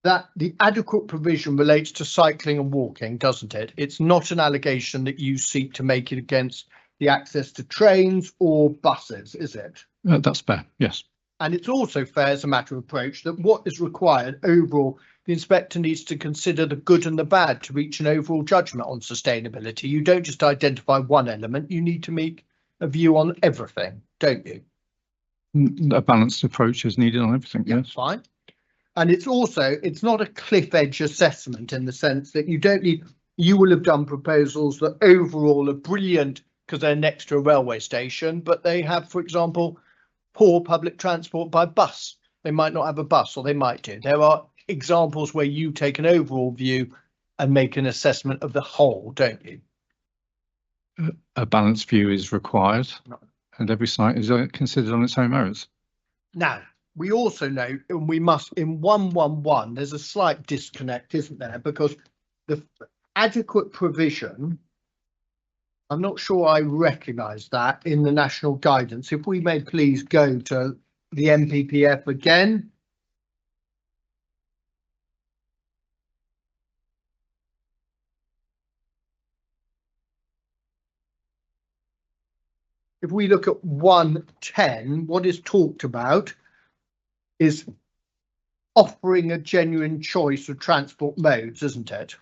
that the adequate provision relates to cycling and walking, doesn't it? It's not an allegation that you seek to make it against the access to trains or buses, is it? That's fair, yes. And it's also fair as a matter of approach that what is required overall the inspector needs to consider the good and the bad to reach an overall judgment on sustainability. You don't just identify one element, you need to make a view on everything, don't you? A balanced approach is needed on everything, Yeah, yes. fine. And it's not a cliff edge assessment in the sense that you will have done proposals that overall are brilliant because they're next to a railway station, but they have, for example, poor public transport by bus. They might not have a bus, or they might do. There are examples where you take an overall view and make an assessment of the whole, don't you? A balanced view is required, and every site is considered on its own merits. Now, we also know, and we must, in 111, there's a slight disconnect, isn't there? Because the adequate provision, I'm not sure I recognise that in the national guidance. If we may please go to the NPPF again. If we look at 110, what is talked about is offering a genuine choice of transport modes, isn't it?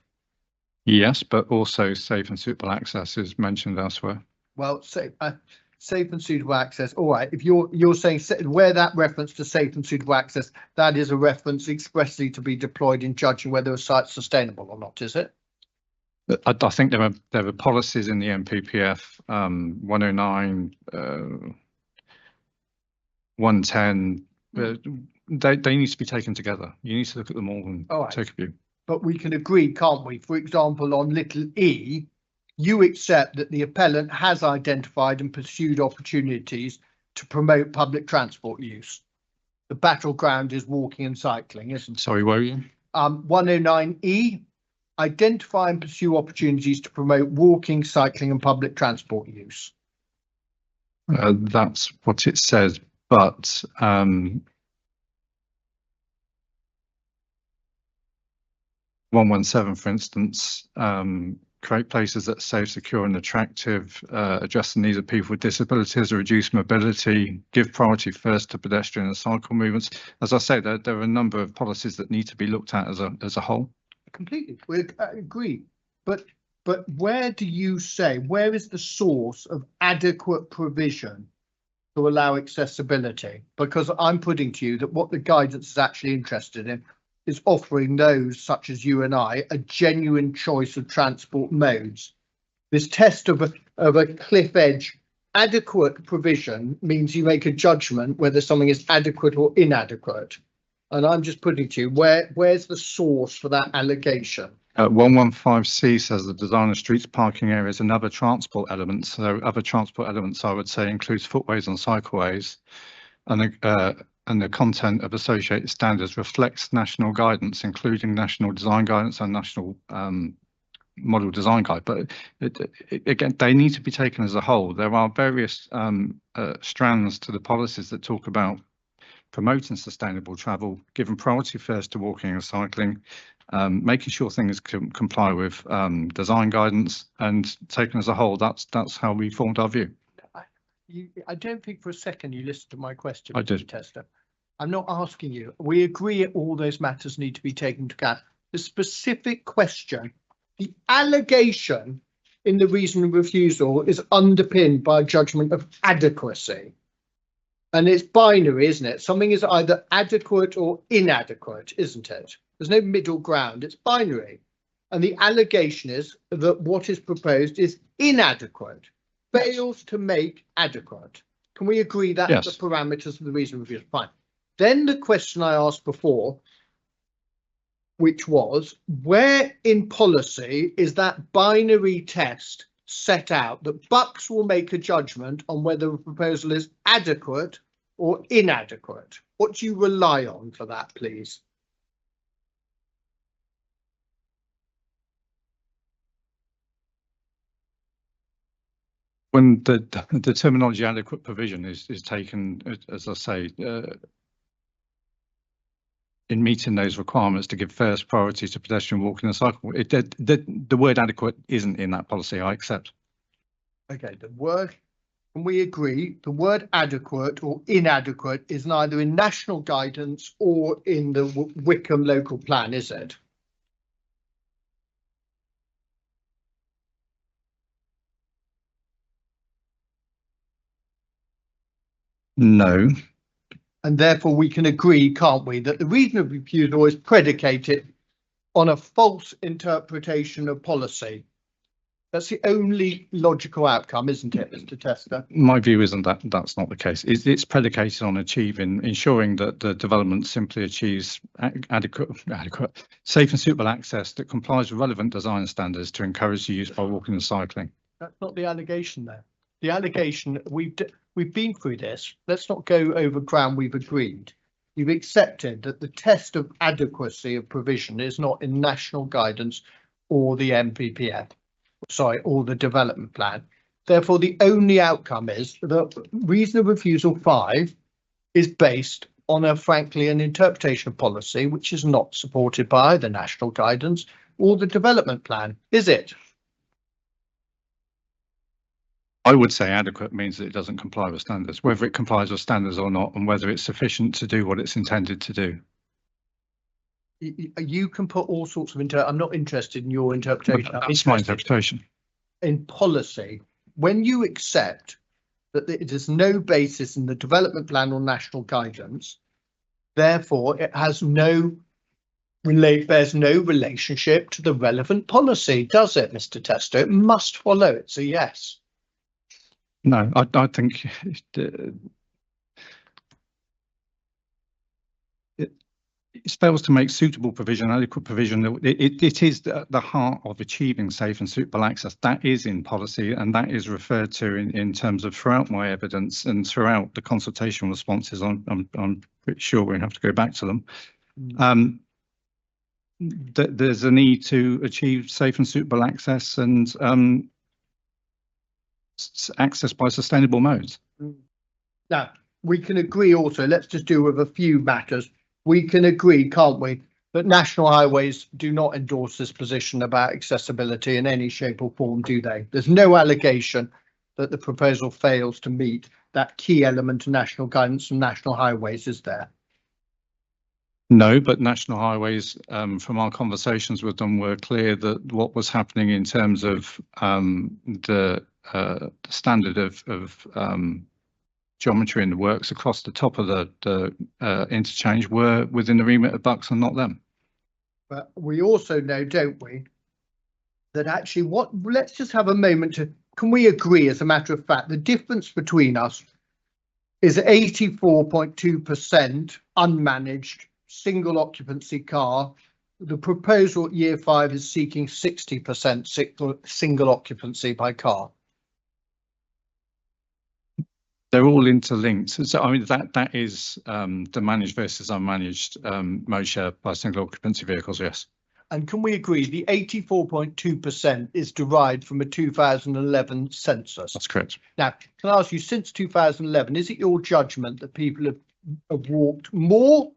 Yes, but also safe and suitable access is mentioned elsewhere. Well, safe and suitable access. All right. If you're saying where that reference to safe and suitable access, that is a reference expressly to be deployed in judging whether a site's sustainable or not, is it? I think there are policies in the NPPF, 109, 110. They need to be taken together. You need to look at them all and take a view. But we can agree, can't we? For example, on little e, you accept that the appellant has identified and pursued opportunities to promote public transport use. The battleground is walking and cycling, isn't it? Sorry, where are you? 109E, identify and pursue opportunities to promote walking, cycling and public transport use. That's what it says, but 117, for instance, create places that are safe, secure and attractive, address the needs of people with disabilities, reduce mobility, give priority first to pedestrian and cycle movements. As I say, there are a number of policies that need to be looked at as a whole. Completely, we agree. But where do you say, where is the source of adequate provision to allow accessibility? Because I'm putting to you that what the guidance is actually interested in is offering those such as you and I a genuine choice of transport modes. This test of a cliff edge adequate provision means you make a judgment whether something is adequate or inadequate. And I'm just putting to you, where's the source for that allegation? 115C says the design of streets, parking areas and other transport elements. So other transport elements, I would say, includes footways and cycleways, and the content of associated standards reflects national guidance, including national design guidance and national model design guide. But again, they need to be taken as a whole. There are various strands to the policies that talk about promoting sustainable travel, giving priority first to walking and cycling, making sure things comply with design guidance, and taken as a whole, that's how we formed our view. I don't think for a second you listened to my question. I did. Tester. I'm not asking you. We agree all those matters need to be taken into account. The specific question, the allegation in the reason of refusal is underpinned by a judgment of adequacy. And it's binary, isn't it? Something is either adequate or inadequate, isn't it? There's no middle ground. It's binary. And the allegation is that what is proposed is inadequate, fails to make adequate. Can we agree that's yes. the parameters of the reason review? Fine. Then the question I asked before, which was, where in policy is that binary test set out that Bucks will make a judgment on whether a proposal is adequate or inadequate? What do you rely on for that, please? When the terminology adequate provision is taken, as I say, in meeting those requirements to give first priority to pedestrian, walking and cycle, the word adequate isn't in that policy, I accept. Okay, the word Can we agree the word adequate or inadequate is neither in national guidance or in the Wickham local plan, is it? No. And therefore we can agree, can't we, that the reason of refusal is predicated on a false interpretation of policy. That's the only logical outcome, isn't it, Mr. Tester? My view isn't that that's not the case. It's predicated on ensuring that the development simply achieves adequate, safe and suitable access that complies with relevant design standards to encourage the use by walking and cycling. That's not the allegation there. The allegation, we've been through this. Let's not go over ground we've agreed. You've accepted that the test of adequacy of provision is not in national guidance or the MPPF. Sorry, or the development plan. Therefore, the only outcome is that reason of refusal 5 is based on frankly, an interpretation of policy which is not supported by either national guidance or the development plan, is it? I would say adequate means that it doesn't comply with standards, whether it complies with standards or not, and whether it's sufficient to do what it's intended to do. You can put all sorts of I'm not interested in your interpretation. That's my interpretation. In policy, when you accept that there's no basis in the development plan or national guidance, therefore it has bears no relationship to the relevant policy, does it, Mr. Tester? It must follow. It's a yes. No, I think it fails to make suitable provision, adequate provision. It is the heart of achieving safe and suitable access. That is in policy, and that is referred to in terms of throughout my evidence and throughout the consultation responses. I'm pretty sure we have to go back to them. There's a need to achieve safe and suitable access and access by sustainable modes. Now, we can agree also, let's just deal with a few matters. We can agree, can't we, that National Highways do not endorse this position about accessibility in any shape or form, do they? There's no allegation that the proposal fails to meet that key element of national guidance from National Highways, is there? No, but National Highways, from our conversations with them, were clear that what was happening in terms of the standard of geometry in the works across the top of the interchange were within the remit of Bucks and not them. But we also know, don't we, that actually let's just have a moment can we agree, as a matter of fact, the difference between us is 84.2% unmanaged single occupancy car. The proposal at year 5 is seeking 60% single occupancy by car. They're all interlinked. So I mean that is the managed versus unmanaged mode share by single occupancy vehicles, yes. And can we agree the 84.2% is derived from a 2011 census? That's correct. Now, can I ask you, since 2011, is it your judgment that people have walked more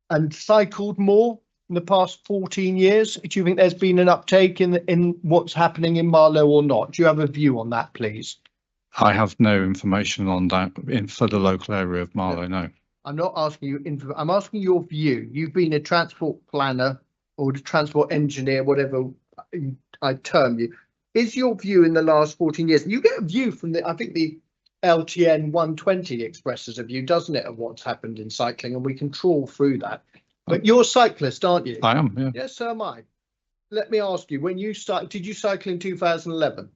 and cycled more in the past 14 years? Do you think there's been an uptake in what's happening in Marlow or not? Do you have a view on that, please? I have no information on that for the local area of Marlow, no. I'm not asking you, I'm asking your view. You've been a transport planner or a transport engineer, whatever I term you. Is your view in the last 14 years, and you get a view from I think the LTN 120 expresses a view, doesn't it, of what's happened in cycling, and we can trawl through that. But you're a cyclist, aren't you? I am, yeah. Yes, so am I. Let me ask you, when you did you cycle in 2011?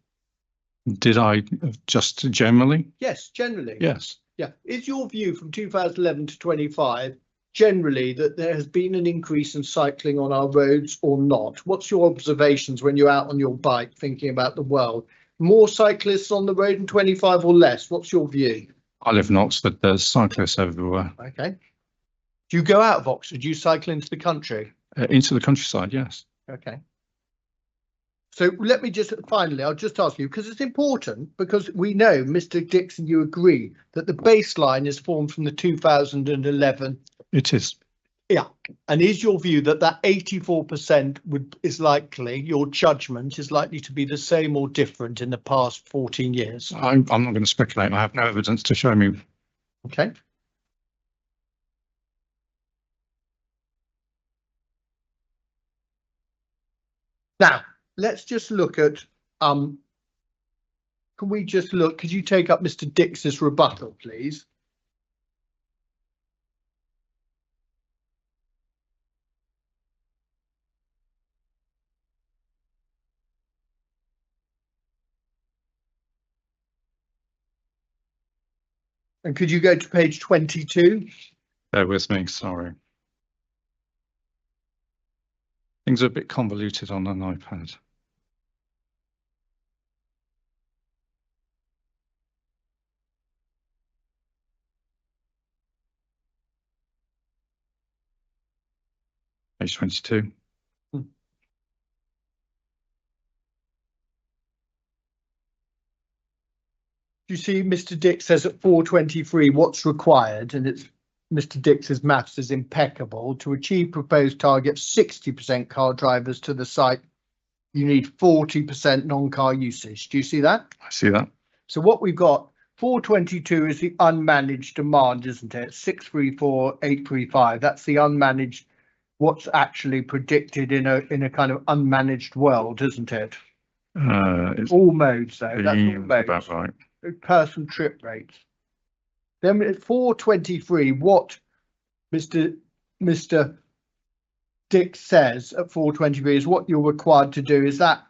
Did I just generally? Yes, generally. Yes. Yeah. Is your view from 2011 to 25 generally that there has been an increase in cycling on our roads or not? What's your observations when you're out on your bike thinking about the world? More cyclists on the road in 25 or less? What's your view? I live in Oxford. There's cyclists everywhere. Okay. Do you go out of Oxford? Do you cycle into the country? Into the countryside, yes. Okay. So let me just finally, I'll just ask you, because it's important, because we know, Mr. Dixon, you agree that the baseline is formed from the 2011. It is. Yeah, and is your view that that 84% is likely, your judgment is likely to be the same or different in the past 14 years? I'm not going to speculate. I have no evidence to show me. Okay. Now, let's just look at, can we just look, could you take up Mr. Dix's rebuttal, please? And could you go to page 22? Bear with me, sorry. Things are a bit convoluted on an iPad. Page 22. You see, Mr. Dix says at 423, what's required, and it's Mr. Dix's maths is impeccable. To achieve proposed target 60% car drivers to the site, you need 40% non-car usage. Do you see that? I see that. So what we've got, 422 is the unmanaged demand, isn't it? 634, 835. That's the unmanaged, what's actually predicted in a kind of unmanaged world, isn't it? It's all modes though. That's all modes. About right. Person trip rates. Then at 423, what Mr. Dix says at 423 is what you're required to do is that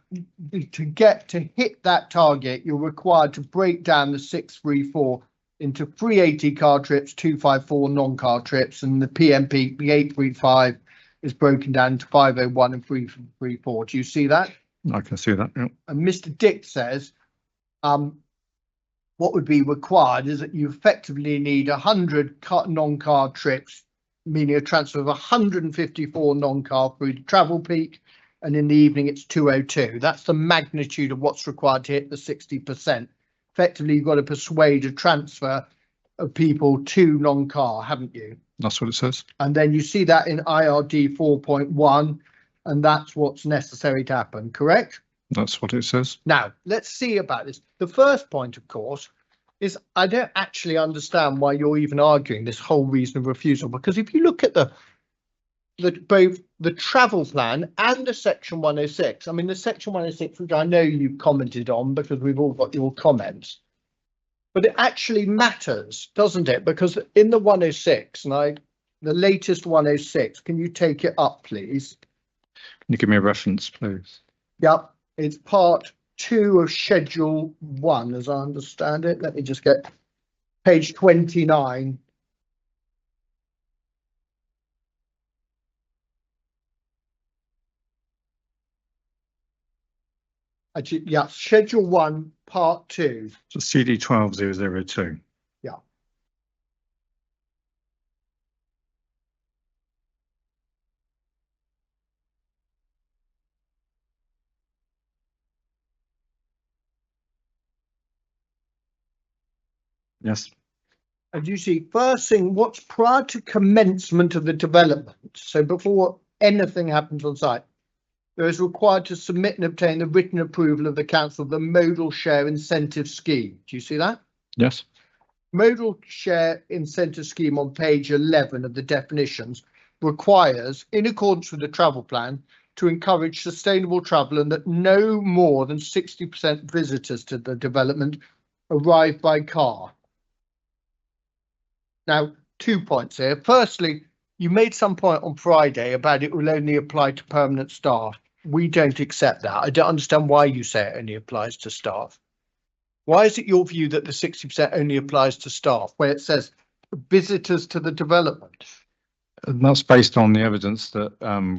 to hit that target, you're required to break down the 634 into 380 car trips, 254 non-car trips, and the PMP, the 835 is broken down into 501 and 334. Do you see that? I can see that. Yeah. And Mr. Dix says, what would be required is that you effectively need 100 non-car trips, meaning a transfer of 154 non-car through the travel peak, and in the evening it's 202. That's the magnitude of what's required to hit the 60%. Effectively, you've got to persuade a transfer of people to non-car, haven't you? That's what it says. And then you see that in IRD 4.1, and that's what's necessary to happen, correct? That's what it says. Now, let's see about this. The first point, of course, is I don't actually understand why you're even arguing this whole reason of refusal, because if you look at both the travel plan and the section 106, I mean, the section 106, which I know you've commented on because we've all got your comments, but it actually matters, doesn't it? Because in the 106, and the latest 106, can you take it up, please? Can you give me a reference, please? Yep. It's part 2 of schedule 1, as I understand it. Let me just get page 29. Actually, yeah, schedule 1, part 2. So CD 12002. Yeah. Yes. And you see, first thing, what's prior to commencement of the development, so before anything happens on site, there is required to submit and obtain the written approval of the council of the modal share incentive scheme. Do you see that? Yes. Modal share incentive scheme on page 11 of the definitions requires, in accordance with the travel plan, to encourage sustainable travel and that no more than 60% visitors to the development arrive by car. Now, 2 points here. Firstly, you made some point on Friday about it will only apply to permanent staff. We don't accept that. I don't understand why you say it only applies to staff. Why is it your view that the 60% only applies to staff, where it says visitors to the development? And that's based on the evidence that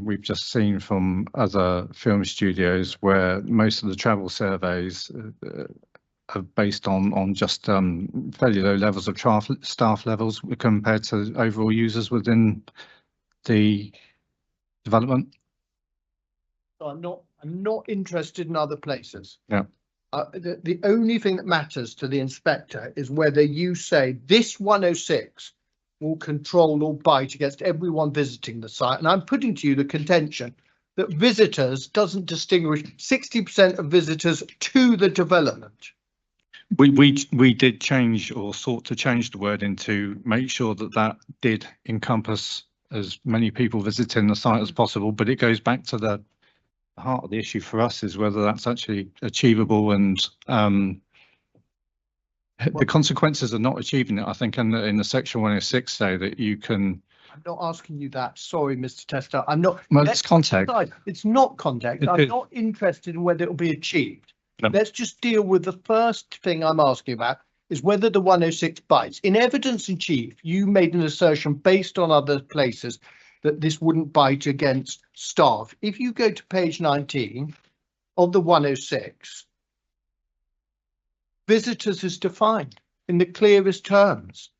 we've just seen from other film studios, where most of the travel surveys are based on just fairly low levels of staff levels compared to overall users within the development. So I'm not interested in other places. Yeah. The only thing that matters to the inspector is whether you say this 106 will control or bite against everyone visiting the site. And I'm putting to you the contention that visitors doesn't distinguish 60% of visitors to the development. We did change, or sought to change, the wording to make sure that that did encompass as many people visiting the site as possible, but it goes back to the heart of the issue for us, is whether that's actually achievable, and the consequences of not achieving it, I think, in the section 106 say that you can. I'm not asking you that. Sorry, Mr. Tester. I'm not. Well, it's context. It's not context. I'm not interested in whether it will be achieved. No. Let's just deal with the first thing I'm asking about, is whether the 106 bites. In evidence in chief, you made an assertion based on other places that this wouldn't bite against staff. If you go to page 19 of the 106, visitors is defined in the clearest terms.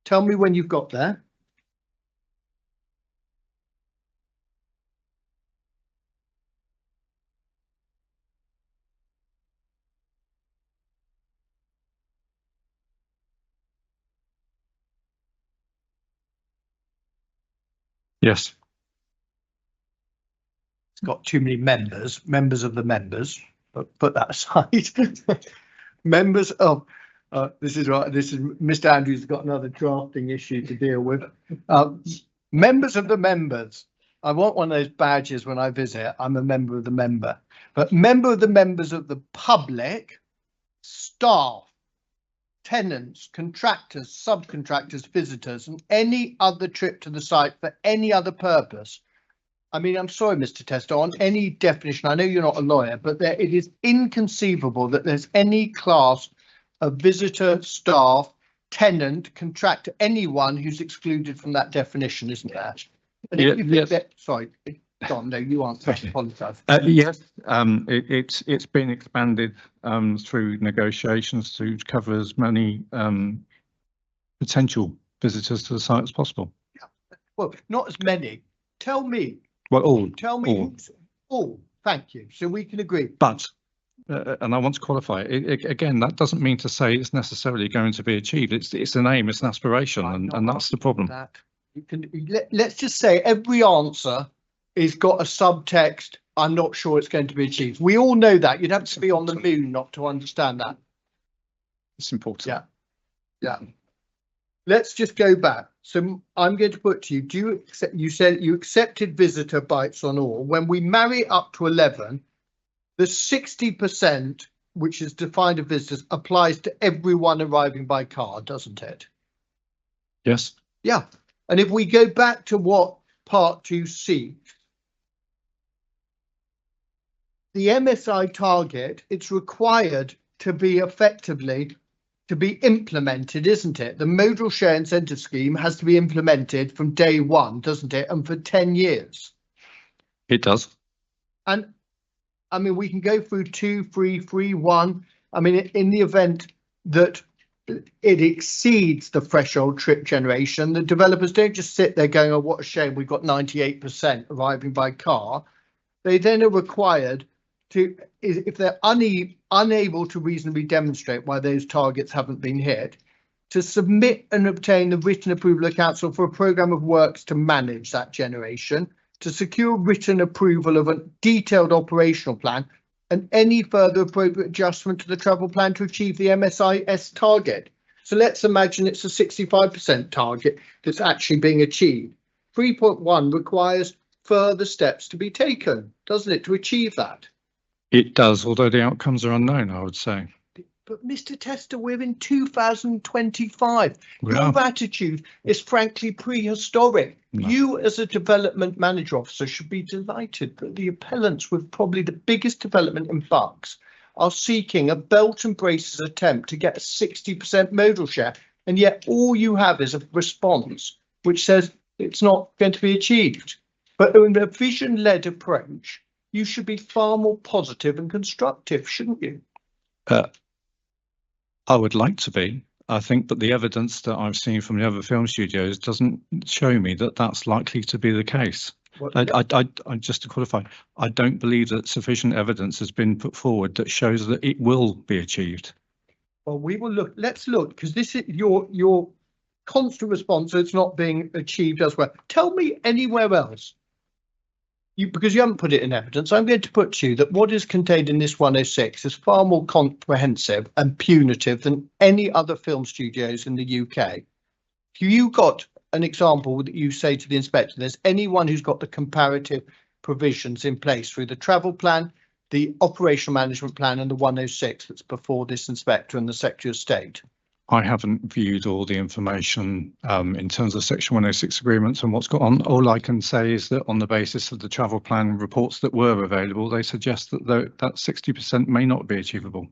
Tell me when you've got there. Yes. It's got too many members of the members, but put that aside. Members of, this is right, this is Mr. Andrews got another drafting issue to deal with. Members of the members. I want one of those badges when I visit. I'm a member of the member, but member of the members of the public, staff, tenants, contractors, subcontractors, visitors, and any other trip to the site for any other purpose. I mean, I'm sorry, Mr. Tester, on any definition, I know you're not a lawyer, but it is inconceivable that there's any class of visitor, staff, tenant, contractor, anyone who's excluded from that definition, isn't there? And if you think that, sorry, John, no, you answer. I apologise. Yes, it's been expanded through negotiations to cover as many potential visitors to the site as possible. Yeah. Well, not as many. Tell me. Well, all. Tell me. All. Thank you. So we can agree. But, and I want to qualify it again, that doesn't mean to say it's necessarily going to be achieved. It's an aim, it's an aspiration, and that's the problem. That. You can, let's just say every answer is got a subtext. I'm not sure it's going to be achieved. We all know that. You'd have to be on the moon not to understand that. It's important. Yeah. Yeah. Let's just go back. So I'm going to put to you, do you accept, you said you accepted visitor bites on all. When we marry it up to 11, the 60%, which is defined as visitors, applies to everyone arriving by car, doesn't it? Yes. Yeah. And if we go back to what Part 2 seeks, the MSI target, it's required to be effectively to be implemented, isn't it? The modal share incentive scheme has to be implemented from day one, doesn't it? And for 10 years. It does. And I mean, we can go through 2, 3, 3, 1. I mean, in the event that it exceeds the threshold trip generation, the developers don't just sit there going, oh, what a shame, we've got 98% arriving by car. They then are required to, if they're unable to reasonably demonstrate why those targets haven't been hit, to submit and obtain the written approval of council for a programme of works to manage that generation, to secure written approval of a detailed operational plan and any further appropriate adjustment to the travel plan to achieve the MSIS target. So let's imagine it's a 65% target that's actually being achieved. 3.1 requires further steps to be taken, doesn't it, to achieve that? It does, although the outcomes are unknown, I would say. But Mr. Tester, we're in 2025. Yeah. Your attitude is frankly prehistoric. No. You as a development manager officer should be delighted that the appellants with probably the biggest development in Bucks are seeking a belt and braces attempt to get a 60% modal share. And yet all you have is a response which says it's not going to be achieved. But in a vision-led approach, you should be far more positive and constructive, shouldn't you? I would like to be. I think that the evidence that I've seen from the other film studios doesn't show me that that's likely to be the case. I just to qualify, I don't believe that sufficient evidence has been put forward that shows that it will be achieved. Well, we will look. Let's look, because this is your constant response, so it's not being achieved elsewhere. Tell me anywhere else. Because you haven't put it in evidence, I'm going to put to you that what is contained in this 106 is far more comprehensive and punitive than any other film studios in the UK. If you got an example that you say to the inspector, there's anyone who's got the comparative provisions in place through the travel plan, the operational management plan and the 106 that's before this inspector and the Secretary of State? I haven't viewed all the information in terms of Section 106 agreements and what's got on. All I can say is that on the basis of the travel plan reports that were available, they suggest that that 60% may not be achievable.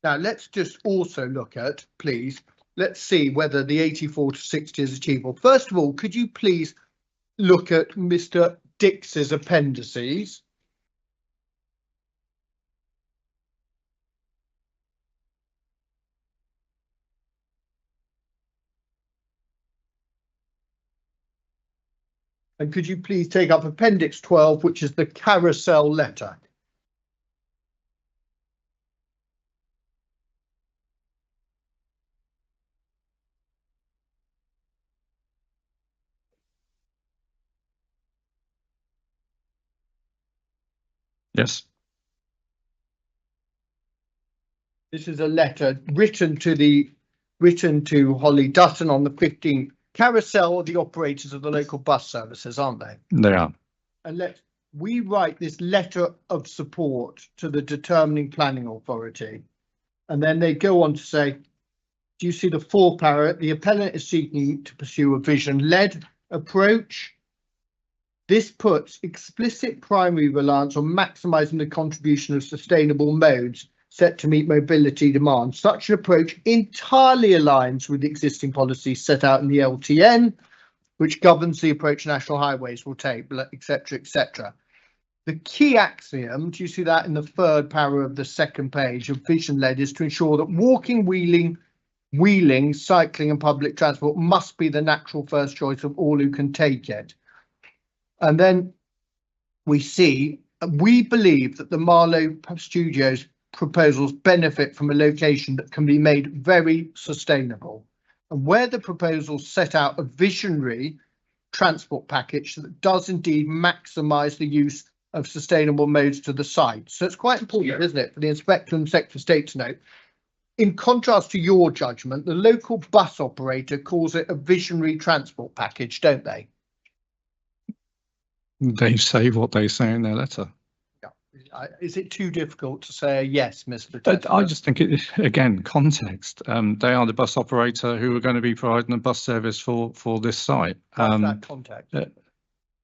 Now, let's just also look at, please, let's see whether the 84 to 60 is achievable. First of all, could you please look at Mr. Dix's appendices? And could you please take up Appendix 12, which is the carousel letter? Yes. This is a letter written to Holly Dutton on the 15th. Carousel are the operators of the local bus services, aren't they? They are. And we write this letter of support to the determining planning authority. And then they go on to say, do you see the fourth paragraph? The appellant is seeking to pursue a vision-led approach. This puts explicit primary reliance on maximising the contribution of sustainable modes set to meet mobility demand. Such an approach entirely aligns with the existing policies set out in the LTN, which governs the approach national highways will take, etc., etc. The key axiom, do you see that in the third paragraph of the second page of vision-led, is to ensure that walking, wheeling, cycling and public transport must be the natural first choice of all who can take it. And then we believe that the Marlow Studios proposals benefit from a location that can be made very sustainable. And where the proposals set out a visionary transport package that does indeed maximise the use of sustainable modes to the site. So it's quite important, isn't it, for the Inspector and Secretary of State to note. In contrast to your judgment, the local bus operator calls it a visionary transport package, don't they? They say what they say in their letter. Is it too difficult to say yes, Mr. Tester? I just think it, again, context. They are the bus operator who are going to be providing a bus service for this site. Why is that context?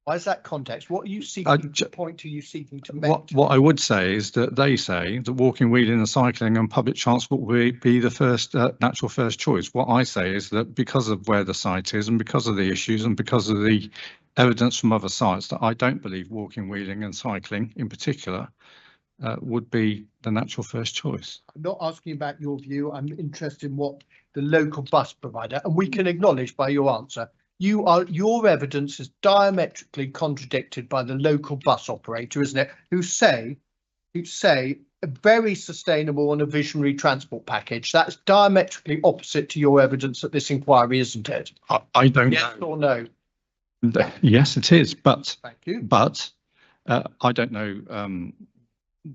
Why is that context? What are you seeking to point to? You seeking to make? What I would say is that they say that walking, wheeling and cycling and public transport will be the first natural first choice. What I say is that because of where the site is and because of the issues and because of the evidence from other sites, that I don't believe walking, wheeling and cycling in particular would be the natural first choice. I'm not asking about your view. I'm interested in what the local bus provider, and we can acknowledge by your answer, your evidence is diametrically contradicted by the local bus operator, isn't it? Who say a very sustainable and a visionary transport package. That's diametrically opposite to your evidence at this inquiry, isn't it? I don't yes know. Or no? Yes, it is. But thank you. But I don't know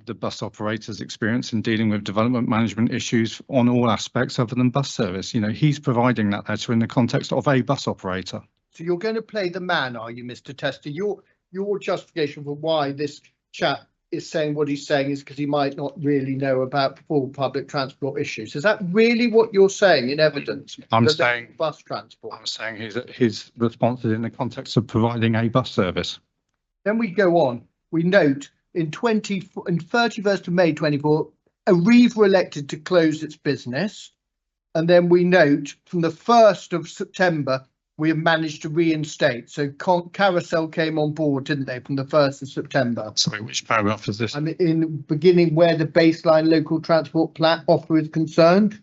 the bus operator's experience in dealing with development management issues on all aspects other than bus service. You know, he's providing that letter in the context of a bus operator. So you're going to play the man, are you, Mr. Tester? Your justification for why this chap is saying what he's saying is because he might not really know about full public transport issues. Is that really what you're saying in evidence? I'm saying bus transport. I'm saying his response is in the context of providing a bus service. Then we go on. We note in 31st of May 24, Arrive were elected to close its business. And then we note from the 1st of September, we have managed to reinstate. So Carousel came on board, didn't they, from the 1st of September? Sorry, which paragraph is this? I mean, in the beginning where the baseline local transport plan offer is concerned.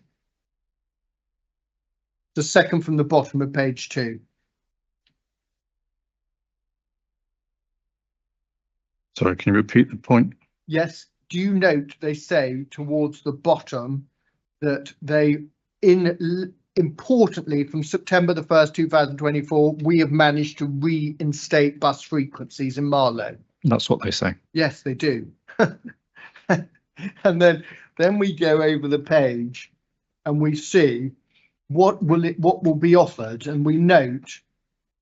The second from the bottom of page 2. Sorry, can you repeat the point? Yes. Do you note they say towards the bottom that they, in importantly, from September the 1st, 2024, we have managed to reinstate bus frequencies in Marlow. That's what they say. Yes, they do. And then we go over the page and we see what will be offered, and we note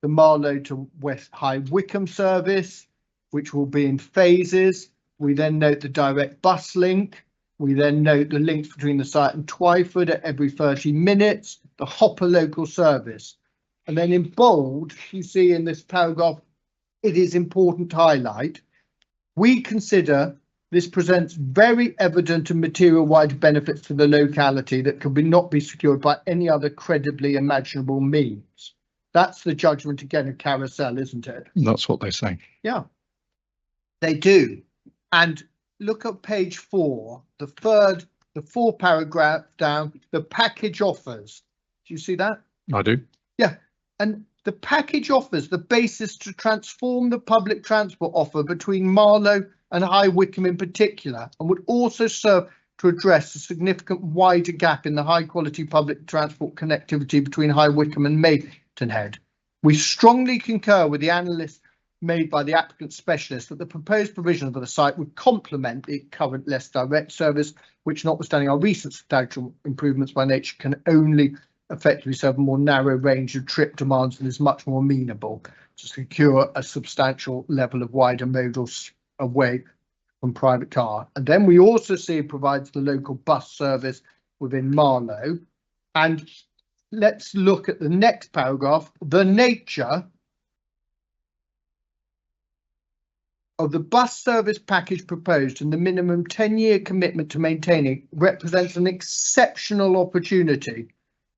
the Marlow to West High Wycombe service, which will be in phases. We then note the direct bus link. We then note the links between the site and Twyford at every 30 minutes, the Hopper local service. And then in bold, you see in this paragraph, it is important to highlight, we consider this presents very evident and material wide benefits to the locality that could not be secured by any other credibly imaginable means. That's the judgment again of Carousel, isn't it? That's what they say. Yeah, they do. And look at page 4, the 4th paragraph down, the package offers. Do you see that? I do. Yeah. And the package offers the basis to transform the public transport offer between Marlow and High Wycombe in particular, and would also serve to address a significant wider gap in the high quality public transport connectivity between High Wycombe and Maidenhead. We strongly concur with the analysis made by the applicant specialist that the proposed provision of the site would complement the current less direct service, which, notwithstanding our recent substantial improvements by nature, can only effectively serve a more narrow range of trip demands and is much more amenable to secure a substantial level of wider modal away from private car. And then we also see it provides the local bus service within Marlow. And let's look at the next paragraph, the nature of the bus service package proposed and the minimum 10-year commitment to maintaining represents an exceptional opportunity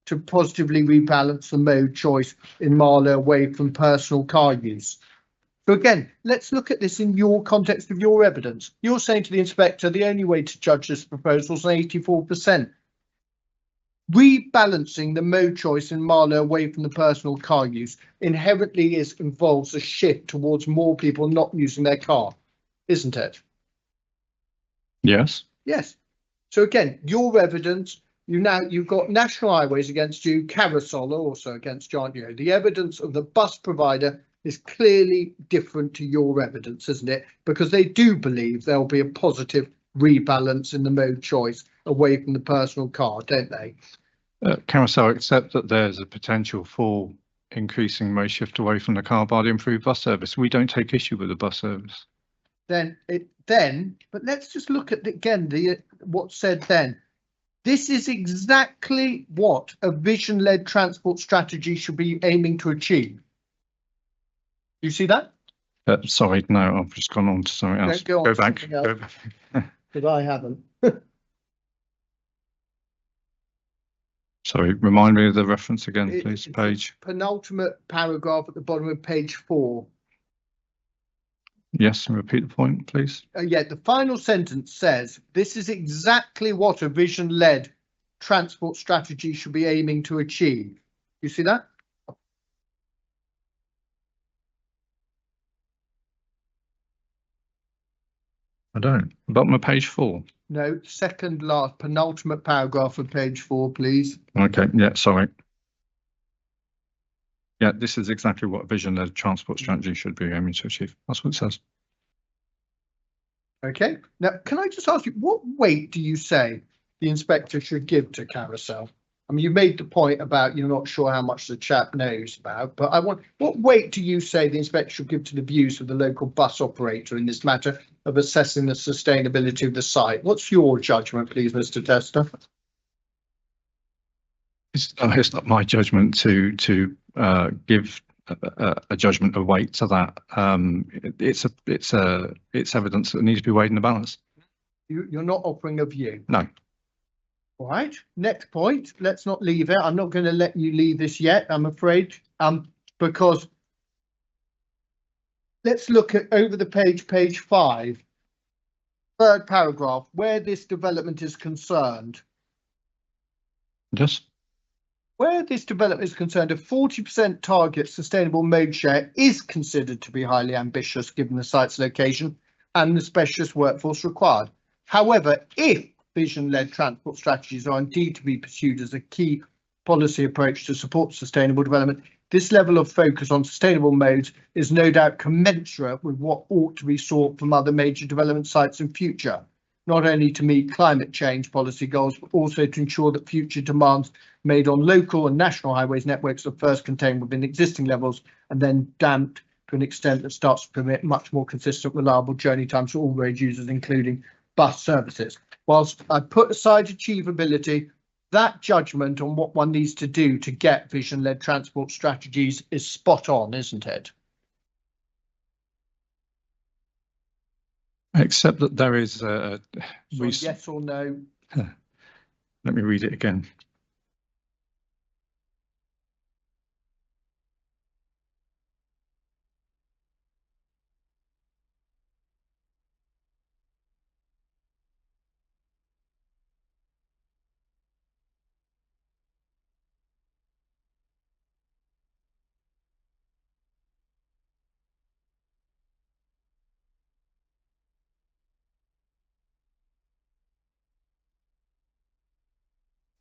to positively rebalance the mode choice in Marlow away from personal car use. So again, let's look at this in your context of your evidence. You're saying to the inspector, the only way to judge this proposal is 84%. Rebalancing the mode choice in Marlow away from the personal car use inherently involves a shift towards more people not using their car, isn't it? Yes. Yes. So again, your evidence, you've got National Highways against you, Carousel also against you, aren't you? The evidence of the bus provider is clearly different to your evidence, isn't it? Because they do believe there'll be a positive rebalance in the mode choice away from the personal car, don't they? Carousel accept that there's a potential for increasing most shift away from the car by the improved bus service. We don't take issue with the bus service. But let's just look at what's said then. This is exactly what a vision-led transport strategy should be aiming to achieve. You see that? Sorry, no, I've just gone on to something else. Go back. But I haven't. Sorry, remind me of the reference again, please. Page. Penultimate paragraph at the bottom of page 4. Yes, and repeat the point, please. Yeah, the final sentence says, this is exactly what a vision-led transport strategy should be aiming to achieve. You see that? I don't. Bottom of page 4. No, second last, penultimate paragraph of page 4, please. Okay, yeah, sorry. Yeah, this is exactly what a vision-led transport strategy should be aiming to achieve. That's what it says. Okay, now can I just ask you, what weight do you say the inspector should give to Carousel? I mean, you made the point about you're not sure how much the chap knows about, but what weight do you say the inspector should give to the views of the local bus operator in this matter of assessing the sustainability of the site? What's your judgment, please, Mr. Tester? It's not my judgment to give a judgment of weight to that. It's evidence that needs to be weighed in the balance. You're not offering a view? No. All right, next point. Let's not leave it. I'm not going to let you leave this yet, I'm afraid, because let's look at over the page 5, third paragraph, where this development is concerned. Yes. Where this development is concerned, a 40% target sustainable mode share is considered to be highly ambitious given the site's location and the specialist workforce required. However, if vision-led transport strategies are indeed to be pursued as a key policy approach to support sustainable development. This level of focus on sustainable modes is no doubt commensurate with what ought to be sought from other major development sites in future, not only to meet climate change policy goals, but also to ensure that future demands made on local and national highways networks are first contained within existing levels and then damped to an extent that starts to permit much more consistent, reliable journey times for all road users, including bus services. Whilst I put aside achievability, that judgment on what one needs to do to get vision-led transport strategies is spot on, isn't it? Except that there is a So yes or no? Let me read it again.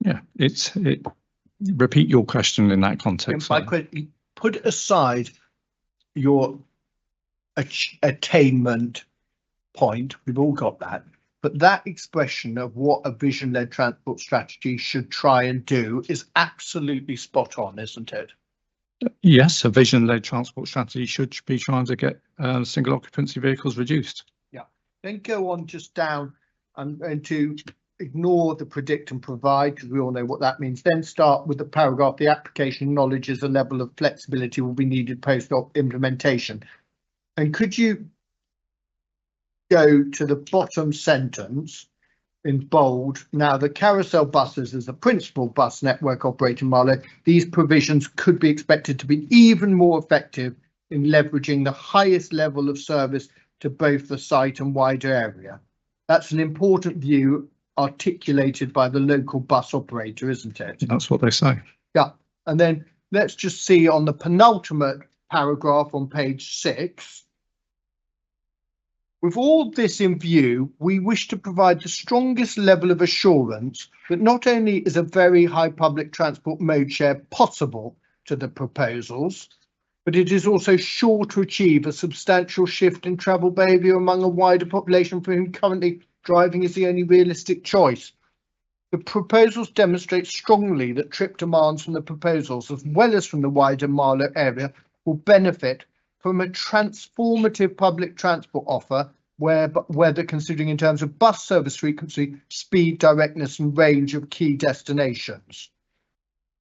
Yeah, repeat your question in that context. By quickly put aside your attainment point, we've all got that, but that expression of what a vision-led transport strategy should try and do is absolutely spot on, isn't it? Yes, a vision-led transport strategy should be trying to get single occupancy vehicles reduced. Yeah, then go on just down and to ignore the predict and provide, because we all know what that means. Then start with the paragraph, the application acknowledges a level of flexibility will be needed post-op implementation. And could you go to the bottom sentence in bold? Now, the carousel buses as the principal bus network operating Marlow, these provisions could be expected to be even more effective in leveraging the highest level of service to both the site and wider area. That's an important view articulated by the local bus operator, isn't it? That's what they say. Yeah, and then let's just see on the penultimate paragraph on page 6. With all this in view, we wish to provide the strongest level of assurance that not only is a very high public transport mode share possible to the proposals, but it is also sure to achieve a substantial shift in travel behaviour among a wider population for whom currently driving is the only realistic choice. The proposals demonstrate strongly that trip demands from the proposals, as well as from the wider Marlow area, will benefit from a transformative public transport offer, whether considering in terms of bus service frequency, speed, directness and range of key destinations.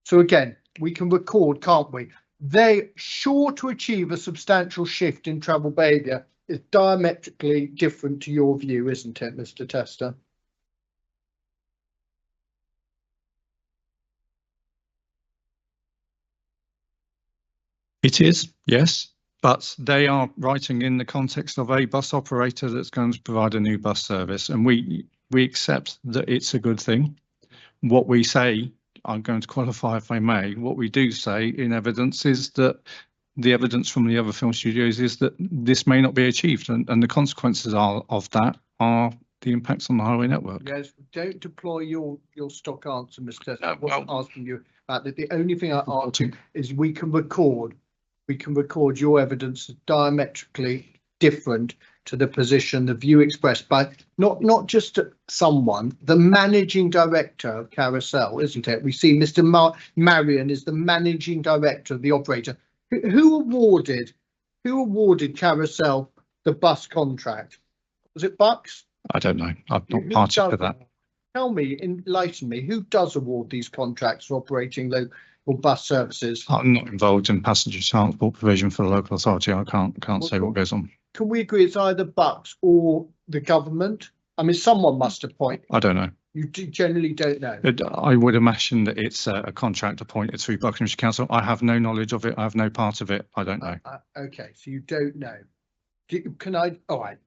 So again, we can record, can't we? They're sure to achieve a substantial shift in travel behaviour is diametrically different to your view, isn't it, Mr. Tester? It is, yes, but they are writing in the context of a bus operator that's going to provide a new bus service, and we accept that it's a good thing. What we say, I'm going to qualify if I may, what we do say in evidence is that the evidence from the other film studios is that this may not be achieved, and the consequences of that are the impacts on the highway network. Yes, don't deploy your stock answer, Mr. Tester. I wasn't asking you about that. The only thing I asked is we can record your evidence as diametrically different to the position, the view expressed by not just someone, the managing director of Carousel, isn't it? We see Mr. Marion is the managing director of the operator. Who awarded Carousel the bus contract? Was it Bucks? I don't know. I've not parted for that. Tell me, enlighten me, who does award these contracts for operating local bus services? I'm not involved in passenger transport provision for the local authority. I can't say what goes on. Can we agree it's either Bucks or the government? I mean, someone must appoint. I don't know. You generally don't know. I would imagine that it's a contract appointed through Buckinghamshire Council. I have no knowledge of it. I have no part of it. I don't know. Okay, so you don't know. Can I? All right.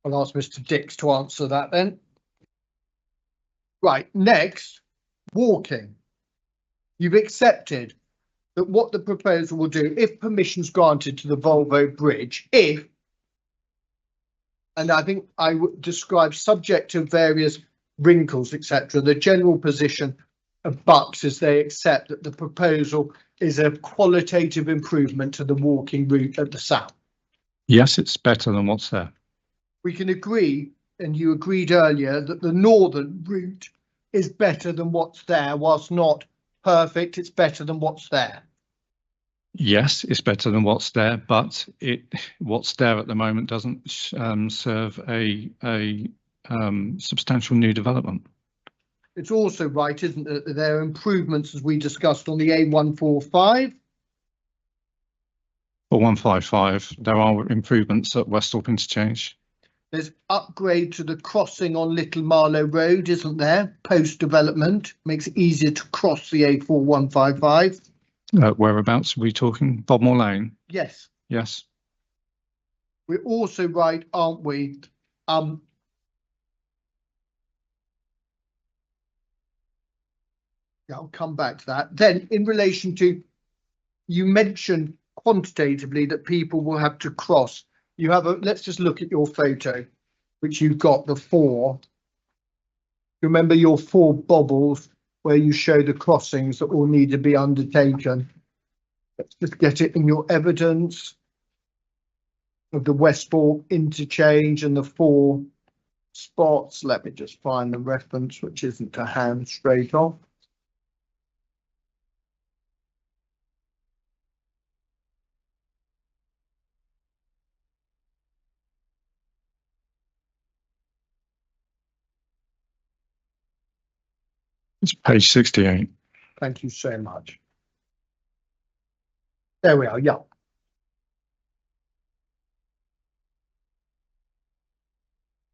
I'll ask Mr. Dix to answer that then. Right, next, walking. You've accepted that what the proposal will do, if permission's granted to the Volvo bridge, and I think I would describe subject to various wrinkles, etc., the general position bucks as they accept that the proposal is a qualitative improvement to the walking route at the south. Yes, it's better than what's there. We can agree, and you agreed earlier, that the northern route is better than what's there. Whilst not perfect, it's better than what's there. Yes, it's better than what's there, but what's there at the moment doesn't serve a substantial new development. It's also right, isn't it, that there are improvements, as we discussed, on the A145. For 155, there are improvements at Westhorpe Interchange. There's upgrade to the crossing on Little Marlow Road, isn't there? Post-development makes it easier to cross the A4155. Whereabouts are we talking? Bodmore Lane? Yes. Yes. We're also right, aren't we? Yeah, I'll come back to that. Then in relation to, you mentioned quantitatively that people will have to cross. You have let's just look at your photo, which you've got the 4. Remember your 4 bobbles where you show the crossings that will need to be undertaken. Let's just get it in your evidence of the Westhorpe interchange and the 4 spots. Let me just find the reference, which isn't to hand straight off. It's page 68. Thank you so much. There we are, yeah.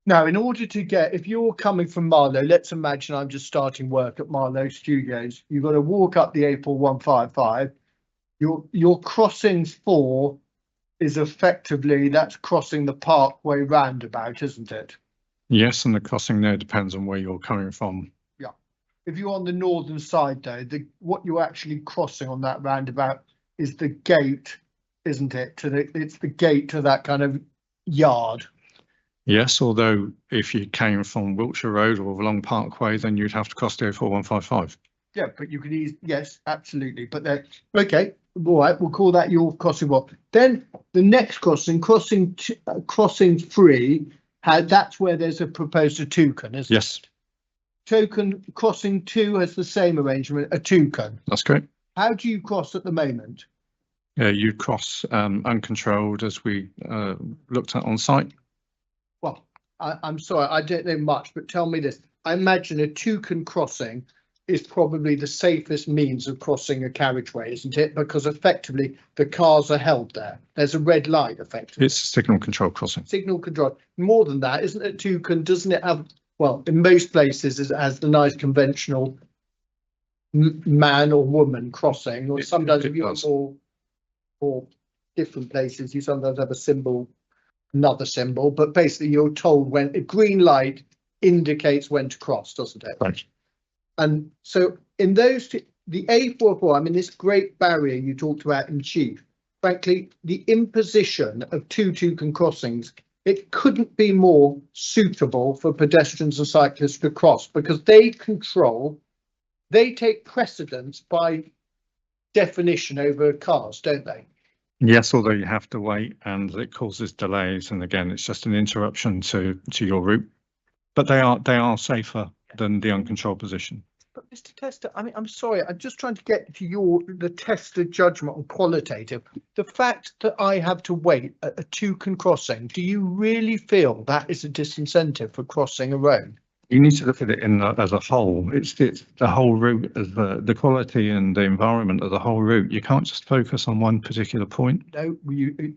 Now, in order to get, if you're coming from Marlow, let's imagine I'm just starting work at Marlow Studios. You've got to walk up the A4155. Your crossing 4 is effectively, that's crossing the Parkway roundabout, isn't it? Yes, and the crossing there depends on where you're coming from. If you're on the northern side, though, what you're actually crossing on that roundabout is the gate, isn't it? It's the gate to that kind of yard. Yes, although if you came from Wiltshire Road or along Parkway, then you'd have to cross the A4155. Yeah, but you could yes, absolutely. But then, okay, all right, we'll call that your crossing 1. Then the next crossing 3, that's where there's a proposed toucan, isn't it? Yes. Token crossing 2 has the same arrangement, a toucan. That's correct. How do you cross at the moment? You cross uncontrolled, as we looked at on site. Well, I'm sorry, I don't know much, but tell me this. I imagine a toucan crossing is probably the safest means of crossing a carriageway, isn't it? Because effectively the cars are held there. There's a red light, effectively. It's a signal control crossing. Signal control. More than that, isn't it? Toucan, doesn't it have? Well, in most places, it has the nice conventional man or woman crossing, or sometimes if you're for different places, you sometimes have a symbol, another symbol, but basically you're told when a green light indicates when to cross, doesn't it? Right. And so in those two, the A44, I mean, this great barrier you talked about in chief, frankly, the imposition of 2 toucan crossings, it couldn't be more suitable for pedestrians and cyclists to cross, because they take precedence by definition over cars, don't they? Yes, although you have to wait and it causes delays. And again, it's just an interruption to your route. But they are safer than the uncontrolled position. But Mr. Tester, I mean, I'm sorry, I'm just trying to get to the test of judgment on qualitative. The fact that I have to wait at a toucan crossing, do you really feel that is a disincentive for crossing a road? You need to look at it as a whole. It's the whole route, as the quality and the environment of the whole route. You can't just focus on one particular point. No,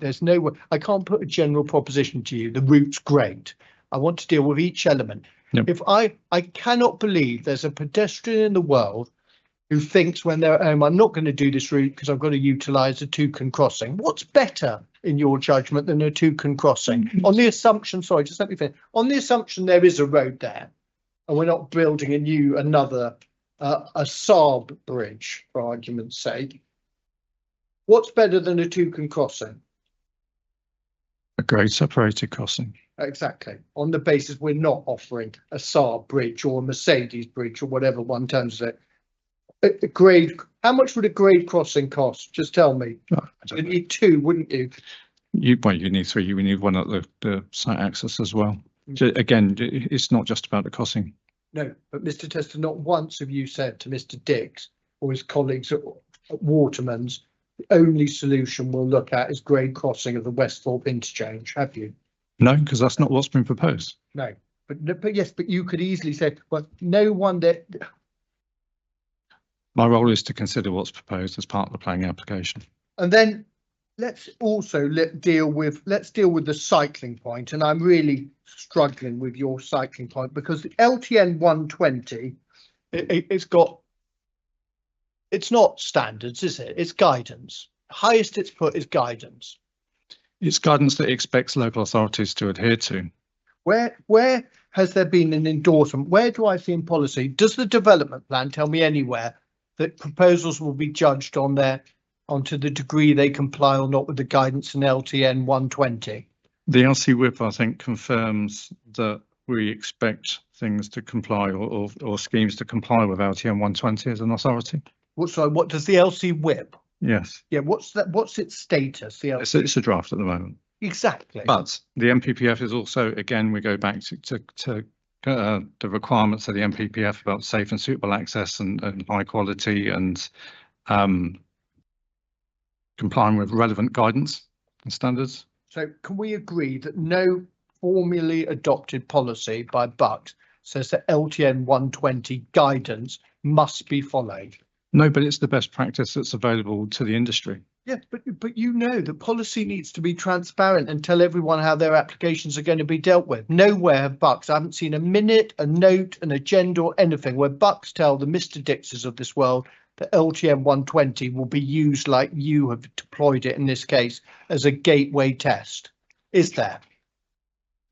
there's no way. I can't put a general proposition to you. The route's great. I want to deal with each element. Yep. If I cannot believe there's a pedestrian in the world who thinks when they're at home, I'm not going to do this route because I've got to utilise a toucan crossing. What's better in your judgment than a toucan crossing? On the assumption, sorry, just let me finish. On the assumption there is a road there, and we're not building another a Saab bridge, for argument's sake. What's better than a toucan crossing? A grade separated crossing. Exactly. On the basis we're not offering a Saab bridge or a Mercedes bridge or whatever one terms it. a grade, how much would a grade crossing cost? Just tell me. I don't You'd know. need two, wouldn't you? You need three. You need one at the site access as well. Again, it's not just about the costing. No, but Mr. Tester, not once have you said to Mr. Dix or his colleagues at Waterman's, the only solution we'll look at is grade crossing of the Westthorpe interchange, have you? No, because that's not what's been proposed. No, but yes, but you could easily say, well, no one that, My role is to consider what's proposed as part of the planning application. and then let's also deal with the cycling point, and I'm really struggling with your cycling point because the LTN 120, it's not standards, is it? It's guidance. Highest it's put is guidance. It's guidance that it expects local authorities to adhere to. Where has there been an endorsement? Where do I see in policy? Does the development plan tell me anywhere that proposals will be judged onto the degree they comply or not with the guidance in LTN 120? The LC whip, I think, confirms that we expect things to comply or schemes to comply with LTN 120 as an authority. What does the LC whip? Yes, Yeah, what's that? What's its status? The LC, it's a draft at the moment. exactly. But the MPPF is also, again, we go back to the requirements of the MPPF about safe and suitable access and high quality and complying with relevant guidance and standards. So can we agree that no formally adopted policy by Bucks says that LTN 120 guidance must be followed? No, but it's the best practice that's available to the industry. Yeah, but you know the policy needs to be transparent and tell everyone how their applications are going to be dealt with. Nowhere have Bucks, I haven't seen a minute, a note, an agenda or anything where Bucks tell the Mr. Dixes of this world that LTN 120 will be used like you have deployed it in this case as a gateway test. Is there?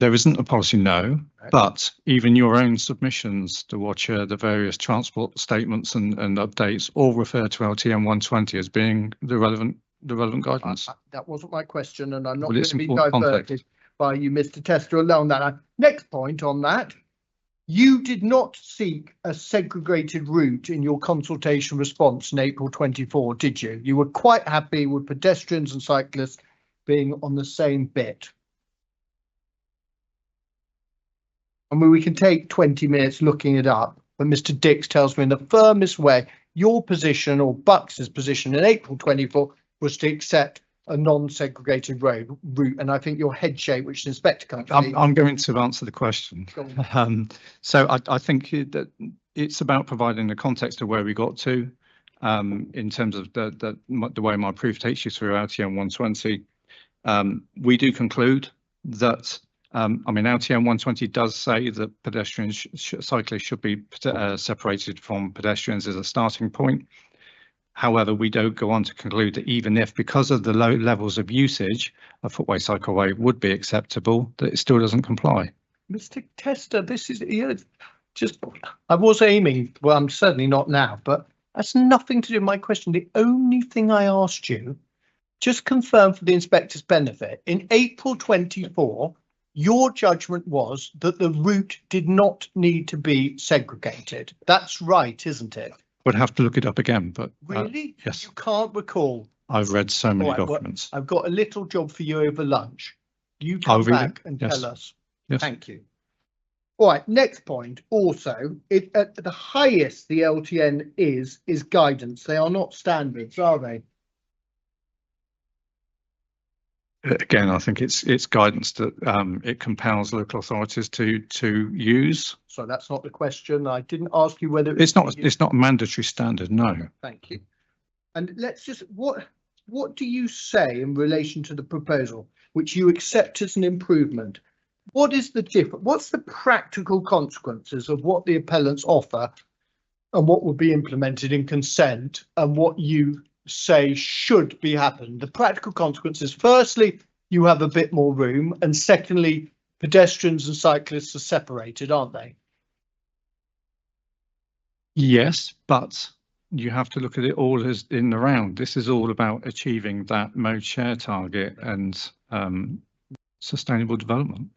There isn't a policy, no, Right. but even your own submissions to the various transport statements and updates all refer to LTN 120 as being the relevant guidance. That wasn't my question, and I'm not Well, going it's to be important diverted context. by you, Mr. Tester, alone. That next point on that, you did not seek a segregated route in your consultation response in April 24, did you? You were quite happy with pedestrians and cyclists being on the same bit. I mean, we can take 20 minutes looking it up, but Mr. Dix tells me in the firmest way, your position or Bucks's position in April 24 was to accept a non-segregated route. And I think your head shape, which the inspector can't see. I'm going to answer the question. So I think that it's about providing the context of where we got to in terms of the way my proof takes you through LTN 120. We do conclude that LTN 120 does say that pedestrians, cyclists should be separated from pedestrians as a starting point. However, we don't go on to conclude that even if, because of the low levels of usage, a footway cycleway would be acceptable, that it still doesn't comply. Mr. Tester, this is just, I was aiming, well, I'm certainly not now, but that's nothing to do with my question. The only thing I asked you, just confirm for the inspector's benefit, in April 24, your judgment was that the route did not need to be segregated. That's right, isn't it? Would have to look it up again, but Really? yes. You can't recall? I've read so many All right, well, documents. I've got a little job for you over lunch. You come read back it. and Yes. tell us. Yes. Thank you. All right, next point. Also, at the highest the LTN is guidance. They are not standards, are they? Again, I think it's guidance that it compels local authorities to use. So that's not the question. I didn't ask you whether It's not a mandatory standard, no. Thank you. And let's just, what do you say in relation to the proposal, which you accept as an improvement? What is the difference? What's the practical consequences of what the appellants offer and what will be implemented in consent and what you say should be happened? The practical consequences, firstly, you have a bit more room, and secondly, pedestrians and cyclists are separated, aren't they? Yes, but you have to look at it all as in the round. This is all about achieving that mode share target and sustainable development.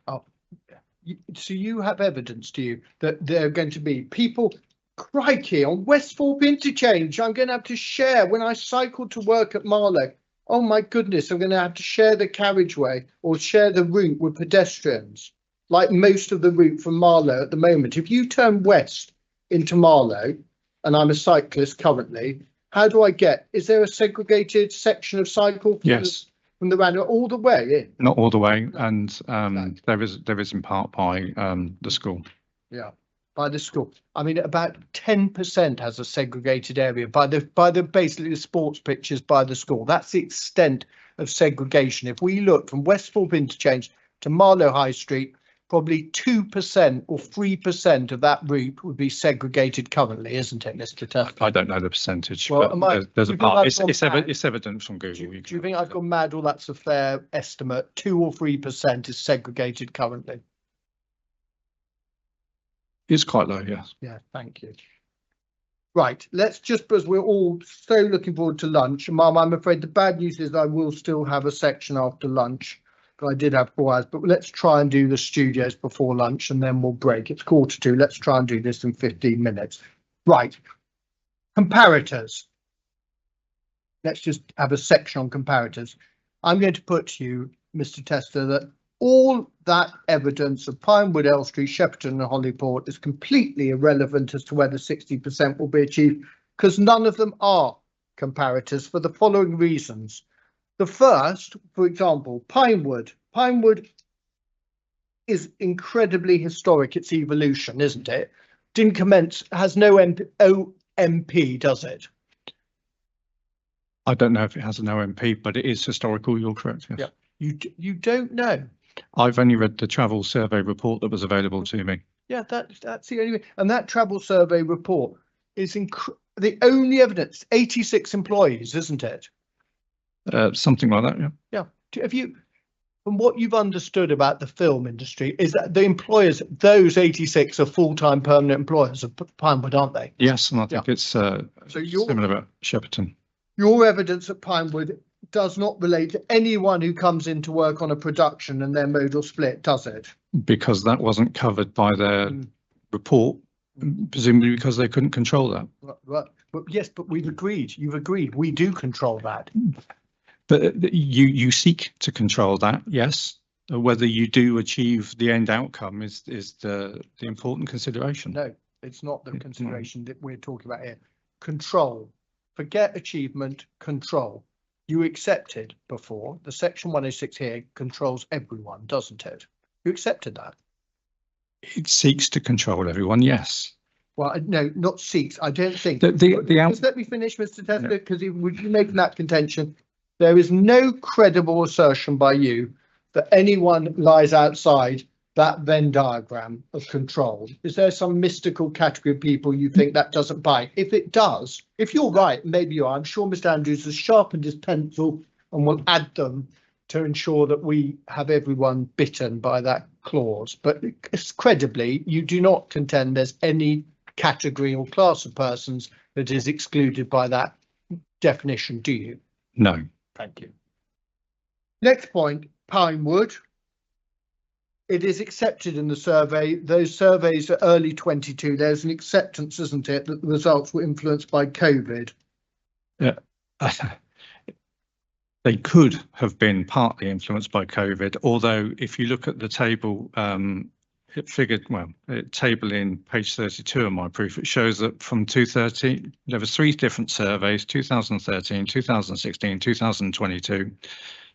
So you have evidence, do you, that there are going to be people Crikey, on Westthorpe Interchange, I'm going to have to share when I cycle to work at Marlow. Oh my goodness, I'm going to have to share the carriageway or share the route with pedestrians, like most of the route from Marlow at the moment. If you turn west into Marlow, and I'm a cyclist currently, how do I get? Is there a segregated section of cycle? Yes. From the round all the way in? Not all the way, No. and No. there is in part by the school. Yeah, by the school. I mean, about 10% has a segregated area by the basically the sports pitches by the school. That's the extent of segregation. If we look from Westthorpe Interchange to Marlow High Street, probably 2% or 3% of that route would be segregated currently, isn't it, Mr. Tuff? I don't know the percentage, Well, but there's do a you think part. I've It's, gone it's, mad? it's evident from Google. Do you think I've gone mad, or that's a fair estimate? 2 or 3% is segregated currently. It's quite low, yes. Yeah, thank you. Right, let's just, because we're all so looking forward to lunch. Mum, I'm afraid the bad news is I will still have a section after lunch. I did have 4 hours, but let's try and do the studios before lunch and then we'll break. It's 1:45. Let's try and do this in 15 minutes. Right, comparators. Let's just have a section on comparators. I'm going to put to you, Mr. Tester, that all that evidence of Pinewood, Elstree, Shepperton and Holyport is completely irrelevant as to whether 60% will be achieved, because none of them are comparators for the following reasons. The first, for example, Pinewood. Pinewood is incredibly historic, its evolution, isn't it? Didn't commence, has no OMP, does it? I don't know if it has an OMP, but it is historical. You're correct. Yes. Yeah. You don't know. I've only read the travel survey report that was available to me. Yeah, that's the only way. And that travel survey report is the only evidence. 86 employees, isn't it? Something like that. Yeah. Yeah. Have you, from what you've understood about the film industry, is that the employers, those 86 are full-time permanent employers of Pinewood, aren't they? Yes, and I think it's So similar about Shepperton. Your evidence at Pinewood does not relate to anyone who comes in to work on a production and their modal split, does it? Because that wasn't covered by their report, presumably because they couldn't control that. But yes, but we've agreed. You've agreed. We do control that. But you seek to control that, yes. Whether you do achieve the end outcome is the important consideration. No, it's not the consideration that we're talking about here. Control. Forget achievement, control. You accepted before, the section 106 here controls everyone, doesn't it? You accepted that. It seeks to control everyone, yes. Well, no, not seeks. I don't think. Just let me finish, Mr. Tester, because you making that contention. There is no credible assertion by you that anyone lies outside that Venn diagram of control. Is there some mystical category of people you think that doesn't bite? If it does, if you're right, maybe you are. I'm sure Mr. Andrews has sharpened his pencil and will add them to ensure that we have everyone bitten by that clause. But credibly, you do not contend there's any category or class of persons that is excluded by that definition, do you? No. Thank you. Next point, Pinewood. It is accepted in the survey. Those surveys are early 22. There's an acceptance, isn't it, that the results were influenced by COVID? Yeah. They could have been partly influenced by COVID, although if you look at the table, table in page 32 of my proof, it shows that from 2013, there were 3 different surveys, 2013, 2016, 2022.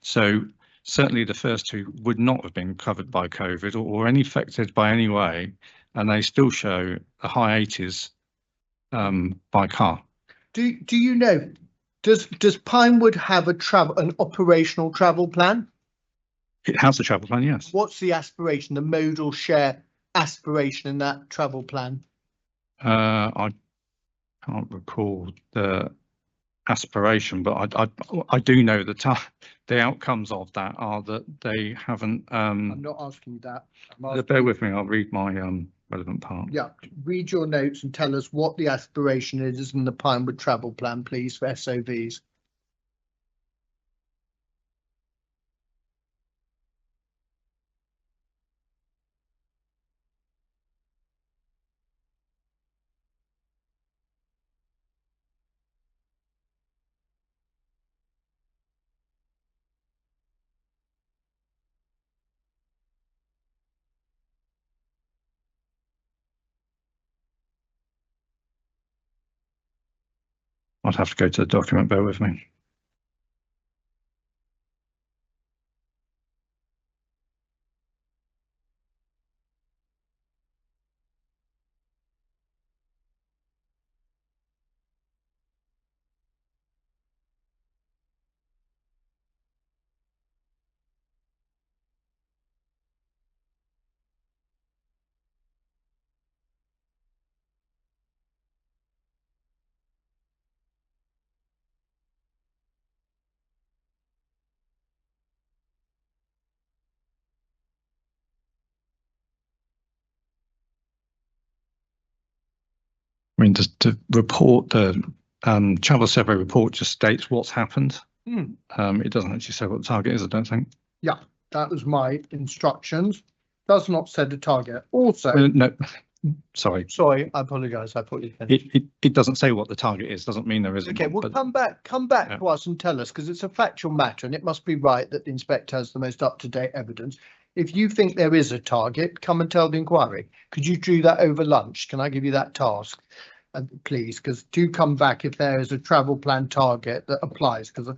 So certainly the first 2 would not have been covered by COVID or any affected by any way, and they still show a high 80s by car. Do you know, does Pinewood have an operational travel plan? It has a travel plan, yes. What's the aspiration, the modal share aspiration in that travel plan? I can't recall the aspiration, but I do know that the outcomes of that are that they haven't. I'm not asking you that. Bear with me. I'll read my relevant part. Yeah, read your notes and tell us what the aspiration is in the Pinewood travel plan, please, for SOVs. I'd have to go to the document, bear with me. I mean, the report, the travel survey report just states what's happened. It doesn't actually say what the target is, I don't think. Yeah, that was my instructions. Does not set a target. Also, No, sorry. Sorry, I apologise. I thought you finished. It doesn't say what the target is. Doesn't mean there isn't. Okay, well, come back Yeah. to us and tell us, because it's a factual matter and it must be right that the inspector has the most up-to-date evidence. If you think there is a target, come and tell the inquiry. Could you do that over lunch? Can I give you that task? Please, because do come back if there is a travel plan target that applies, because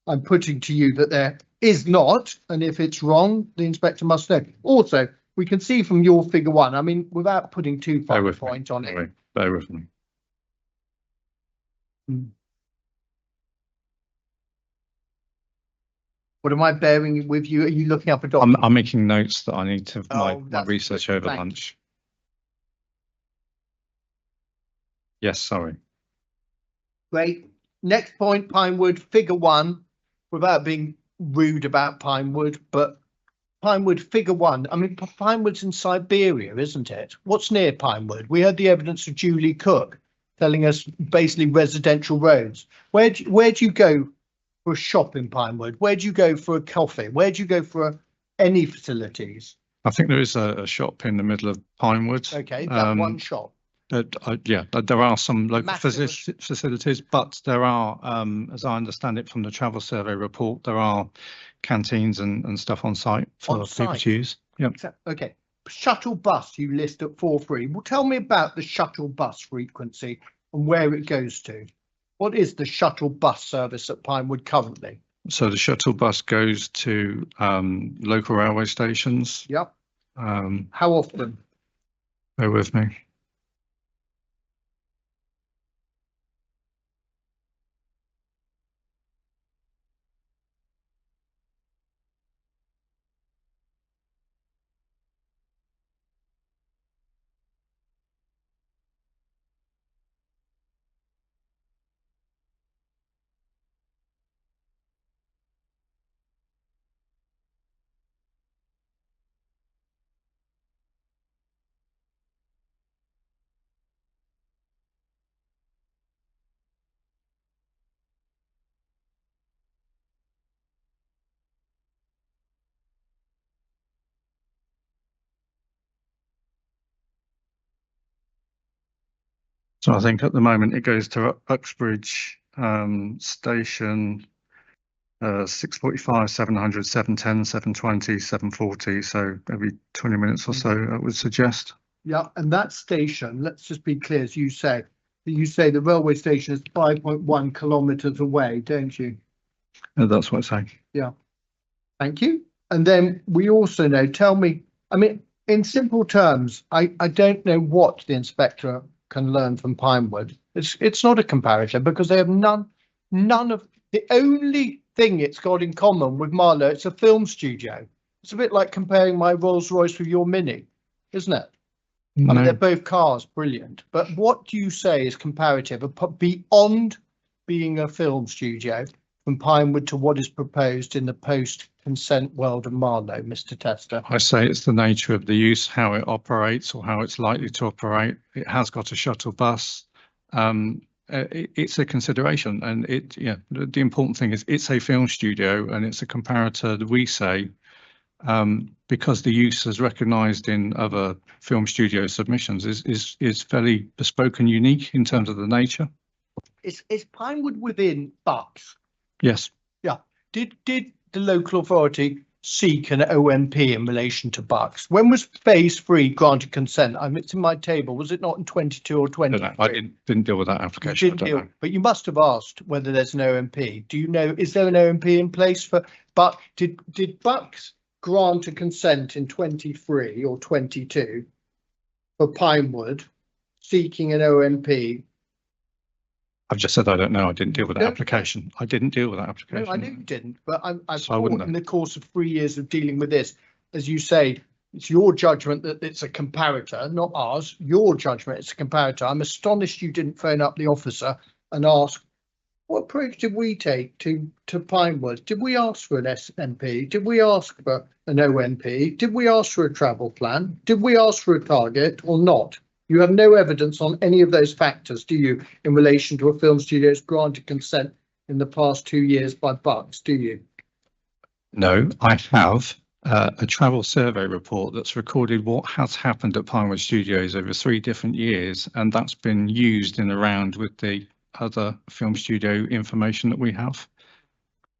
I'm putting to you that there is not, and if it's wrong, the inspector must know. Also, we can see from your figure 1, I mean, without putting too fine a point on it. Bear with me. What am I bearing with you? Are you looking up a document? I'm making notes that I need to my that's research good. over Thank lunch. Yes, sorry. Great. Next point, Pinewood, figure 1, without being rude about Pinewood, but Pinewood, figure 1. I mean, Pinewood's in Siberia, isn't it? What's near Pinewood? We had the evidence of Julie Cook telling us basically residential roads. Where do you go for a shop in Pinewood? Where do you go for a coffee? Where do you go for any facilities? I think there is a shop in the middle of Pinewood. Okay, that one shop. Yeah, there are some local Massive. facilities, but there are, as I understand it from the travel survey report, there are canteens and stuff on site for people to use. Yeah. Okay. Shuttle bus you list at 4.3. Well, tell me about the shuttle bus frequency and where it goes to. What is the shuttle bus service at Pinewood currently? So the shuttle bus goes to local railway stations. Yep. How often? Bear with me. So I think at the moment it goes to Uxbridge station 6:45, 700, 7:10, 7:20, 7:40. So every 20 minutes or so, I would suggest. Yeah, and that station, let's just be clear, as you say the railway station is 5.1 kilometres away, don't you? That's what I say. Yeah. Thank you. And then we also know, tell me, I mean, in simple terms, I don't know what the inspector can learn from Pinewood. It's not a comparator because they have none of the only thing it's got in common with Marlow. It's a film studio. It's a bit like comparing my Rolls Royce with your Mini, isn't it? No. I mean, they're both cars, brilliant. But what do you say is comparative beyond being a film studio from Pinewood to what is proposed in the post-consent world of Marlow, Mr. Tester? I say it's the nature of the use, how it operates or how it's likely to operate. It has got a shuttle bus. It's a consideration, and the important thing is it's a film studio and it's a comparator that we say because the use as recognised in other film studio submissions is fairly bespoke and unique in terms of the nature. Is Pinewood within Bucks? Yes. Yeah. Did the local authority seek an OMP in relation to Bucks? When was phase 3 granted consent? It's in my table. Was it not in 22 or 20? I didn't deal with that application. But you must have asked whether there's an OMP. Do you know, is there an OMP in place for, but did Bucks grant a consent in 23 or 22 for Pinewood seeking an OMP? I've just said I don't know. I didn't deal with that application. I didn't deal with that application. No, I know you didn't, but I've So I wouldn't thought in the course of 3 years of dealing with this, as you say, it's your judgment that it's a comparator, not ours. Your judgment it's a comparator. I'm astonished you didn't phone up the officer and ask, what approach did we take to Pinewood? Did we ask for an SMP? Did we ask for an OMP? Did we ask for a travel plan? Did we ask for a target or not? You have no evidence on any of those factors, do you, in relation to a film studio's granted consent in the past 2 years by Bucks, do you? No, I have a travel survey report that's recorded what has happened at Pinewood Studios over 3 different years, and that's been used in around with the other film studio information that we have.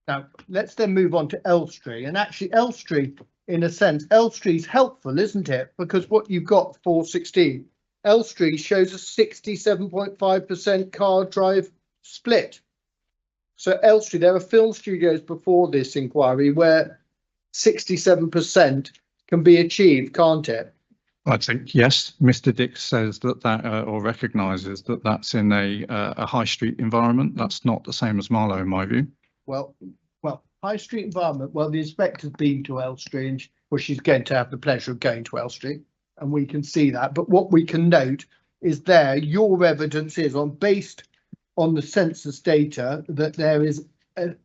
Now, let's then move on to Elstree. And actually, Elstree, in a sense, Elstree's helpful, isn't it? Because what you've got for 16, Elstree shows a 67.5% car drive split. So Elstree, there are film studios before this inquiry where 67% can be achieved, can't it? I think, yes, Mr. Dix says that or recognises that that's in a high street environment. That's not the same as Marlow, in my view. Well, high street environment. Well, the inspector's been to Elstree, and she's going to have the pleasure of going to Elstree, and we can see that. But what we can note is your evidence is based on the census data that there is a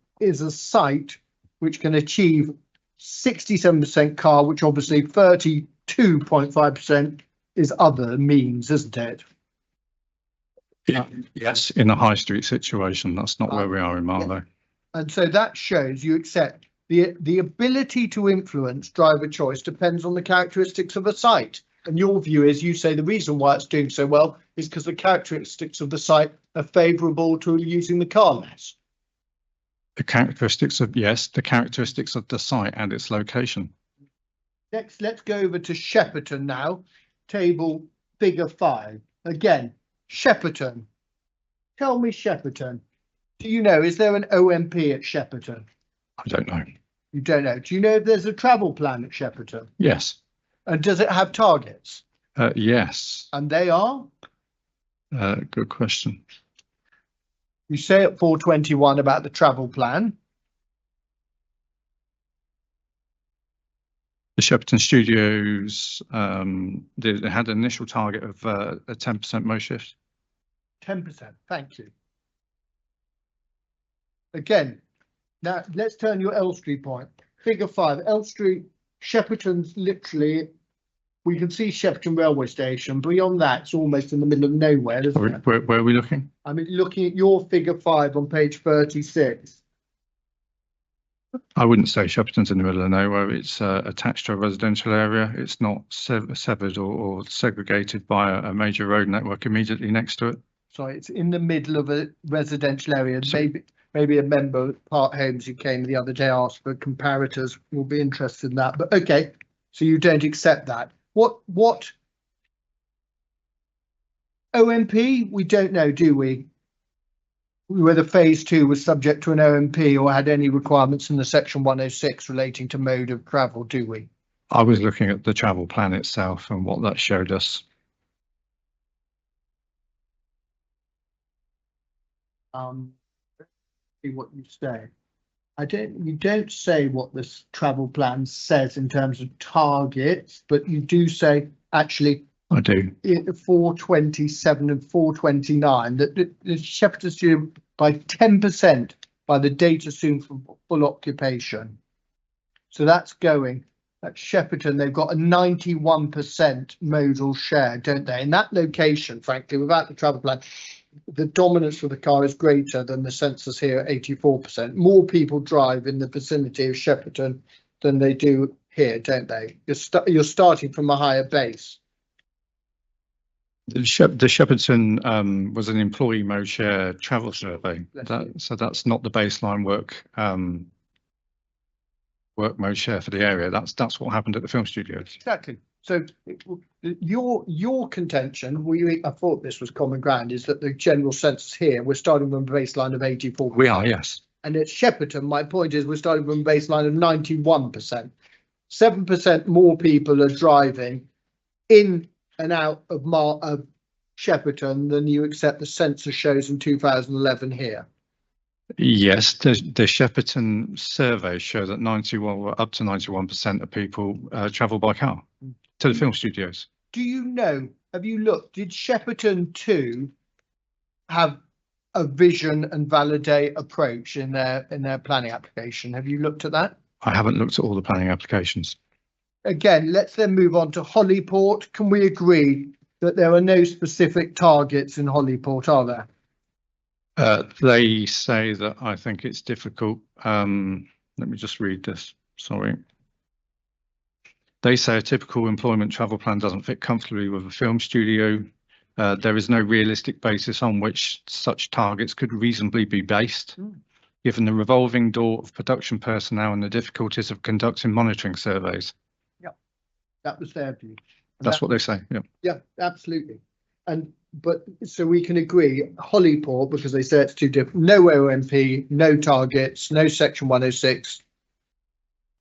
site which can achieve 67% car, which obviously 32.5% is other means, isn't it? Yeah. Yes, in a high street situation. That's not where we are in Marlow. Yeah. And so that shows you accept the ability to influence driver choice depends on the characteristics of a site. And your view is, you say the reason why it's doing so well is because the characteristics of the site are favourable to using the car less. The characteristics of the site and its location. Next, let's go over to Shepperton now. Table figure 5. Again, Shepperton. Tell me, Shepperton. Do you know, is there an OMP at Shepperton? I don't know. You don't know. Do you know if there's a travel plan at Shepperton? Yes. And does it have targets? Yes. And they are? Good question. You say at 421 about the travel plan. The Shepperton Studios they had an initial target of a 10% mo shift. 10%. Thank you. Again, now let's turn your Elstree point. Figure 5. Elstree, Shepperton's literally, we can see Shepperton railway station. Beyond that, it's almost in the middle of nowhere, isn't it? Where are we looking? I mean, looking at your figure 5 on page 36. I wouldn't say Shepperton's in the middle of nowhere. It's attached to a residential area. It's not severed or segregated by a major road network immediately next to it. So it's in the middle of a residential area. Maybe a member of Part Homes who came the other day asked for comparators will be interested in that. But okay, so you don't accept that. What OMP? We don't know, do we? Whether phase 2 was subject to an OMP or had any requirements in the section 106 relating to mode of travel, do we? I was looking at the travel plan itself and what that showed us. See what you say. You don't say what this travel plan says in terms of targets, but you do say actually. I do. 427 and 429 that the Shepperton Studio by 10% by the date assumed for full occupation. So that's going at Shepperton. They've got a 91% modal share, don't they? In that location, frankly, without the travel plan, the dominance of the car is greater than the census here at 84%. More people drive in the vicinity of Shepperton than they do here, don't they? You're starting from a higher base. The Shepperton was an employee mode share travel survey, so that's not the baseline work work mode share for the area. That's what happened at the film studios. Exactly. So your contention, I thought this was common ground, is that the general census here, we're starting from a baseline of 84%. We are, yes. And at Shepperton, my point is we're starting from a baseline of 91%. 7% more people are driving in and out of Shepperton than you accept the census shows in 2011 here. Yes, the Shepperton surveys show that up to 91% of people travel by car to the film studios. Do you know, have you looked, did Shepperton 2 have a vision and validate approach in their planning application? Have you looked at that? I haven't looked at all the planning applications. Again, let's then move on to Hollyport. Can we agree that there are no specific targets in Hollyport, are there? They say that, I think it's difficult. Let me just read this. Sorry. They say a typical employment travel plan doesn't fit comfortably with a film studio. There is no realistic basis on which such targets could reasonably be based, given the revolving door of production personnel and the difficulties of conducting monitoring surveys. Yeah, that was their view. That's what they say. Yeah. Yeah, absolutely. But so we can agree, Hollyport, because they say it's too different, no OMP, no targets, no section 106,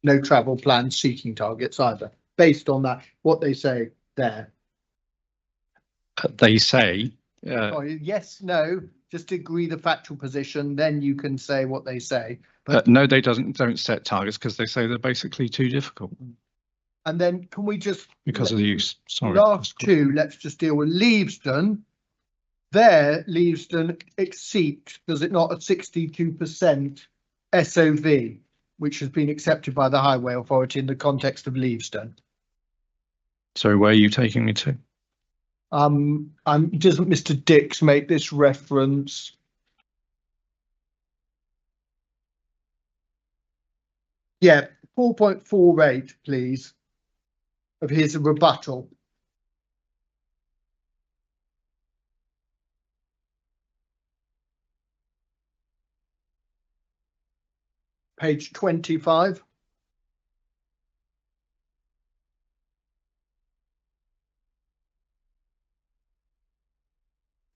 no travel plan seeking targets either, based on that, what they say there. They say yes, no, just agree the factual position, then you can say what they say. But no, they don't set targets because they say they're basically too difficult. And then can we just, because of the use, sorry. Last two, let's just deal with Leavesden. There, Leavesden exceeds, does it not, a 62% SOV, which has been accepted by the Highway Authority in the context of Leavesden. So where are you taking me to? Doesn't Mr. Dix make this reference? Yeah, 4.48, please, of his rebuttal. Page 25.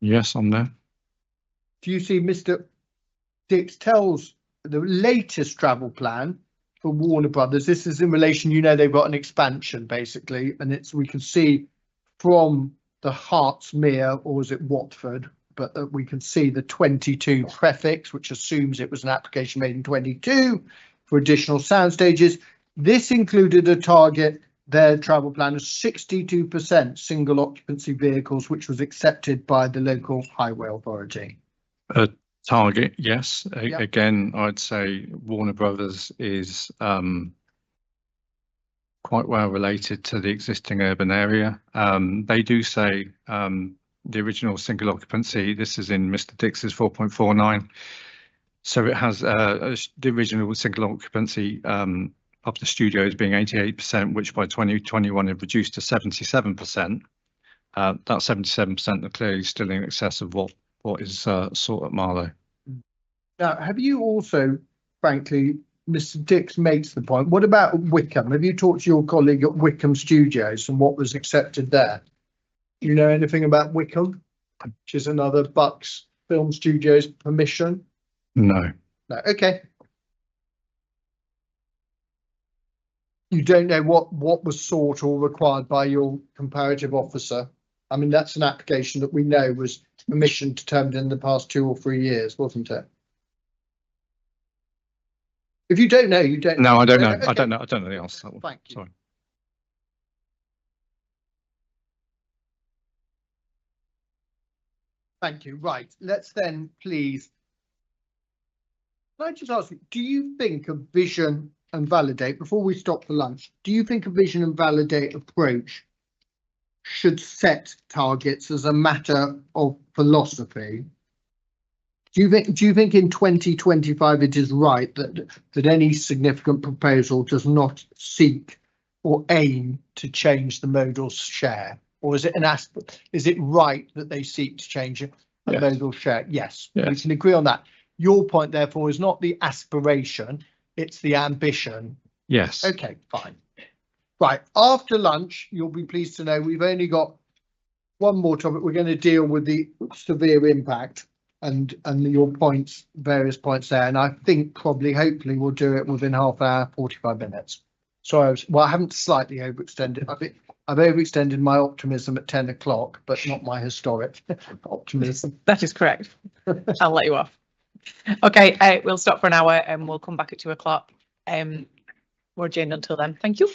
Yes, I'm there. Do you see Mr. Dix tells the latest travel plan for Warner Brothers? This is in relation, you know, they've got an expansion basically, and we can see from the Hertsmere, or is it Watford? But we can see the 22 prefix, which assumes it was an application made in 22 for additional sound stages. This included a target, their travel plan of 62% single occupancy vehicles, which was accepted by the local highway authority. Target, yes. Yeah. Again, I'd say Warner Brothers is quite well related to the existing urban area. They do say the original single occupancy, this is in Mr. Dix's 4.49. So it has the original single occupancy of the studios being 88%, which by 2021 had reduced to 77%. That 77% are clearly still in excess of what is sought at Marlow. Now, have you also, frankly, Mr. Dix makes the point, what about Wickham? Have you talked to your colleague at Wickham Studios and what was accepted there? Do you know anything about Wickham, which is another Bucks Film Studios permission? No. No, okay. You don't know what was sought or required by your comparative officer? I mean, that's an application that we know was permission determined in the past 2 or 3 years, wasn't it? If you don't know, you don't know. No, I don't know. Okay. I don't know the answer. Thank you. Sorry. Thank you. Right. Let's then please. Can I just ask you, do you think a vision and validate, before we stop for lunch, do you think a vision and validate approach should set targets as a matter of philosophy? Do you think in 2025 it is right that any significant proposal does not seek or aim to change the modal share? Or is it is it right that they seek to change a modal share? Yes, we can agree on that. Your point, therefore, is not the aspiration, it's the ambition Yes. Okay, fine. Right, after lunch, you'll be pleased to know we've only got one more topic. We're going to deal with the severe impact and your points, various points there. And I think probably, hopefully, we'll do it within half hour, 45 minutes. So I haven't slightly overextended. I've overextended my optimism at 10 o'clock, but not my historic optimism. That is correct. I'll let you off. Okay, we'll stop for an hour and we'll come back at 2 o'clock. We're adjourned until then. Thank you.